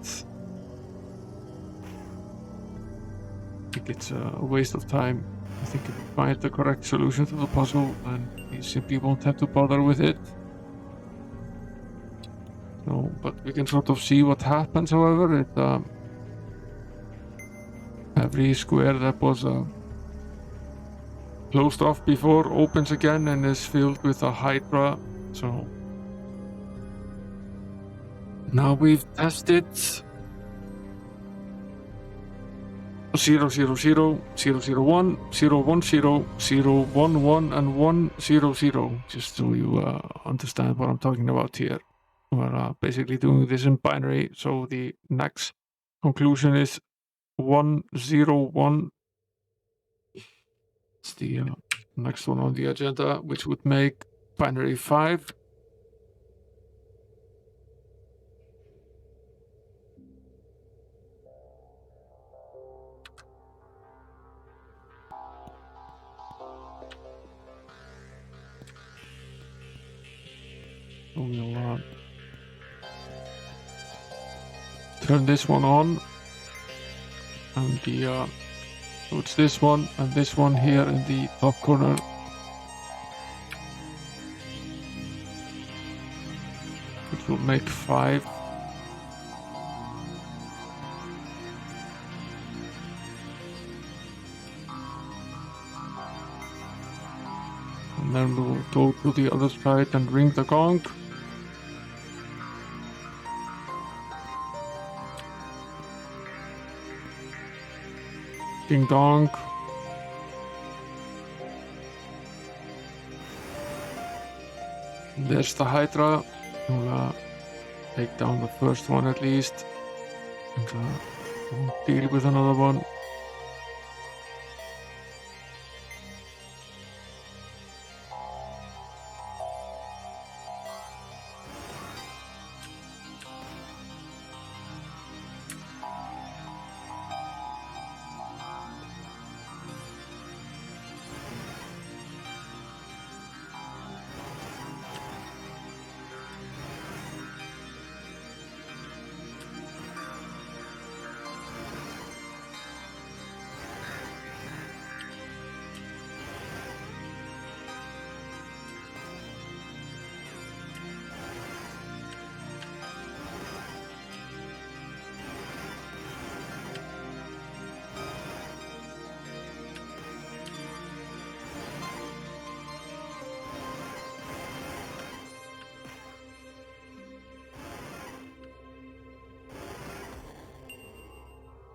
I think it's a waste of time. I think if we find the correct solution to the puzzle, then we simply won't have to bother with it. No, but we can sort of see what happens, however. Every square that was closed off before opens again and is filled with a Hydra. So now we've tested 0, 0, 0, 0, 0, 1, 0, 1, 0, 0, 1, 1, and 1, 0, 0, just so you understand what I'm talking about here. We're basically doing this in binary, so the next conclusion is 1, 0, 1. It's the next one on the agenda, which would make binary 5. So we'll turn this one on, and so it's this one and this one here in the top corner. Which will make 5. And then we'll go to the other side and ring the gong. Ding dong. There's the Hydra. We'll take down the first one at least. And won't deal with another one.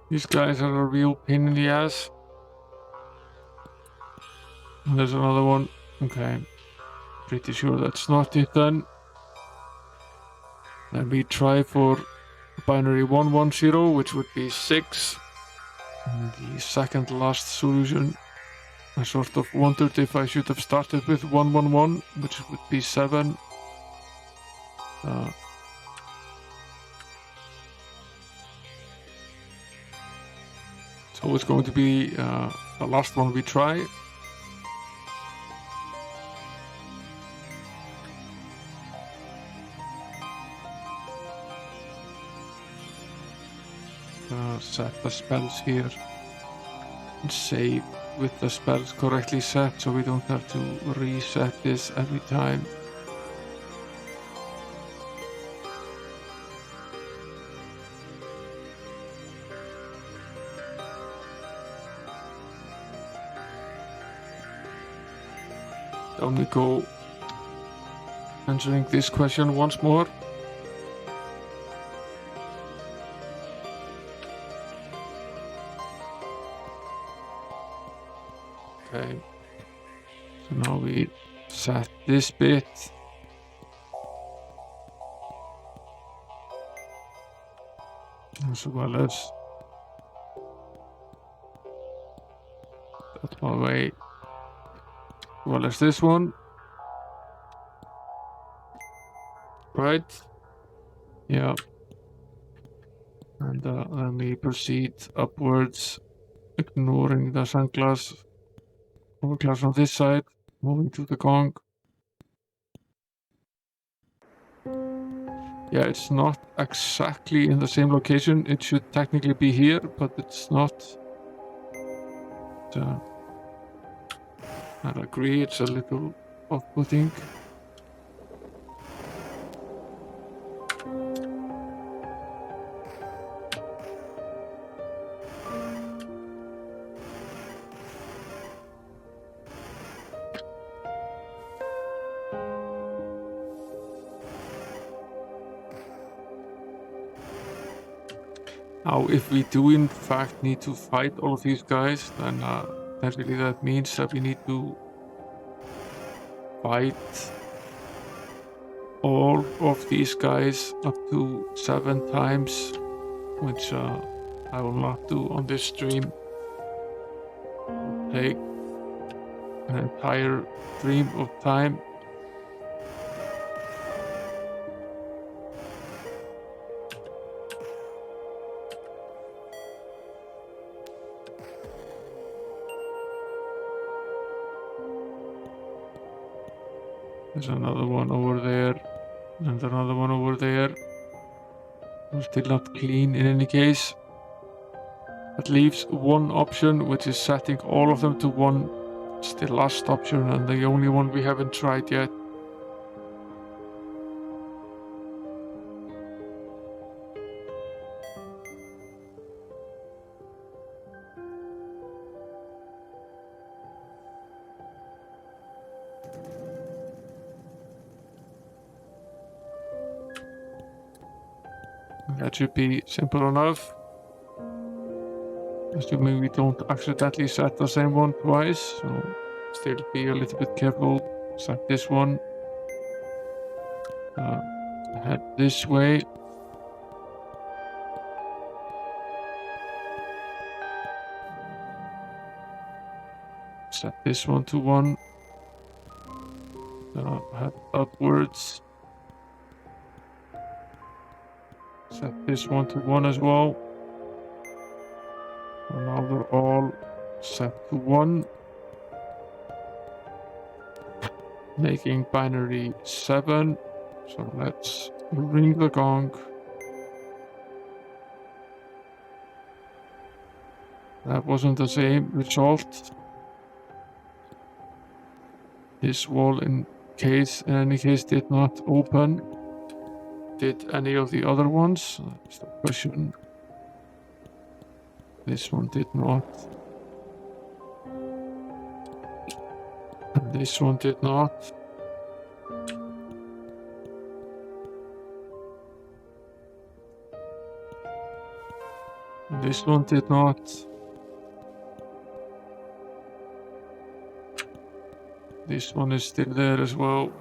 These guys are a real pain in the ass. And there's another one. Okay. Pretty sure that's not it then. Then we try for binary 110, which would be 6. And the second last solution. I sort of wondered if I should have started with 111, which would be 7. So it's going to be the last one we try. Set the spells here and save with the spells correctly set, so we don't have to reset this every time. Then we go answering this question once more. Okay, so now we set this bit. As well as that one way. As well as this one. Right? Yeah. And then we proceed upwards, ignoring the sunglass. Overclass on this side, moving to the gong. Yeah, it's not exactly in the same location. It should technically be here, but it's not. I agree, it's a little off-putting. Now, if we do in fact need to fight all of these guys, then technically that means that we need to fight all of these guys up to 7 times, which I will not do on this stream. It'll take an entire stream of time. There's another one over there, and another one over there. We're still not clean in any case. That leaves one option, which is setting all of them to 1. It's the last option, and the only one we haven't tried yet. That should be simple enough. Assuming we don't accidentally set the same one twice, so still be a little bit careful. Set this one. Head this way. Set this one to 1. Then I'll head upwards. Set this one to 1 as well. And now they're all set to 1. Making binary 7. So let's ring the gong. That wasn't the same result. This wall in any case did not open. Did any of the other ones? That's the question. This one did not. And this one did not. And this one did not. This one is still there as well.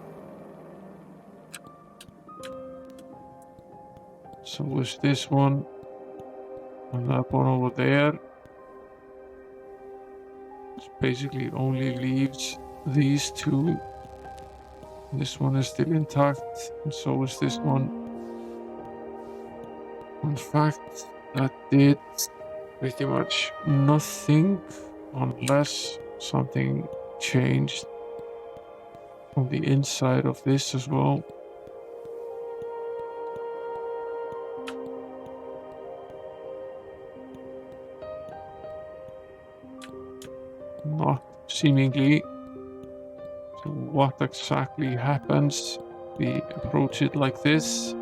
So is this one. And that one over there. It basically only leaves these two. This one is still intact, and so is this one. In fact, that did pretty much nothing unless something changed on the inside of this as well. Not seemingly. So what exactly happens? We approach it like this.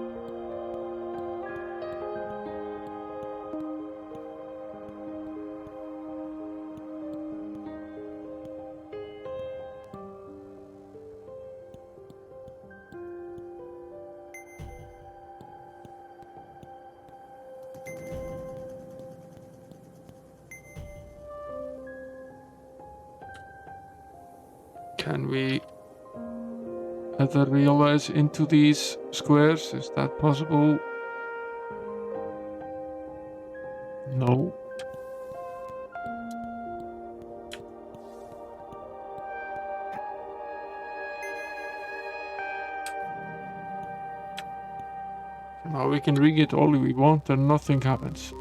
Can we either realize into these squares? Is that possible? No. Now we can rig it all we want and nothing happens.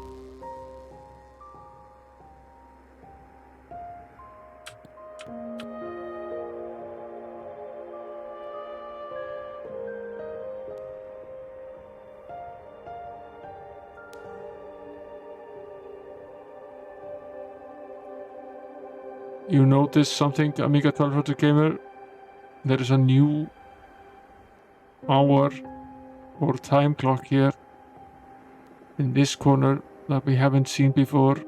You notice something, Amiga 1200 Gamer? There is a new hour or time clock here in this corner that we haven't seen before.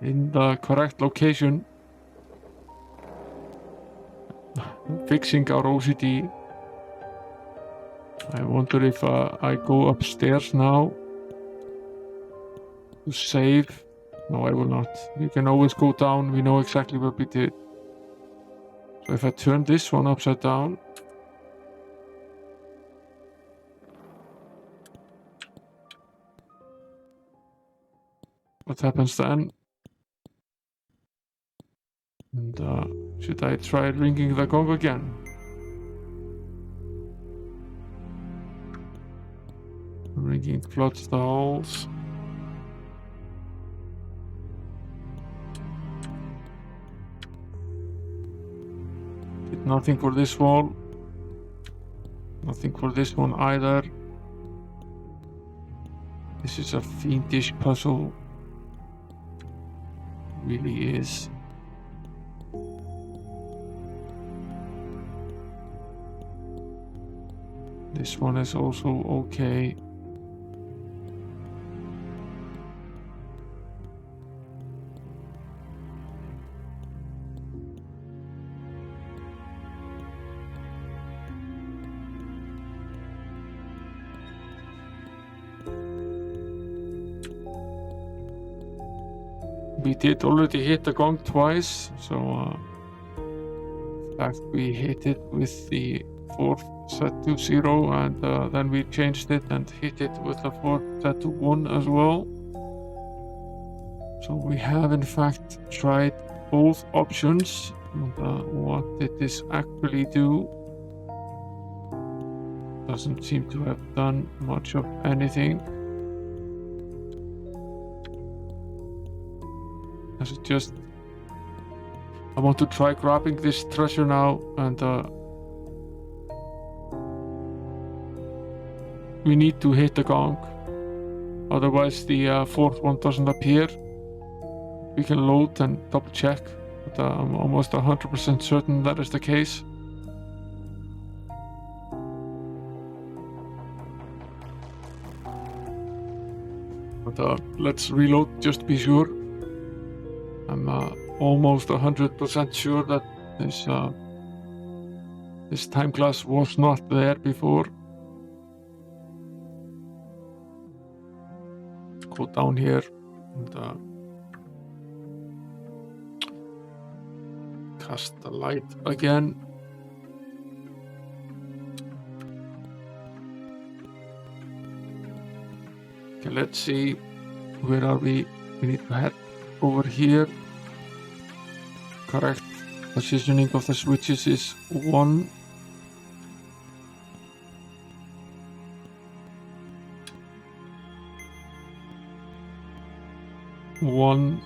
In the correct location. Fixing our OCD. I wonder if I go upstairs now to save. No, I will not. You can always go down. We know exactly what we did. So if I turn this one upside down, what happens then? And should I try ringing the gong again? Ringing floods the halls. Did nothing for this wall. Nothing for this one either. This is a fiendish puzzle. It really is. This one is also okay. We did already hit the gong twice, so fact, we hit it with the fourth set to 0, and then we changed it and hit it with the fourth set to 1 as well. So we have in fact tried both options, and what did this actually do? Doesn't seem to have done much of anything. As it just... I want to try grabbing this treasure now, and we need to hit the gong, otherwise the fourth one doesn't appear. We can load and double check, but I'm almost 100% certain that is the case. But let's reload just to be sure. I'm almost 100% sure that this time glass was not there before. Let's go down here and cast the light again. Okay, let's see, where are we? We need to head over here. Correct positioning of the switches is 1. One.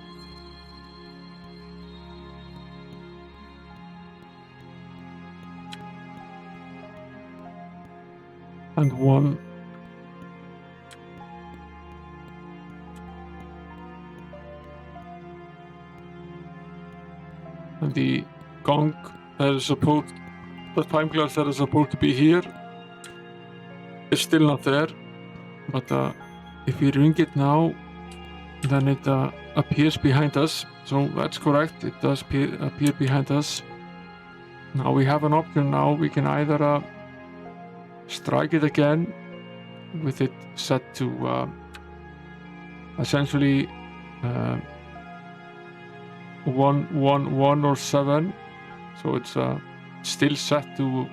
And 1. And the gong that is supposed, the time glass that is supposed to be here is still not there. But if we ring it now, then it appears behind us. So that's correct, it does appear behind us. Now we have an option now. We can either strike it again with it set to essentially 1, 1, 1 or 7. So it's still set to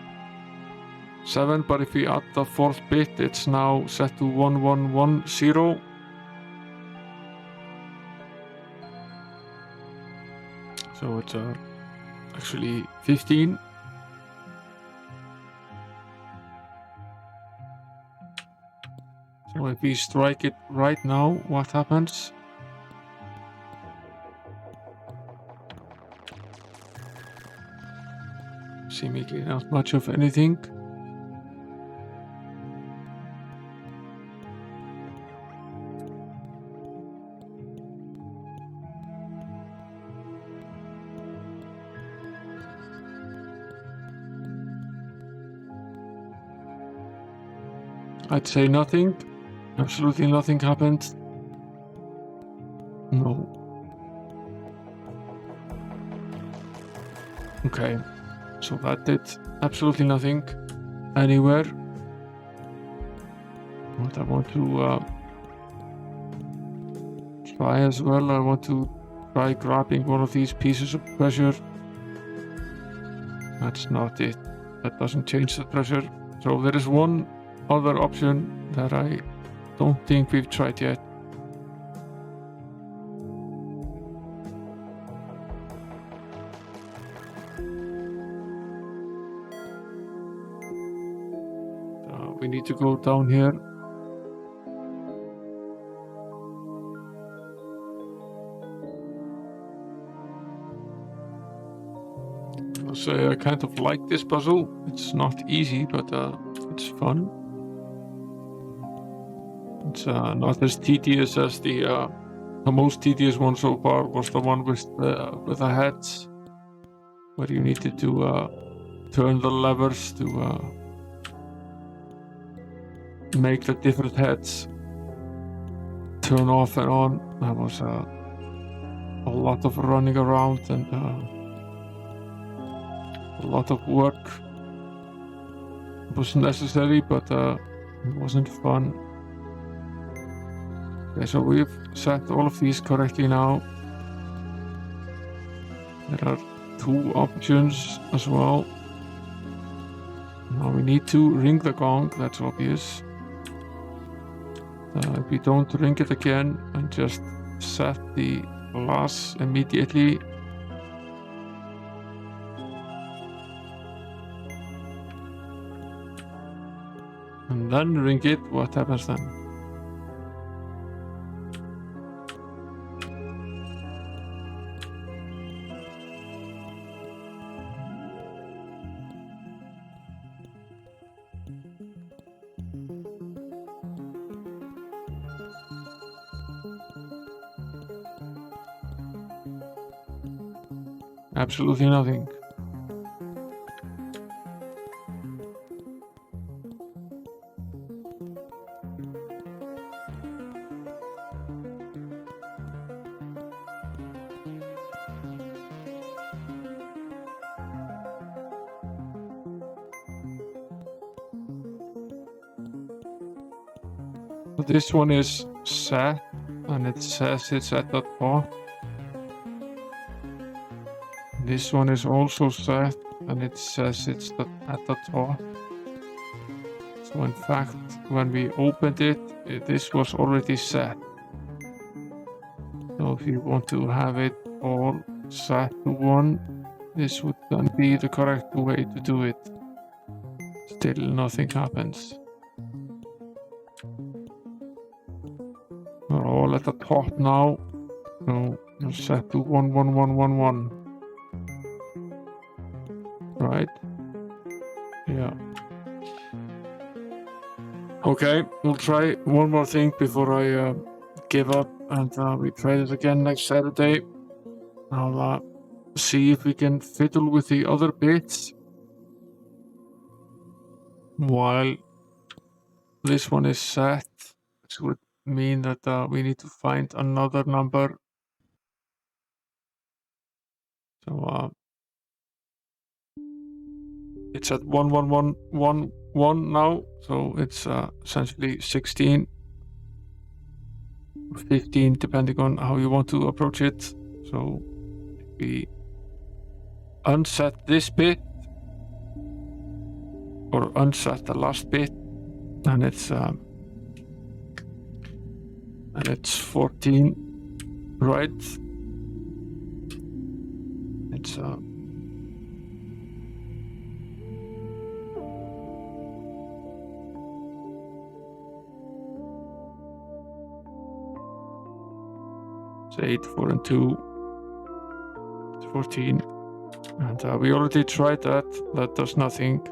7, but if we add the fourth bit, it's now set to 1, 1, 1, 0. So it's actually 15. So if we strike it right now, what happens? Seemingly not much of anything. I'd say nothing. Absolutely nothing happened. No. Okay. So that did absolutely nothing anywhere. What I want to try as well, I want to try grabbing one of these pieces of treasure. That's not it. That doesn't change the treasure. So there is one other option that I don't think we've tried yet. We need to go down here. I'll say I kind of like this puzzle. It's not easy, but it's fun. It's not as tedious as the most tedious one so far was the one with the heads, where you needed to turn the levers to make the different heads turn off and on. That was a lot of running around and a lot of work. It was necessary, but it wasn't fun. Okay, so we've set all of these correctly now. There are 2 options as well. Now we need to ring the gong, that's obvious. If we don't ring it again and just set the glass immediately. And then ring it, what happens then? Absolutely nothing. So this one is set, and it says it's at the top. This one is also set, and it says it's at the top. So in fact, when we opened it, this was already set. So if you want to have it all set to 1, this would then be the correct way to do it. Still nothing happens. We're all at the top now. So we're set to 1, 1, 1, 1, 1. Right? Yeah. Okay, we'll try one more thing before I give up, and we try it again next Saturday. I'll see if we can fiddle with the other bits while this one is set, which would mean that we need to find another number. So it's at 1, 1, 1, 1, 1 now, so it's essentially 16 or 15 depending on how you want to approach it. So if we unset this bit or unset the last bit, and it's 14, right? It's it's 8, 4, and 2. It's 14. And we already tried that. That does nothing.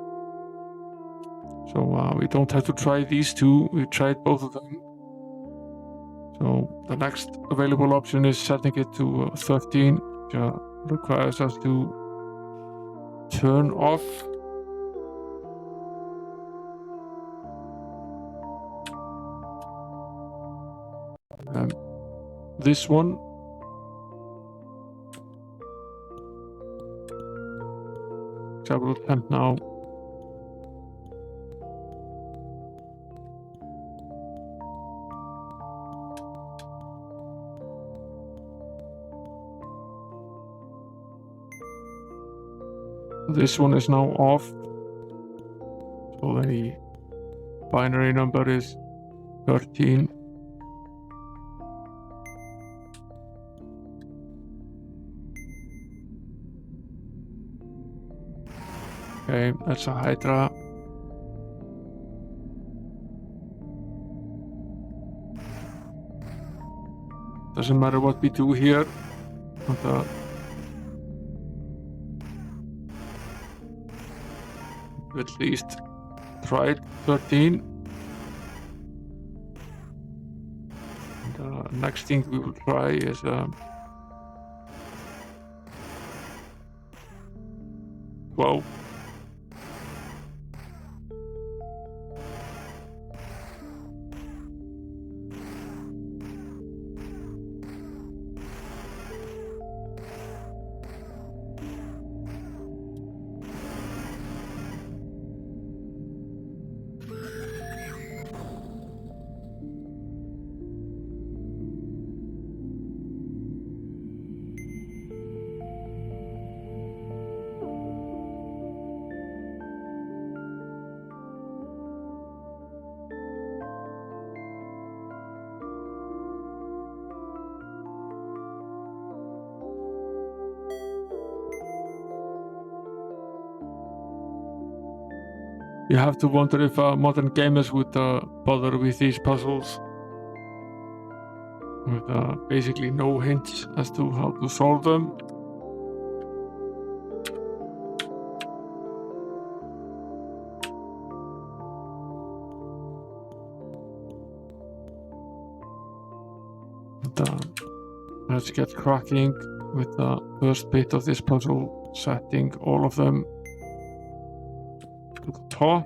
So we don't have to try these two. We tried both of them. So the next available option is setting it to 13, which requires us to turn off this one. So I will attempt now. This one is now off. So the binary number is 13. Okay, that's a Hydra. Doesn't matter what we do here. But, at least tried 13. And, next thing we will try is 12. You have to wonder if modern gamers would bother with these puzzles. With basically no hints as to how to solve them. But, let's get cracking with the first bit of this puzzle, setting all of them to the top.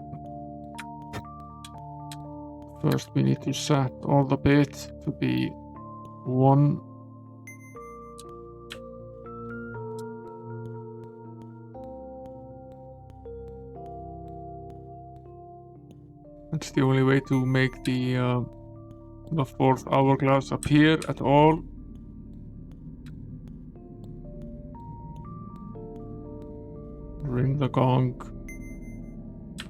First we need to set all the bits to be 1. That's the only way to make the 4th hourglass appear at all. Ring the gong.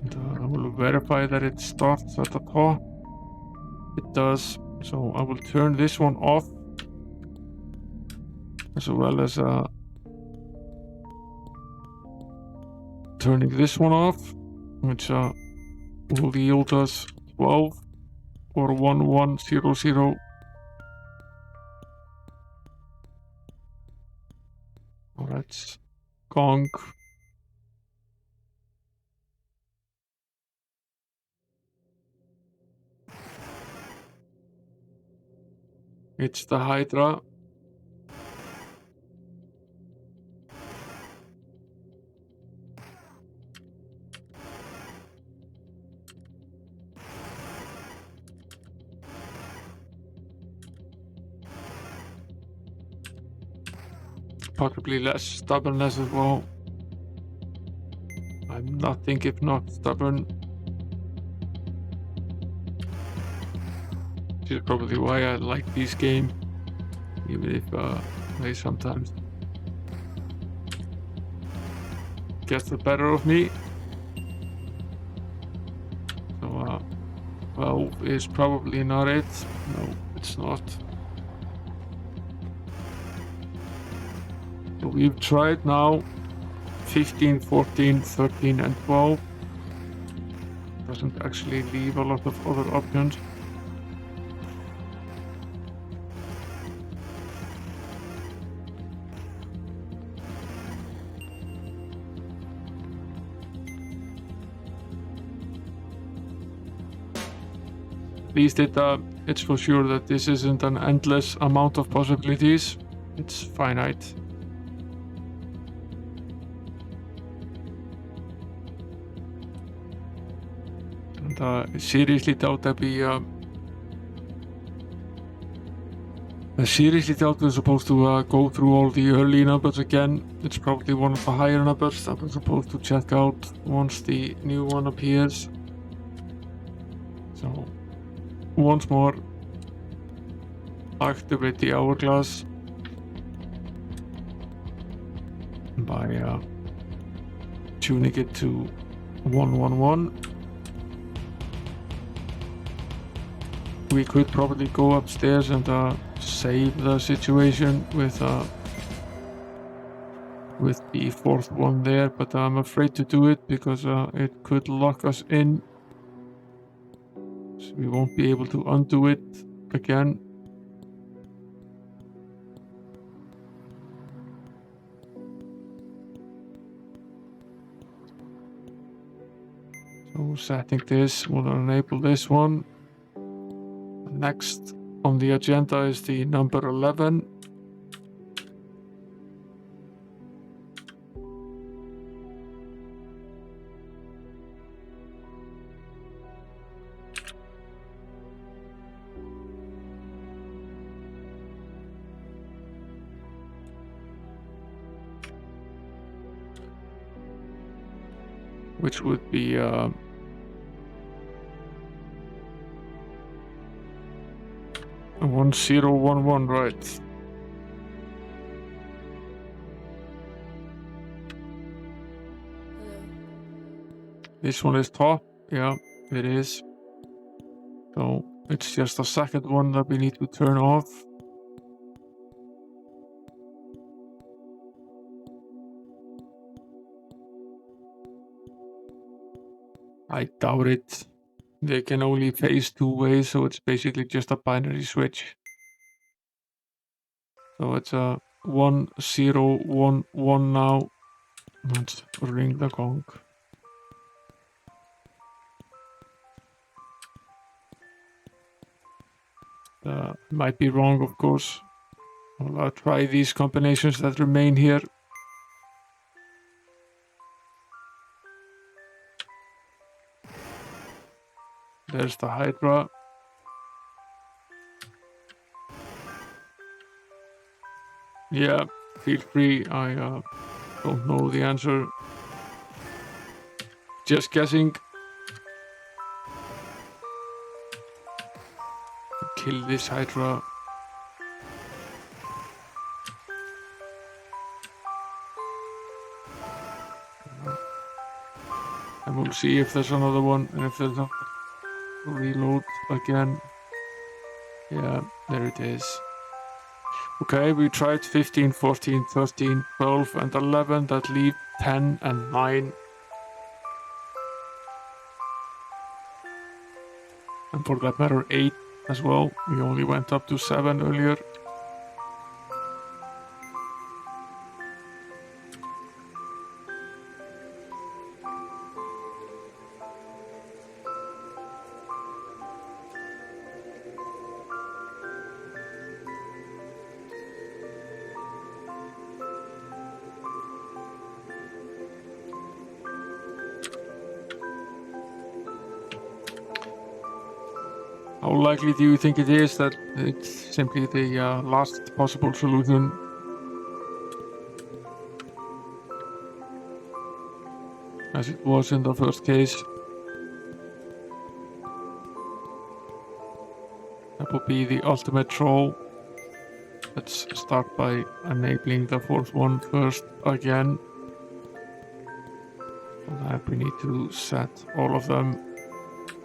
And I will verify that it starts at the top. It does. So I will turn this one off, as well as turning this one off, which will yield us 12 or 1100. Let's gong. It's the Hydra. Possibly less stubbornness as well. I'm nothing if not stubborn. Which is probably why I like this game, even if they sometimes gets the better of me. So 12 is probably not it. No, it's not. So we've tried now 15, 14, 13 and 12. Doesn't actually leave a lot of other options. At least it's for sure that this isn't an endless amount of possibilities. It's finite. And I seriously doubt I seriously doubt we're supposed to go through all the early numbers again. It's probably one of the higher numbers that we're supposed to check out once the new one appears. So once more, activate the hourglass by tuning it to 111. We could probably go upstairs and save the situation with the 4th one there, but I'm afraid to do it because it could lock us in. So we won't be able to undo it again. So setting this will enable this one. Next on the agenda is the number 11. Which would be 1011, right? This one is top, yeah, it is. So it's just the second one that we need to turn off. I doubt it. They can only face 2 ways, so it's basically just a binary switch. So it's a 1 0 1 1 now. Let's ring the gong. Might be wrong, of course. I'll try these combinations that remain here. There's the Hydra. Yeah, feel free. I don't know the answer. Just guessing. Kill this Hydra. And we'll see if there's another one, and if there's not, reload again. Yeah, there it is. Okay, we tried 15, 14, 13, 12, and 11. That leave 10 and 9. And for that matter, 8 as well. We only went up to 7 earlier. How likely do you think it is that it's simply the last possible solution? As it was in the first case. That would be the ultimate troll. Let's start by enabling the fourth one first again. For that we need to set all of them,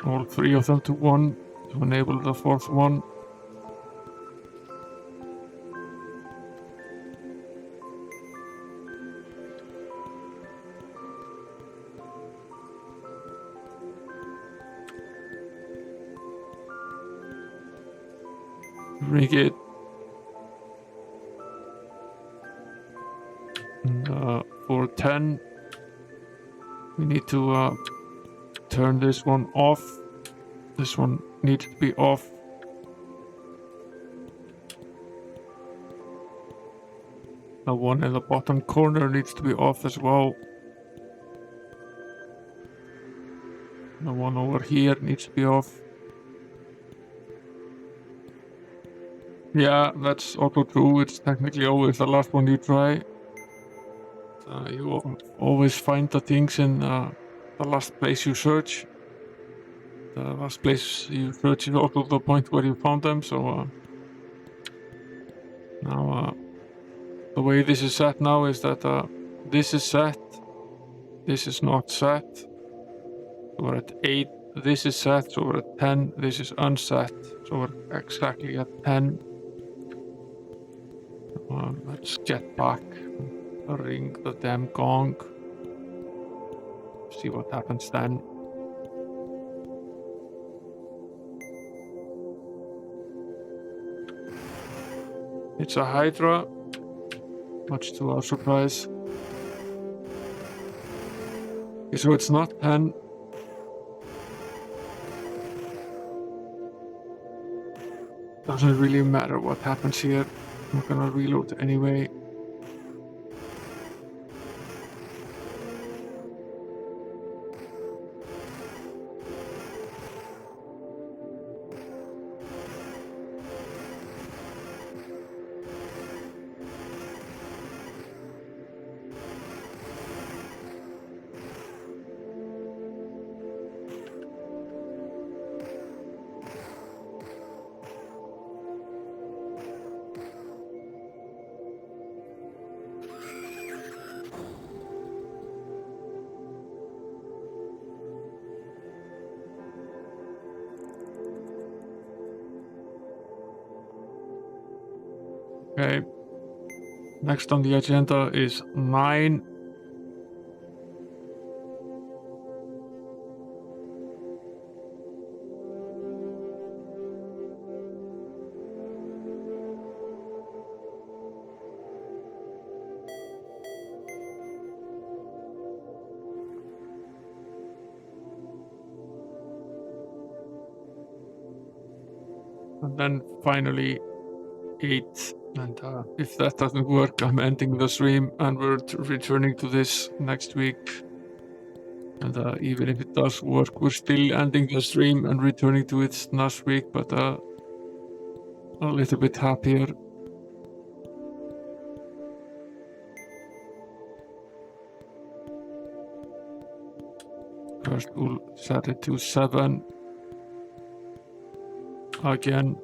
all 3 of them to 1 to enable the fourth one. Rig it. And, for 10, we need to turn this one off. This one needs to be off. The one in the bottom corner needs to be off as well. The one over here needs to be off. Yeah, that's also true. It's technically always the last one you try. You always find the things in the last place you search. The last place you search is also the point where you found them, so now the way this is set now is that this is set, this is not set. So we're at 8, this is set, so we're at 10, this is unset, so we're exactly at 10. Let's get back, ring the damn gong, see what happens then. It's a Hydra, much to our surprise. Okay, so it's not 10. Doesn't really matter what happens here. I'm gonna reload anyway. Okay, next on the agenda is 9. and then finally 8. And if that doesn't work, I'm ending the stream and we're returning to this next week. And even if it does work, we're still ending the stream and returning to it next week, but a little bit happier. First we'll set it to 7 again.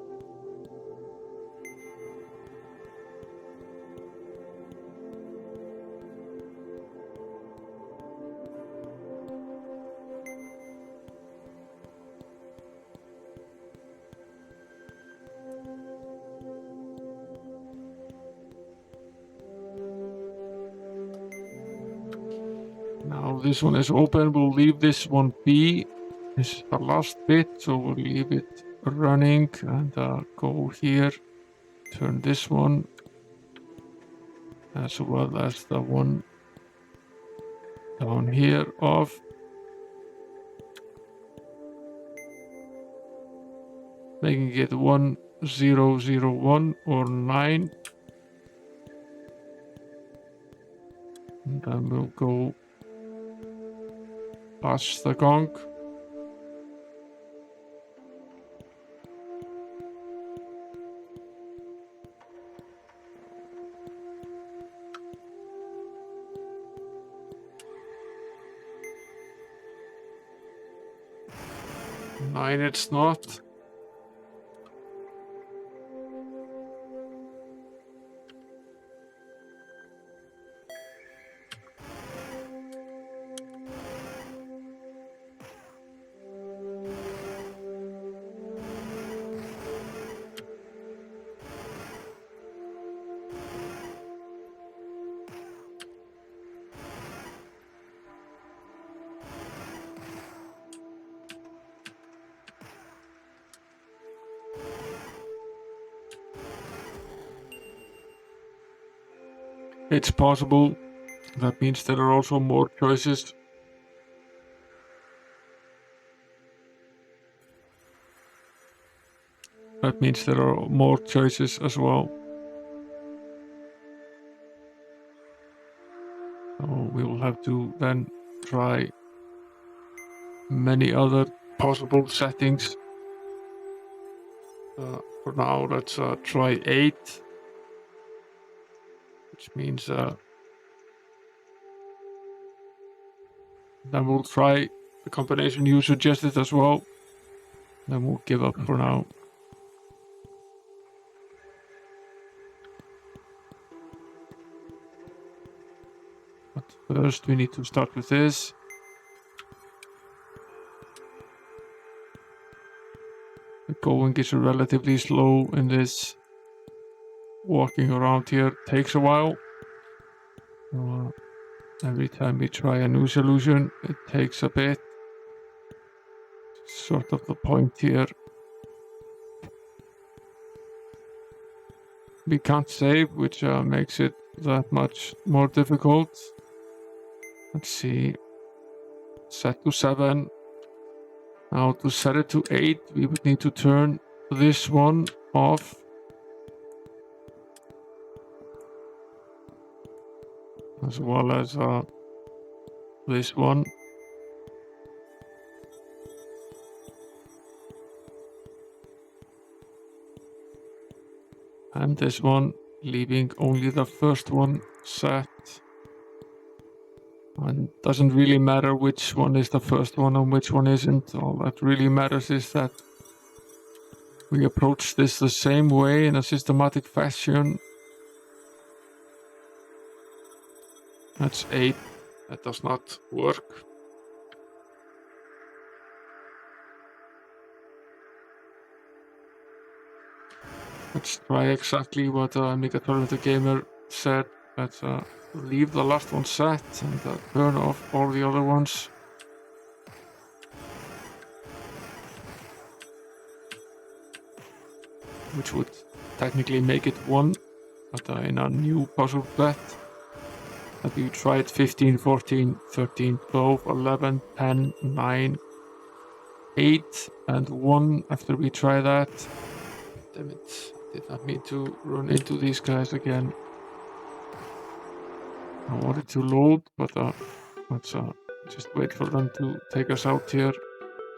Now this one is open, we'll leave this one be. This is the last bit, so we'll leave it running and go here, turn this one, as well as the one down here off. Making it 1, 0, 0, 1 or 9. And then we'll go past the gong. Nine it's not. It's possible. That means there are also more choices. That means there are more choices as well. So we will have to then try many other possible settings. For now, let's try 8. Which means then we'll try the combination you suggested as well. Then we'll give up for now. But first we need to start with this. The going is relatively slow in this. Walking around here takes a while. Every time we try a new solution, it takes a bit. Sort of the point here. We can't save, which makes it that much more difficult. Let's see. Set to 7. Now to set it to 8, we would need to turn this one off. As well as this one. And this one, leaving only the first one set. And it doesn't really matter which one is the first one and which one isn't. All that really matters is that we approach this the same way in a systematic fashion. That's 8. That does not work. Let's try exactly what Amiga Tournament Gamer said. Let's leave the last one set and turn off all the other ones. Which would technically make it 1, but in a new puzzle bet. That you tried 15, 14, 13, 12, 11, 10, 9, 8 and 1 after we try that. damn it. I did not mean to run into these guys again. I wanted to load, but let's just wait for them to take us out here.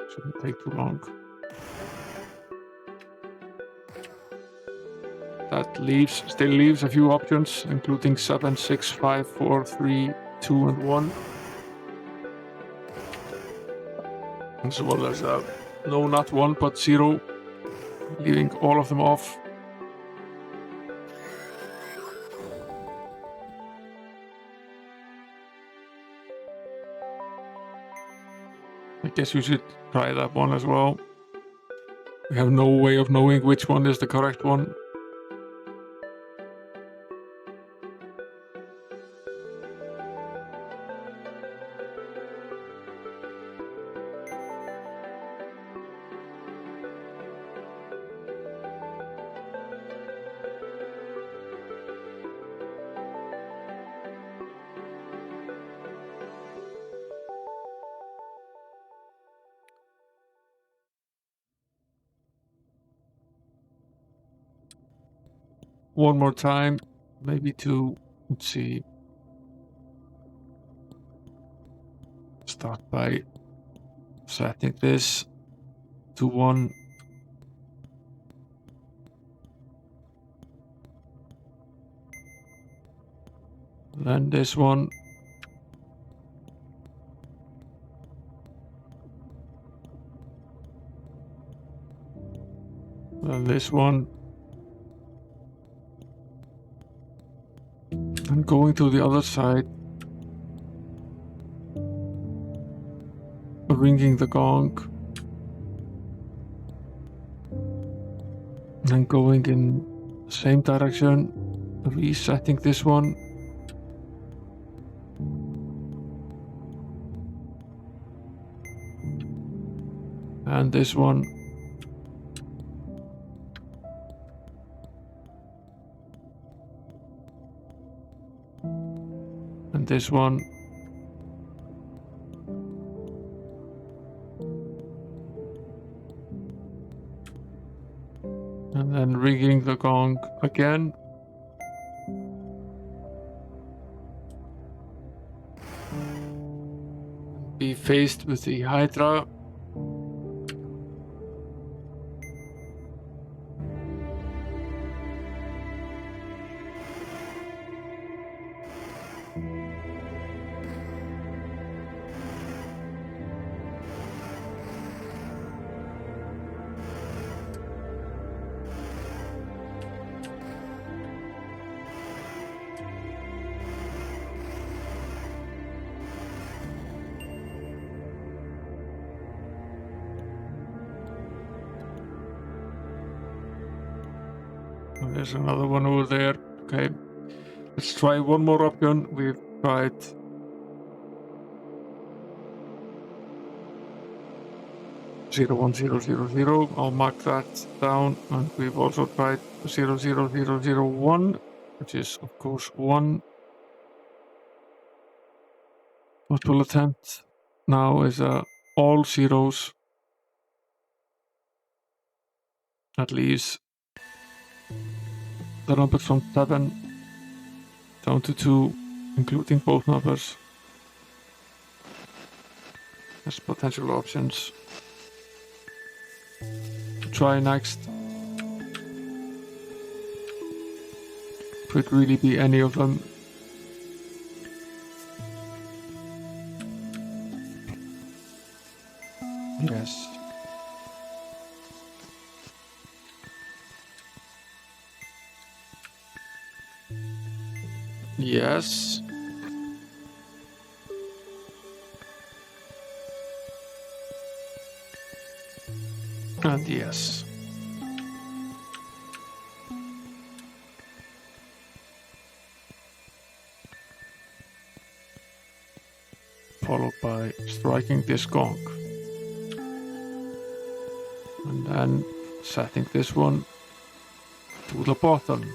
Shouldn't take too long. That still leaves a few options, including 7, 6, 5, 4, 3, 2, and 1. As well as no, not 1, but 0, leaving all of them off. I guess we should try that one as well. We have no way of knowing which one is the correct one. One more time, maybe to, let's see, start by setting this to 1. Then this one. Then this one. And going to the other side, ringing the gong, and going in the same direction, resetting this one, and this one. And this one. And then ringing the gong again. Be faced with the Hydra. There's another one over there. Okay, let's try one more option. We've tried zero one zero zero zero. I'll mark that down, and we've also tried 00001, which is of course 1. What we'll attempt now is all zeros. That leaves the numbers from 7 down to 2, including both numbers, as potential options to try next. Could really be any of them. Yes. Yes. And yes. Followed by striking this gong. And then setting this one to the bottom.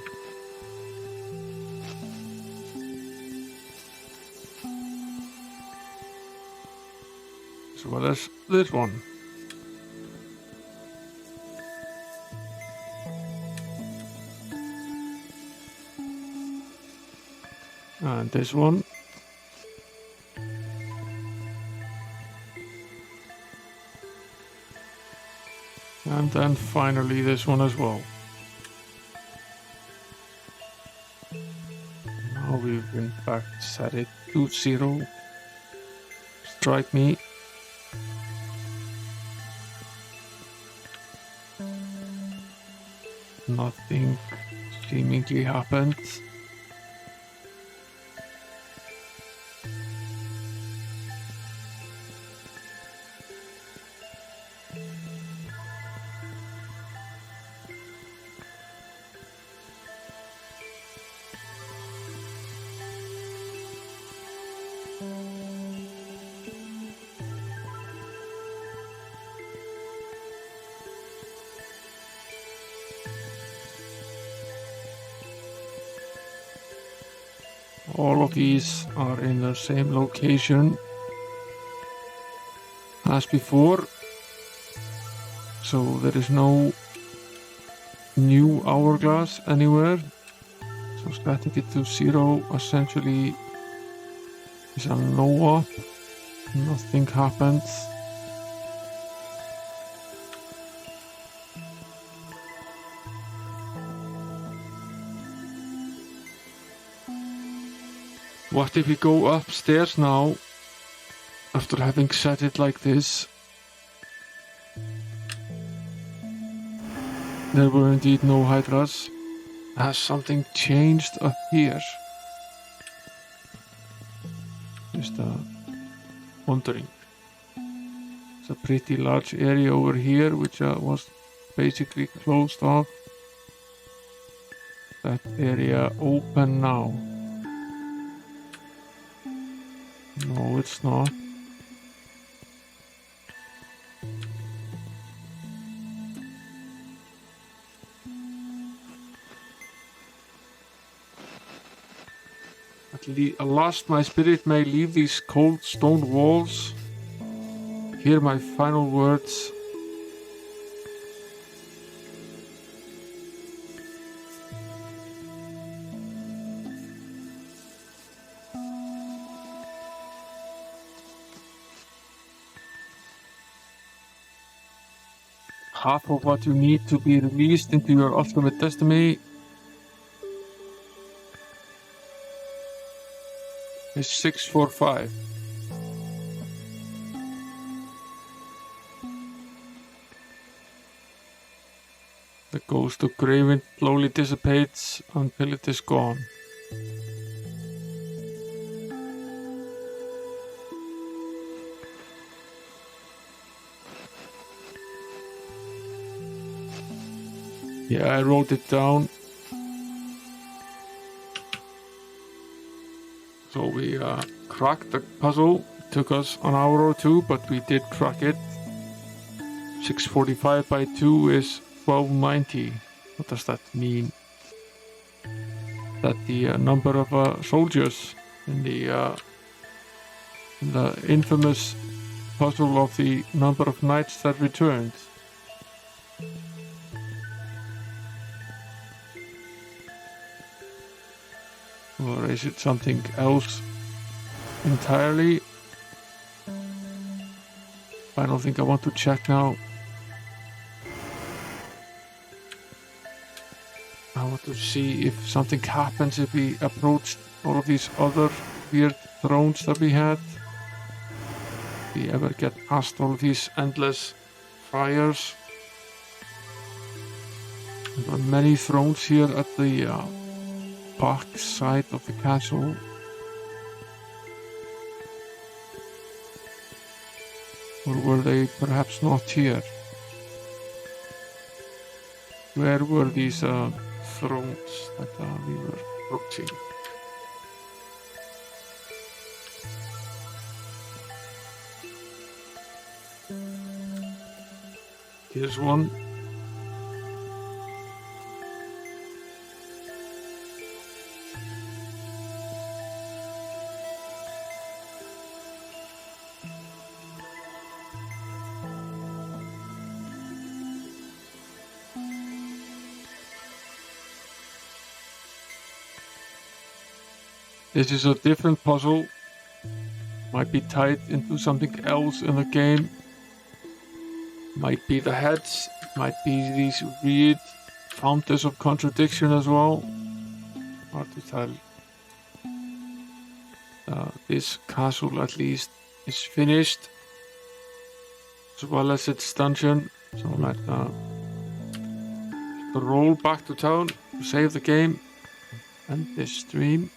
As well as this one. And this one. And then finally this one as well. Now we've in fact set it to 0. Strike me. Nothing seemingly happened. All of these are in the same location as before, so there is no new hourglass anywhere. So setting it to 0 essentially is a no-op. Nothing happens. What if we go upstairs now, after having set it like this? There were indeed no hydras. Has something changed up here? Just wondering. It's a pretty large area over here, which was basically closed off. That area open now? No, it's not. At last my spirit may leave these cold stone walls. Hear my final words. Half of what you need to be released into your ultimate destiny is 645. The ghost of Greywind slowly dissipates until it is gone. Yeah, I wrote it down. So we cracked the puzzle. It took us an hour or two, but we did crack it. 645 by 2 is 1290. What does that mean? That the number of soldiers in the infamous puzzle of the number of knights that returned. Or is it something else entirely? I don't think I want to check now. I want to see if something happens if we approach all of these other weird thrones that we had. If we ever get past all of these endless fires. There are many thrones here at the back side of the castle. Or were they perhaps not here? Where were these thrones that we were approaching? Here's one. This is a different puzzle. Might be tied into something else in the game. Might be the heads. Might be these weird fountains of contradiction as well. Hard to tell. This castle at least is finished, as well as its dungeon. So let's roll back to town to save the game and this stream.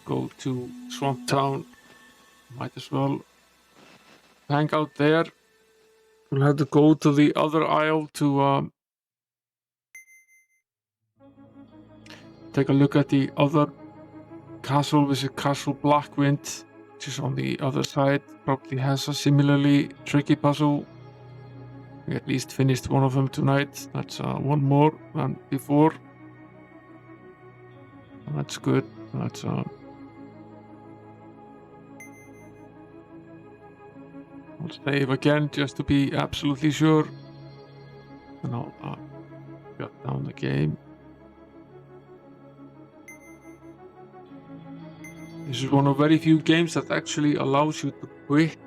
Go to Swamp Town. Might as well hang out there. We'll have to go to the other isle to take a look at the other castle, which is Castle Blackwind, which is on the other side. Probably has a similarly tricky puzzle. We at least finished one of them tonight. That's one more than before. That's good. That's I'll save again just to be absolutely sure. And I'll shut down the game. This is one of very few games that actually allows you to quit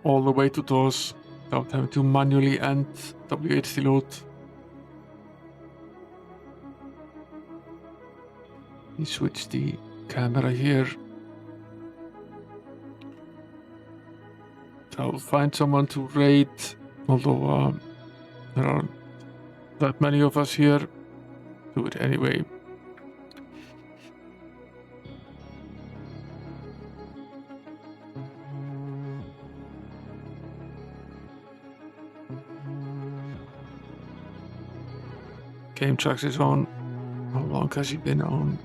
all the way to DOS without having to manually end WHD load. We switch the camera here. I'll find someone to raid, although there aren't that many of us here. Do it anyway. Game tracks is on. How long has he been on?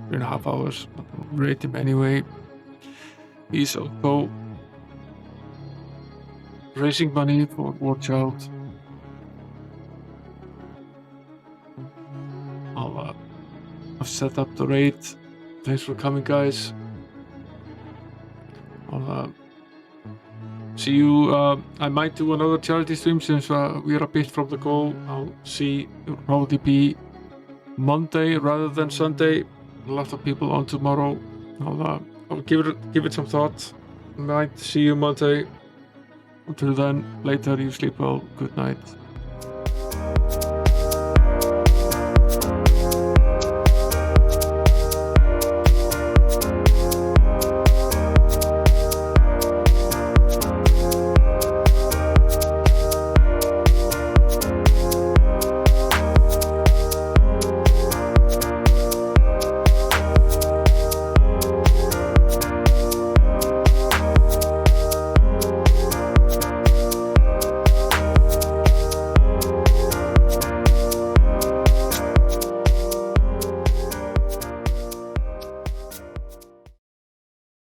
Three and a half hours. I'll rate him anyway. He's also raising money for War Child. I've set up the raid. Thanks for coming, guys. I'll see you. I might do another charity stream since we're a bit from the goal. I'll see. It'll probably be Monday rather than Sunday. A lot of people on tomorrow. I'll give it some thought. Might see you Monday. Until then, later you sleep well. Good night.